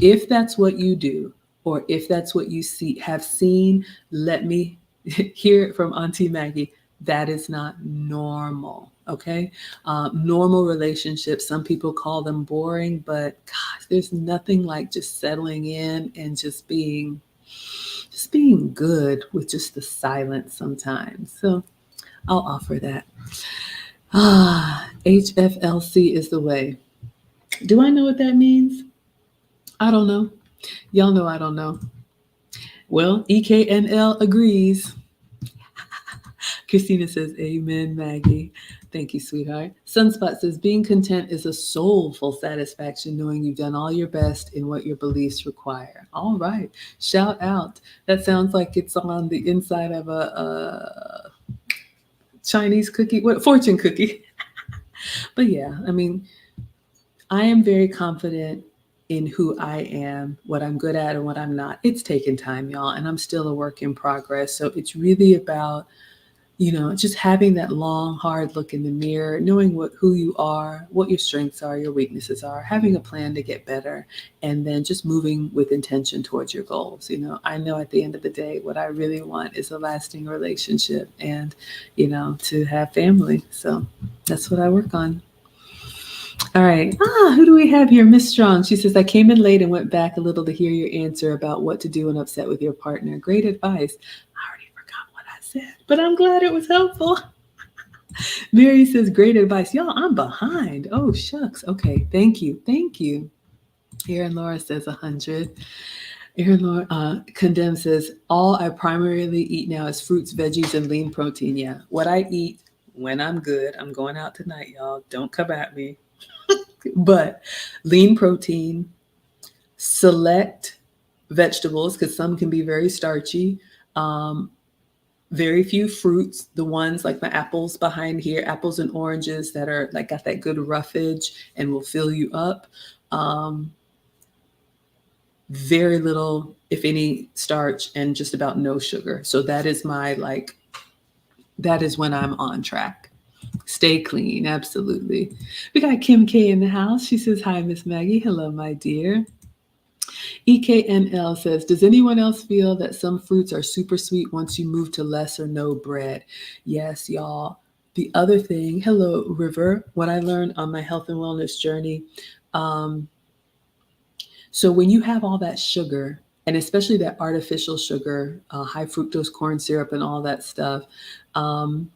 If that's what you do, or if that's what you have seen, let me hear it from Auntie Maggie. That is not normal. Okay. Normal relationships, some people call them boring, but gosh, there's nothing like just settling in and just being good with just the silence sometimes. So I'll offer that. HFLC is the way. Do I know what that means? I don't know. Y'all know I don't know. Well, EKNL agrees. Christina says, amen, Maggie. Thank you, sweetheart. Sunspot says, being content is a soulful satisfaction knowing you've done all your best in what your beliefs require. All right. Shout out. That sounds like it's on the inside of a Chinese cookie, what, fortune cookie. But yeah, I mean, I am very confident in who I am, what I'm good at and what I'm not. It's taken time, y'all, and I'm still a work in progress. So it's really about just having that long, hard look in the mirror, knowing who you are, what your strengths are, your weaknesses are, having a plan to get better, and then just moving with intention towards your goals. I know at the end of the day, what I really want is a lasting relationship and, to have family. So that's what I work on. All right. Who do we have here? Miss Strong. She says, I came in late and went back a little to hear your answer about what to do when upset with your partner. Great advice. But I'm glad it was helpful. Mary says, great advice. Y'all, I'm behind. Oh, shucks. Okay. Thank you. Thank you. Erin Laura says 100. Erin Laura Condemn says, all I primarily eat now is fruits, veggies, and lean protein. Yeah. What I eat when I'm good, I'm going out tonight, y'all. Don't come at me. But lean protein, select vegetables, because some can be very starchy. Very few fruits, the ones like my apples behind here, apples and oranges that are like got that good roughage and will fill you up. Um, very little, if any, starch and just about no sugar. So that is my like, that is when I'm on track. Stay clean, absolutely. We got Kim K in the house. She says, "Hi, Miss Maggie. Hello, my dear." EKNL says, "Does anyone else feel that some fruits are super sweet once you move to less or no bread?" Yes, y'all. The other thing, hello, River, what I learned on my health and wellness journey. Um, so when you have all that sugar, and especially that artificial sugar, high fructose corn syrup, and all that stuff, um,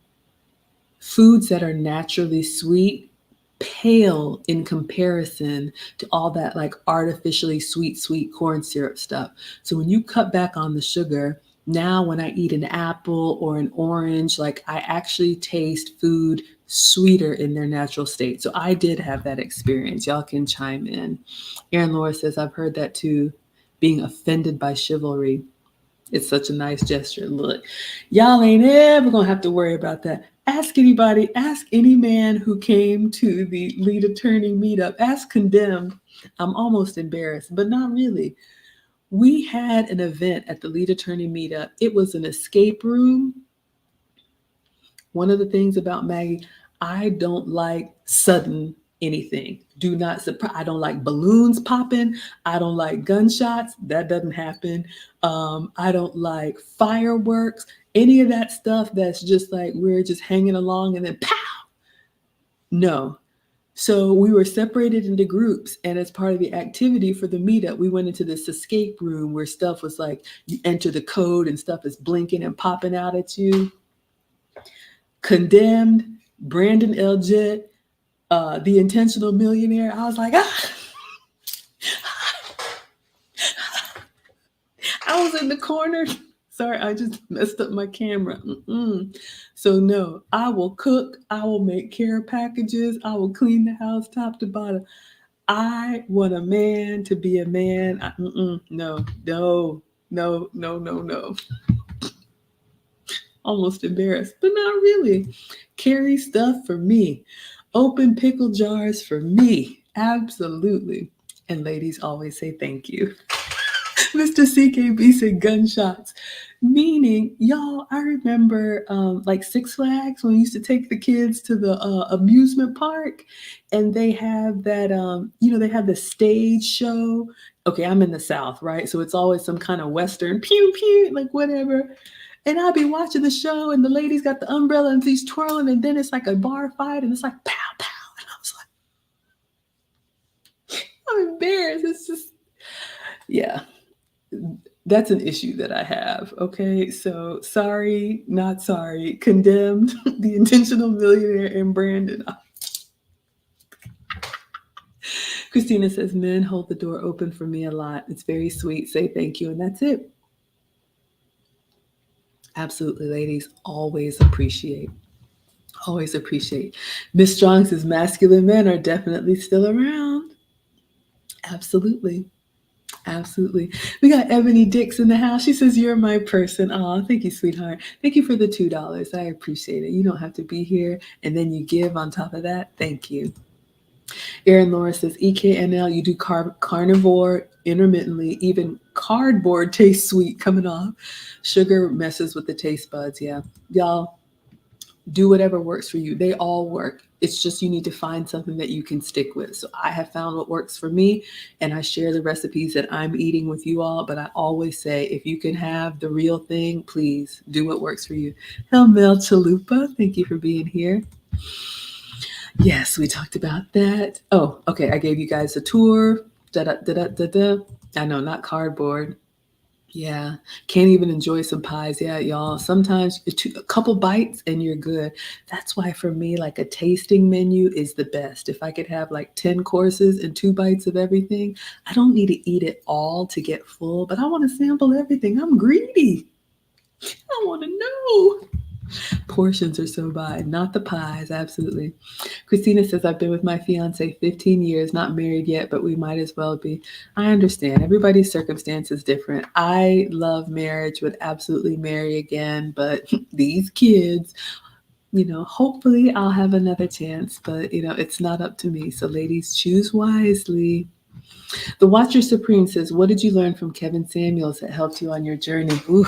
foods that are naturally sweet pale in comparison to all that like artificially sweet corn syrup stuff. So when you cut back on the sugar, now when I eat an apple or an orange, like I actually taste food sweeter in their natural state. So I did have that experience. Y'all can chime in. Aaron Laura says, "I've heard that too, being offended by chivalry. It's such a nice gesture. Look, y'all ain't ever gonna have to worry about that. Ask anybody, ask any man who came to the lead attorney meetup, ask Condemned. I'm almost embarrassed, but not really. We had an event at the lead attorney meetup. It was an escape room. One of the things about Maggie, I don't like sudden anything. Do not surprise. I don't like balloons popping. I don't like gunshots. That doesn't happen. I don't like fireworks. Any of that stuff that's just like we're just hanging along and then pow. No. So we were separated into groups, and as part of the activity for the meetup, we went into this escape room where stuff was like you enter the code and stuff is blinking and popping out at you. Condemned, Brandon L. Jett, the intentional millionaire. I was like, ah, I was in the corner. Sorry, I just messed up my camera. Mm-mm. So no, I will cook. I will make care packages. I will clean the house top to bottom. I want a man to be a man. No, no, no, no, no, no. Almost embarrassed, but not really. Carry stuff for me. Open pickle jars for me. Absolutely. And ladies always say thank you. Mr. CKB said gunshots. Meaning, y'all, I remember like Six Flags when we used to take the kids to the amusement park and they have that, they have the stage show. Okay, I'm in the South, right? So it's always some kind of Western, pew, pew, like whatever. And I'll be watching the show, and the lady's got the umbrella and she's twirling, and then it's like a bar fight, and it's like pow, pow. And I was like, I'm embarrassed. It's just, yeah, that's an issue that I have. Okay, so sorry, not sorry. Condemned, the intentional millionaire, and Brandon. Christina says, "Men hold the door open for me a lot. It's very sweet. Say thank you, and that's it." Absolutely, ladies. Always appreciate. Always appreciate. Miss Strong says masculine men are definitely still around. Absolutely. Absolutely. We got Ebony Dix in the house. She says, "You're my person." Oh, thank you, sweetheart. Thank you for the $2. I appreciate it. You don't have to be here. And then you give on top of that. Thank you. Erin Laura says, "EKNL, you do carnivore intermittently. Even cardboard tastes sweet coming off. Sugar messes with the taste buds." Yeah. Y'all, do whatever works for you. They all work. It's just you need to find something that you can stick with. So I have found what works for me and I share the recipes that I'm eating with you all. But I always say, if you can have the real thing, please do what works for you. Helmel Chalupa, thank you for being here. Yes, we talked about that. Oh, okay. I gave you guys a tour. Da da da da da da. I know, not cardboard. Yeah, can't even enjoy some pies. Yeah, y'all. Sometimes a couple bites and you're good. That's why for me, like a tasting menu is the best. If I could have like 10 courses and 2 bites of everything, I don't need to eat it all to get full, but I want to sample everything. I'm greedy. I want to know. Portions are so bad, not the pies, absolutely. Christina says, I've been with my fiance 15 years, not married yet, but we might as well be. I understand. Everybody's circumstance is different. I love marriage, would absolutely marry again, but these kids, hopefully I'll have another chance, but it's not up to me. So, ladies, choose wisely. The Watcher Supreme says, what did you learn from Kevin Samuels that helped you on your journey? Ooh,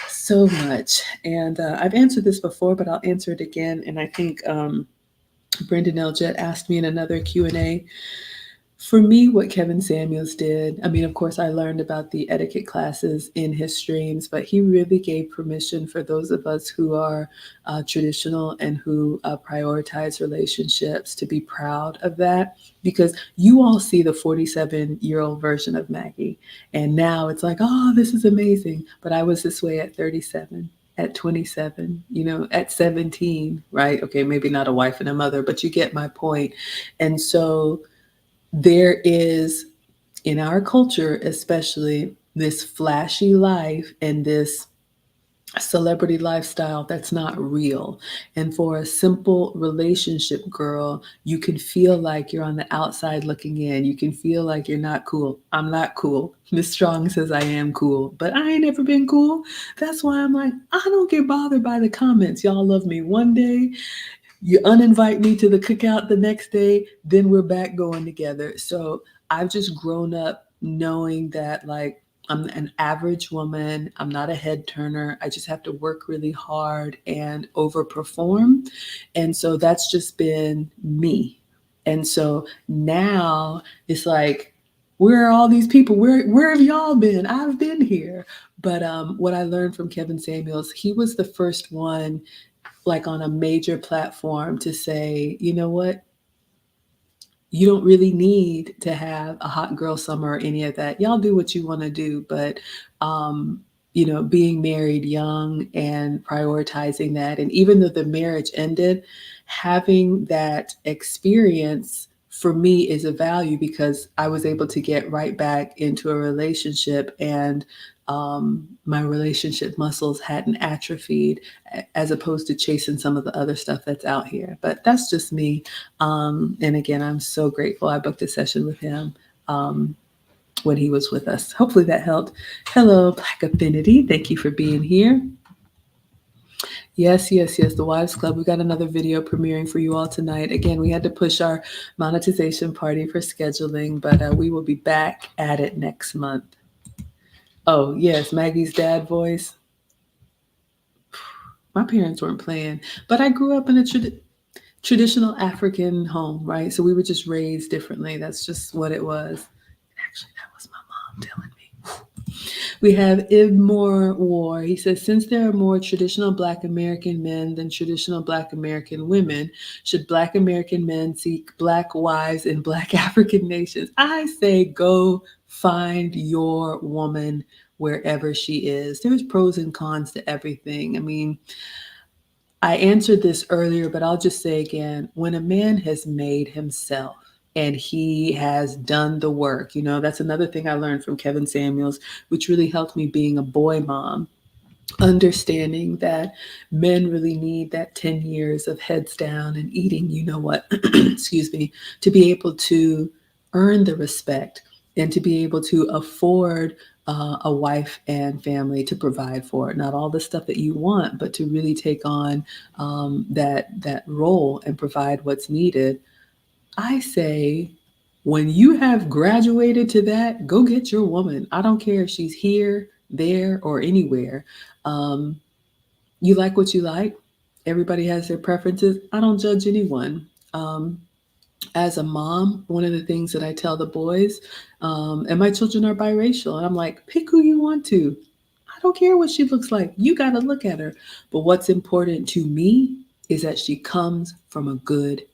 so much. And I've answered this before, but I'll answer it again. And I think Brendan Eljet asked me in another Q&A. For me, what Kevin Samuels did, I mean, of course, I learned about the etiquette classes in his streams, but he really gave permission for those of us who are traditional and who prioritize relationships to be proud of that. Because you all see the 47-year-old version of Maggie, and now it's like, oh, this is amazing. But I was this way at 37. At 27, at 17, right? Okay, maybe not a wife and a mother, but you get my point. And so there is, in our culture especially, this flashy life and this celebrity lifestyle that's not real. And for a simple relationship girl, you can feel like you're on the outside looking in. You can feel like you're not cool. I'm not cool. Miss Strong says I am cool, but I ain't ever been cool. That's why I'm like, I don't get bothered by the comments. Y'all love me one day, you uninvite me to the cookout the next day, then we're back going together. So I've just grown up knowing that, like, I'm an average woman. I'm not a head turner. I just have to work really hard and overperform. And so that's just been me. And so now it's like, where are all these people? Where have y'all been? I've been here. But what I learned from Kevin Samuels, he was the first one, like on a major platform, to say, you know what? You don't really need to have a hot girl summer or any of that. Y'all do what you want to do, but being married young and prioritizing that, and even though the marriage ended, having that experience for me is a value because I was able to get right back into a relationship, and my relationship muscles hadn't atrophied, as opposed to chasing some of the other stuff that's out here. But that's just me. And again, I'm so grateful I booked a session with him when he was with us. Hopefully that helped. Hello, Black Affinity. Thank you for being here. Yes, yes, yes. The Wives Club. We got another video premiering for you all tonight. Again, we had to push our monetization party for scheduling, but we will be back at it next month. Oh, yes, Maggie's dad voice. My parents weren't playing, but I grew up in a traditional African home, right? So we were just raised differently. That's just what it was. Actually, that was my mom telling me. We have Ibmore War. He says, since there are more traditional Black American men than traditional Black American women, should Black American men seek Black wives in Black African nations? I say go find your woman wherever she is. There's pros and cons to everything. I mean, I answered this earlier, but I'll just say again, when a man has made himself and he has done the work, that's another thing I learned from Kevin Samuels, which really helped me being a boy mom, understanding that men really need that 10 years of heads down and eating, excuse me, to be able to earn the respect and to be able to afford a wife and family to provide for. Not all the stuff that you want, but to really take on that role and provide what's needed. I say, when you have graduated to that, go get your woman. I don't care if she's here, there, or anywhere. Um, you like what you like. Everybody has their preferences. I don't judge anyone. As a mom, one of the things that I tell the boys, and my children are biracial, and I'm like, pick who you want to. I don't care what she looks like. You got to look at her. But what's important to me is that she comes from a good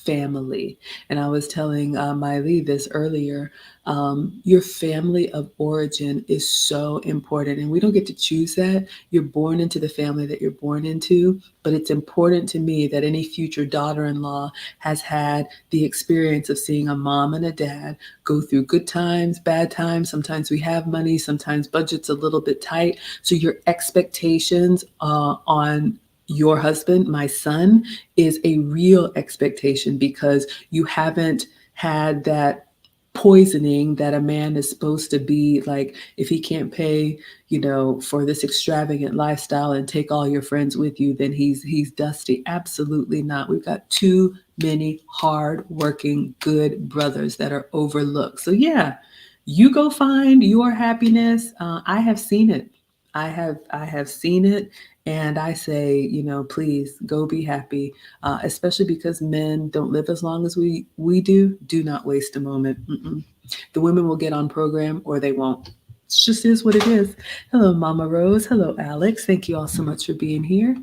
family. And I was telling Miley this earlier. Your family of origin is so important, and we don't get to choose that. You're born into the family that you're born into, but it's important to me that any future daughter-in-law has had the experience of seeing a mom and a dad go through good times, bad times. Sometimes we have money, sometimes budget's a little bit tight. So your expectations on your husband, my son, is a real expectation because you haven't had that poisoning that a man is supposed to be like if he can't pay, for this extravagant lifestyle and take all your friends with you, then he's dusty. Absolutely not. We've got too many hard working good brothers that are overlooked. So yeah, you go find your happiness. I have seen it. I have seen it, and I say, please go be happy. Especially because men don't live as long as we do. Do not waste a moment. Mm-mm. The women will get on program or they won't. It just is what it is. Hello, Mama Rose. Hello, Alex. Thank you all so much for being here.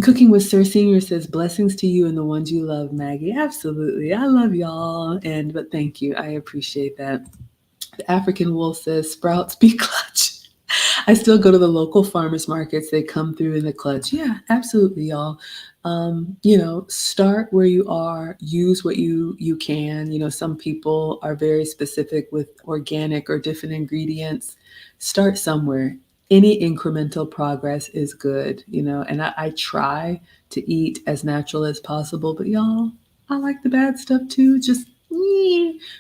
Cooking with Sir Senior says blessings to you and the ones you love, Maggie. Absolutely, I love y'all, but thank you. I appreciate that. The African Wolf says sprouts be clutch. I still go to the local farmers markets. They come through in the clutch. Yeah, absolutely, y'all. Start where you are. Use what you can. Some people are very specific with organic or different ingredients. Start somewhere. Any incremental progress is good. And I try to eat as natural as possible. But y'all, I like the bad stuff too. Just,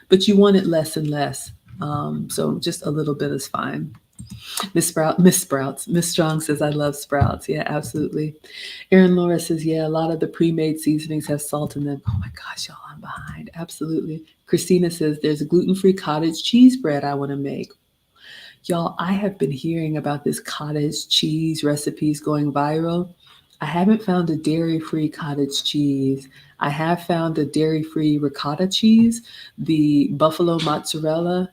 but you want it less and less. So just a little bit is fine. Miss Sprouts. Miss Strong says, I love sprouts. Yeah, absolutely. Erin Laura says, yeah, a lot of the pre-made seasonings have salt in them. Oh my gosh, y'all, I'm behind. Absolutely. Christina says, there's a gluten-free cottage cheese bread I want to make. Y'all, I have been hearing about this cottage cheese recipes going viral. I haven't found a dairy-free cottage cheese. I have found a dairy-free ricotta cheese, the buffalo mozzarella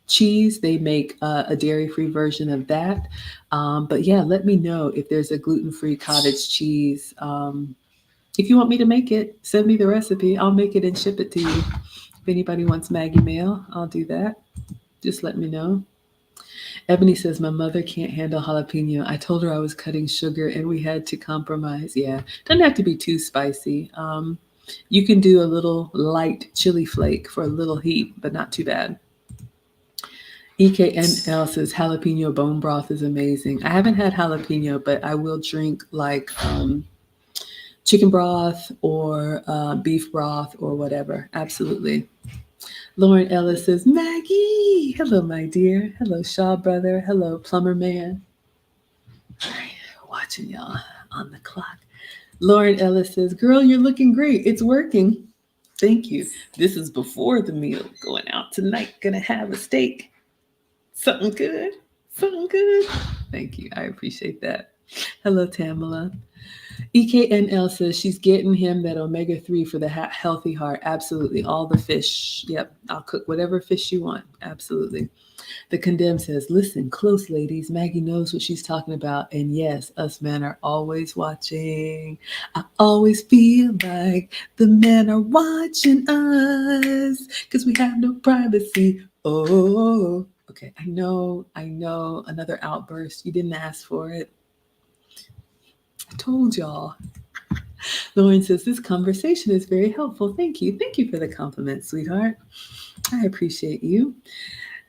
cheese. They make a dairy-free version of that. But yeah, let me know if there's a gluten-free cottage cheese. If you want me to make it, send me the recipe. I'll make it and ship it to you. If anybody wants Maggie Mail, I'll do that. Just let me know. Ebony says, my mother can't handle jalapeno. I told her I was cutting sugar and we had to compromise. Yeah, doesn't have to be too spicy. You can do a little light chili flake for a little heat, but not too bad. EKNL says jalapeno bone broth is amazing. I haven't had jalapeno, but I will drink like chicken broth or beef broth or whatever. Absolutely. Lauren Ellis says, Maggie. Hello, my dear. Hello, Shaw brother. Hello, plumber man. All right, watching y'all on the clock. Lauren Ellis says, girl, you're looking great. It's working. Thank you. This is before the meal. Going out tonight. Gonna have a steak. Something good. Something good. Thank you. I appreciate that. Hello, Tamala. EKNL says she's getting him that omega-3 for the healthy heart. Absolutely. All the fish. Yep. I'll cook whatever fish you want. Absolutely. The Condemned says, listen close, ladies. Maggie knows what she's talking about. And yes, us men are always watching. I always feel like the men are watching us because we have no privacy. Oh, okay. I know. Another outburst. You didn't ask for it. I told y'all. Lauren says, this conversation is very helpful. Thank you. Thank you for the compliment, sweetheart. I appreciate you.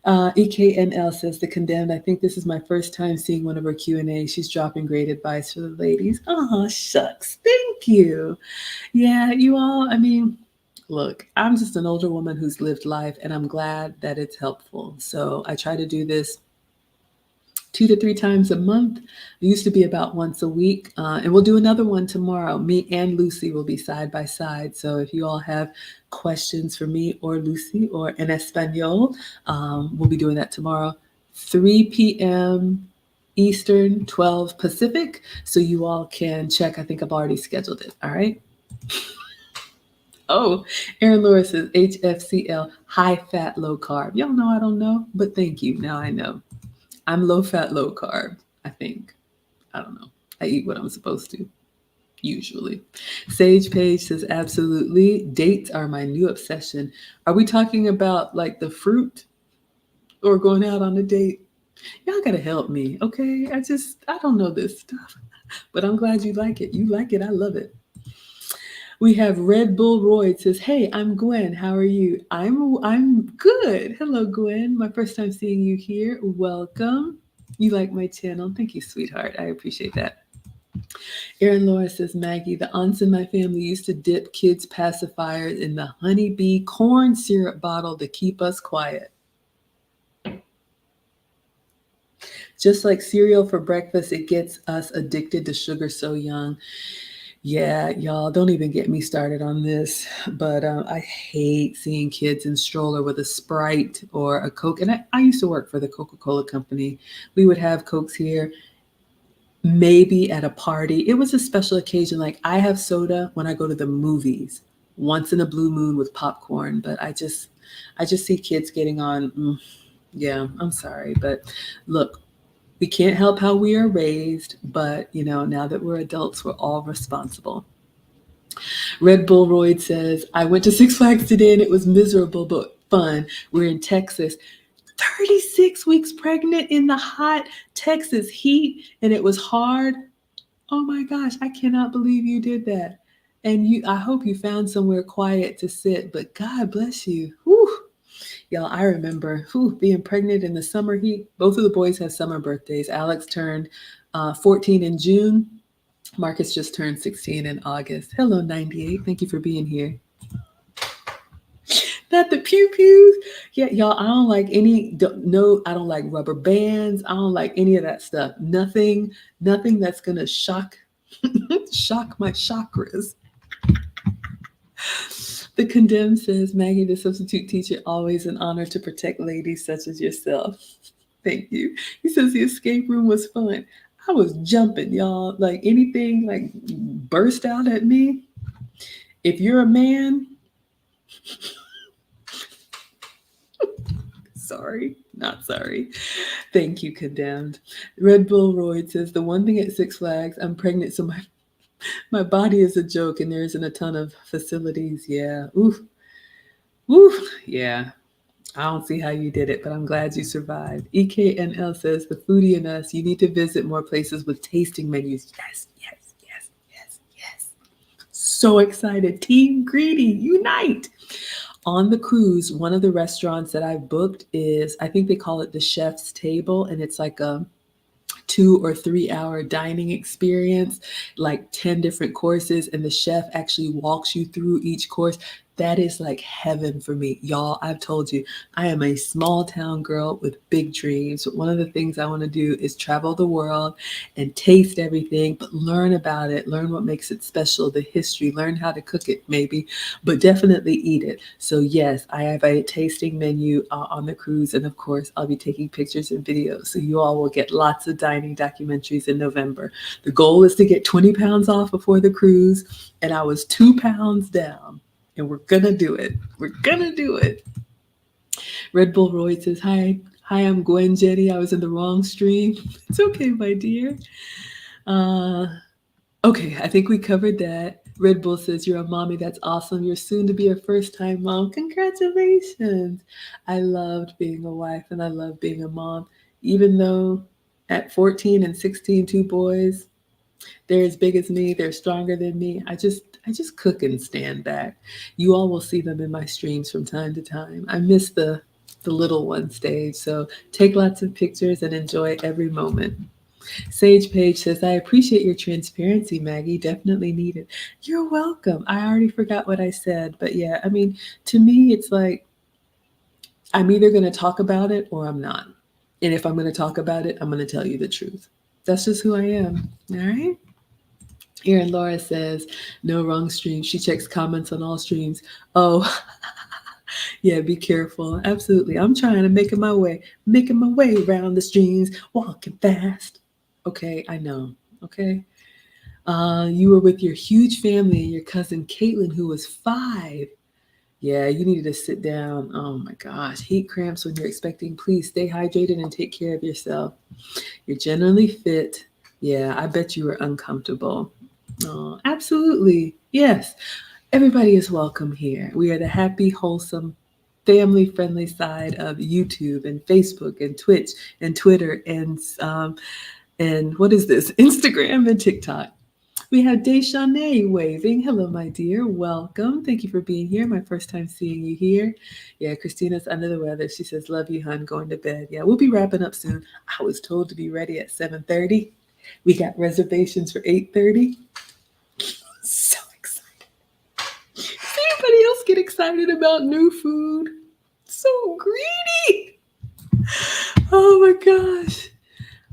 EKNL says, the Condemned, I think this is my first time seeing one of her Q&A. She's dropping great advice for the ladies. Oh, shucks. Thank you. Yeah, you all, look, I'm just an older woman who's lived life, and I'm glad that it's helpful. So I try to do this 2 to 3 times a month. It used to be about once a week. And we'll do another one tomorrow. Me and Lucy will be side by side. So if you all have questions for me or Lucy or en Espanol, we'll be doing that tomorrow, 3 p.m. Eastern, 12 Pacific. So you all can check. I think I've already scheduled it. All right. Oh, Aaron Laura says HFCL, high fat, low carb. Y'all know I don't know, but thank you. Now I know. I'm low fat, low carb, I think. I don't know. I eat what I'm supposed to, usually. Sage Page says, absolutely. Dates are my new obsession. Are we talking about like the fruit or going out on a date? Y'all gotta help me, okay? I don't know this stuff, but I'm glad you like it. You like it, I love it. We have Red Bull Roy. It says, hey, I'm Gwen. How are you? I'm good. Hello, Gwen. My first time seeing you here. Welcome. You like my channel. Thank you, sweetheart. I appreciate that. Erin Laura says, Maggie, the aunts in my family used to dip kids' pacifiers in the honeybee corn syrup bottle to keep us quiet. Just like cereal for breakfast, it gets us addicted to sugar so young. Yeah, y'all, don't even get me started on this. But I hate seeing kids in stroller with a Sprite or a Coke. And I used to work for the Coca-Cola company. We would have Cokes here, maybe at a party. It was a special occasion. Like I have soda when I go to the movies, once in a blue moon with popcorn. But I just see kids getting on. Yeah, I'm sorry, but look, we can't help how we are raised, but now that we're adults, we're all responsible. Red Bull Royd says, I went to Six Flags today and it was miserable but fun. We're in Texas. 36 weeks pregnant in the hot Texas heat, and it was hard. Oh my gosh, I cannot believe you did that. And I hope you found somewhere quiet to sit, but God bless you. Whew. Y'all, I remember being pregnant in the summer heat. Both of the boys have summer birthdays. Alex turned 14 in June. Marcus just turned 16 in August. Hello, 98. Thank you for being here. Not the pew pews. Yeah, y'all, I don't like no, I don't like rubber bands. I don't like any of that stuff. Nothing that's gonna shock my chakras. The Condemned says, Maggie, the substitute teacher, always an honor to protect ladies such as yourself. Thank you. He says the escape room was fun. I was jumping, y'all. Like anything like burst out at me. If you're a man, sorry, not sorry. Thank you, Condemned. Red Bull Royd says, the one thing at Six Flags, I'm pregnant, so my body is a joke and there isn't a ton of facilities. Yeah. Oof. Oof. Yeah. I don't see how you did it, but I'm glad you survived. EKNL says, the foodie in us, you need to visit more places with tasting menus. Yes, yes, yes, yes, yes. So excited. Team Greedy, unite. On the cruise, one of the restaurants that I've booked is, I think they call it the Chef's Table, and it's like a 2 or 3 hour dining experience, like 10 different courses, and the chef actually walks you through each course. That is like heaven for me. Y'all, I've told you, I am a small town girl with big dreams. One of the things I want to do is travel the world and taste everything, but learn about it, learn what makes it special, the history, learn how to cook it maybe, but definitely eat it. So yes, I have a tasting menu on the cruise, and of course, I'll be taking pictures and videos. So you all will get lots of dining documentaries in November. The goal is to get 20 pounds off before the cruise, and I was 2 pounds down. And we're gonna do it. We're gonna do it. Red Bull Roy says, hi, I'm Gwen Jetty. I was in the wrong stream. It's okay, my dear. Uh, okay, I think we covered that. Red Bull says, you're a mommy. That's awesome. You're soon to be a first-time mom. Congratulations. I loved being a wife and I love being a mom. Even though at 14 and 16, two boys, they're as big as me. They're stronger than me. I just cook and stand back. You all will see them in my streams from time to time. I miss the little one stage. So take lots of pictures and enjoy every moment. Sage Page says, I appreciate your transparency, Maggie. Definitely need it. You're welcome. I already forgot what I said. But yeah, I mean, to me, it's like I'm either going to talk about it or I'm not. And if I'm going to talk about it, I'm going to tell you the truth. That's just who I am. All right. Erin Laura says, no, wrong stream. She checks comments on all streams. Oh, yeah, be careful. Absolutely. I'm trying to making my way around the streams, walking fast. Okay, I know. Okay. You were with your huge family and your cousin Caitlin, who was 5. Yeah, you needed to sit down. Oh my gosh, heat cramps when you're expecting. Please stay hydrated and take care of yourself. You're generally fit. Yeah, I bet you were uncomfortable. Oh, absolutely. Yes. Everybody is welcome here. We are the happy, wholesome, family friendly side of YouTube and Facebook and Twitch and Twitter and what is this? Instagram and TikTok. We have Deshawnay waving. Hello, my dear. Welcome. Thank you for being here. My first time seeing you here. Yeah, Christina's under the weather. She says, love you, hun. Going to bed. Yeah, we'll be wrapping up soon. I was told to be ready at 7:30. We got reservations for 8:30. So excited. Does anybody else get excited about new food? So greedy. Oh my gosh.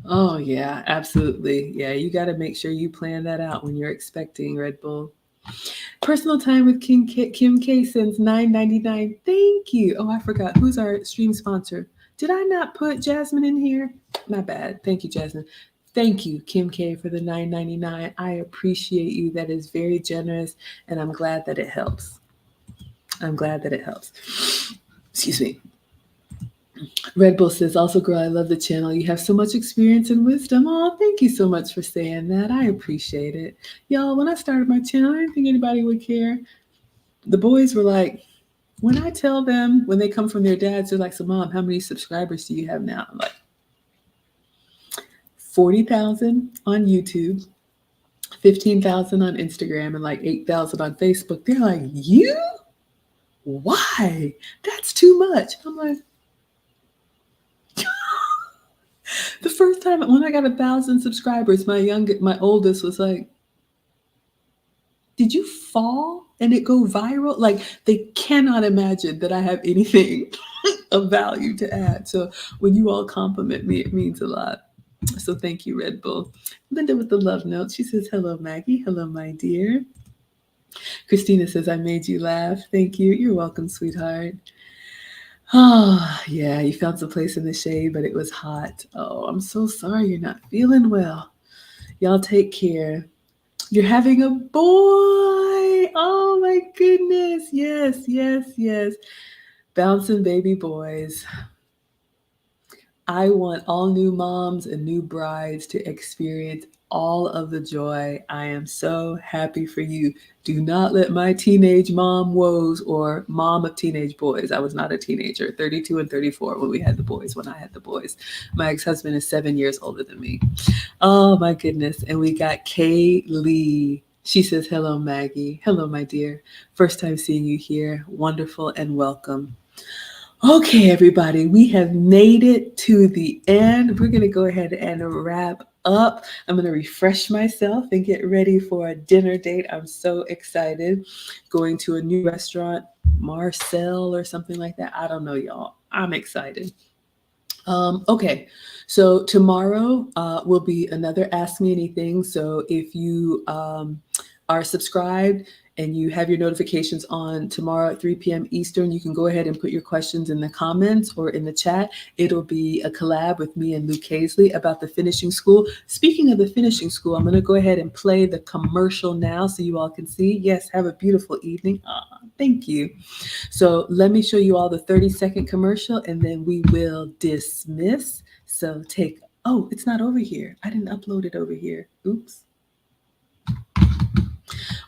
Oh yeah, absolutely. Yeah, you got to make sure you plan that out when you're expecting Red Bull. Personal time with Kim K since 9.99. Thank you. Oh, I forgot. Who's our stream sponsor? Did I not put Jasmine in here? My bad. Thank you, Jasmine. Thank you, Kim K, for the 9.99. I appreciate you. That is very generous, and I'm glad that it helps. I'm glad that it helps. Excuse me. Red Bull says, also, girl, I love the channel. You have so much experience and wisdom. Oh, thank you so much for saying that. I appreciate it. Y'all, when I started my channel, I didn't think anybody would care. The boys were like, when I tell them, when they come from their dads, they're like, so mom, how many subscribers do you have now? I'm like, 40,000 on YouTube, 15,000 on Instagram, and like 8,000 on Facebook. They're like, you? Why? That's too much. I'm like, the first time when I got 1,000 subscribers, my oldest was like, did you fall and it go viral? Like, they cannot imagine that I have anything of value to add. So when you all compliment me, it means a lot. So thank you, Red Bull. Linda with the love note. She says, hello, Maggie. Hello, my dear. Christina says, I made you laugh. Thank you. You're welcome, sweetheart. Oh, yeah, you found some place in the shade, but it was hot. Oh, I'm so sorry you're not feeling well. Y'all take care. You're having a boy. Oh, my goodness. Yes, yes, yes. Bouncing baby boys. I want all new moms and new brides to experience all of the joy. I am so happy for you. Do not let my teenage mom woes or mom of teenage boys. I was not a teenager, 32 and 34 when we had the boys, when I had the boys. My ex-husband is 7 years older than me. Oh my goodness. And we got Kay Lee. She says, hello, Maggie. Hello, my dear. First time seeing you here. Wonderful and welcome. Okay, everybody, we have made it to the end. We're going to go ahead and wrap up. I'm going to refresh myself and get ready for a dinner date. I'm so excited. Going to a new restaurant, Marcel or something like that. I don't know, y'all. I'm excited. Okay, so tomorrow will be another Ask Me Anything. So if you are subscribed and you have your notifications on tomorrow at 3 p.m. Eastern, you can go ahead and put your questions in the comments or in the chat. It'll be a collab with me and Luke Hazley about the finishing school. Speaking of the finishing school, I'm going to go ahead and play the commercial now so you all can see. Yes, have a beautiful evening. Thank you. So let me show you all the 30-second commercial and then we will dismiss. So oh, it's not over here. I didn't upload it over here. Oops.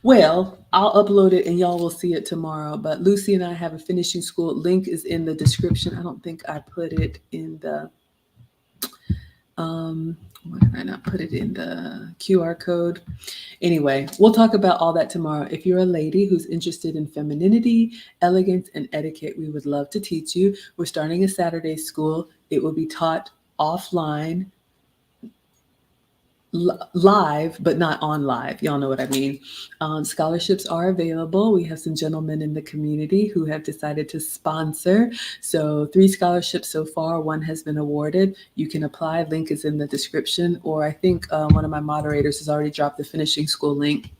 Well, I'll upload it and y'all will see it tomorrow. But Lucy and I have a finishing school. Link is in the description. I don't think I put it in the, why did I not put it in the QR code? Anyway, we'll talk about all that tomorrow. If you're a lady who's interested in femininity, elegance, and etiquette, we would love to teach you. We're starting a Saturday school. It will be taught offline, live, but not on live. Y'all know what I mean. Scholarships are available. We have some gentlemen in the community who have decided to sponsor. So 3 scholarships so far. 1 has been awarded. You can apply. Link is in the description. Or I think one of my moderators has already dropped the finishing school link.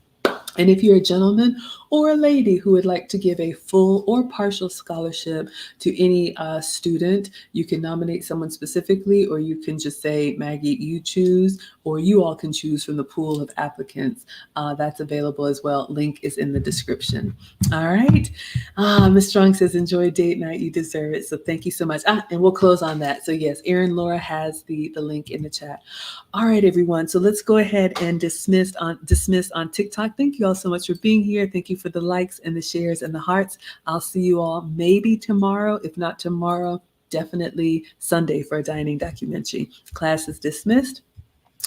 And if you're a gentleman or a lady who would like to give a full or partial scholarship to any student, you can nominate someone specifically, or you can just say, Maggie, you choose, or you all can choose from the pool of applicants. That's available as well. Link is in the description. All right. Ms. Strong says, enjoy date night. You deserve it. So thank you so much. And we'll close on that. So yes, Erin Laura has the link in the chat. All right, everyone. So let's go ahead and dismiss on TikTok. Thank you all so much for being here. Thank you for the likes and the shares and the hearts. I'll see you all maybe tomorrow. If not tomorrow, definitely Sunday for a dining documentary. Class is dismissed.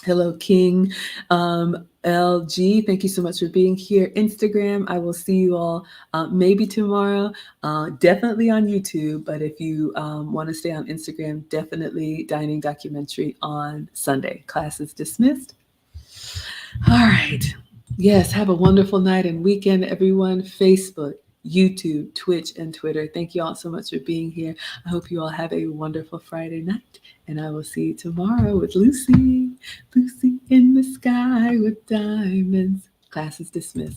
Hello, King. LG, thank you so much for being here. Instagram, I will see you all maybe tomorrow, definitely on YouTube. But if you want to stay on Instagram, definitely dining documentary on Sunday. Class is dismissed. All right. Yes, have a wonderful night and weekend, everyone. Facebook, YouTube, Twitch, and Twitter. Thank you all so much for being here. I hope you all have a wonderful Friday night, and I will see you tomorrow with Lucy. Lucy in the sky with diamonds. Class is dismissed.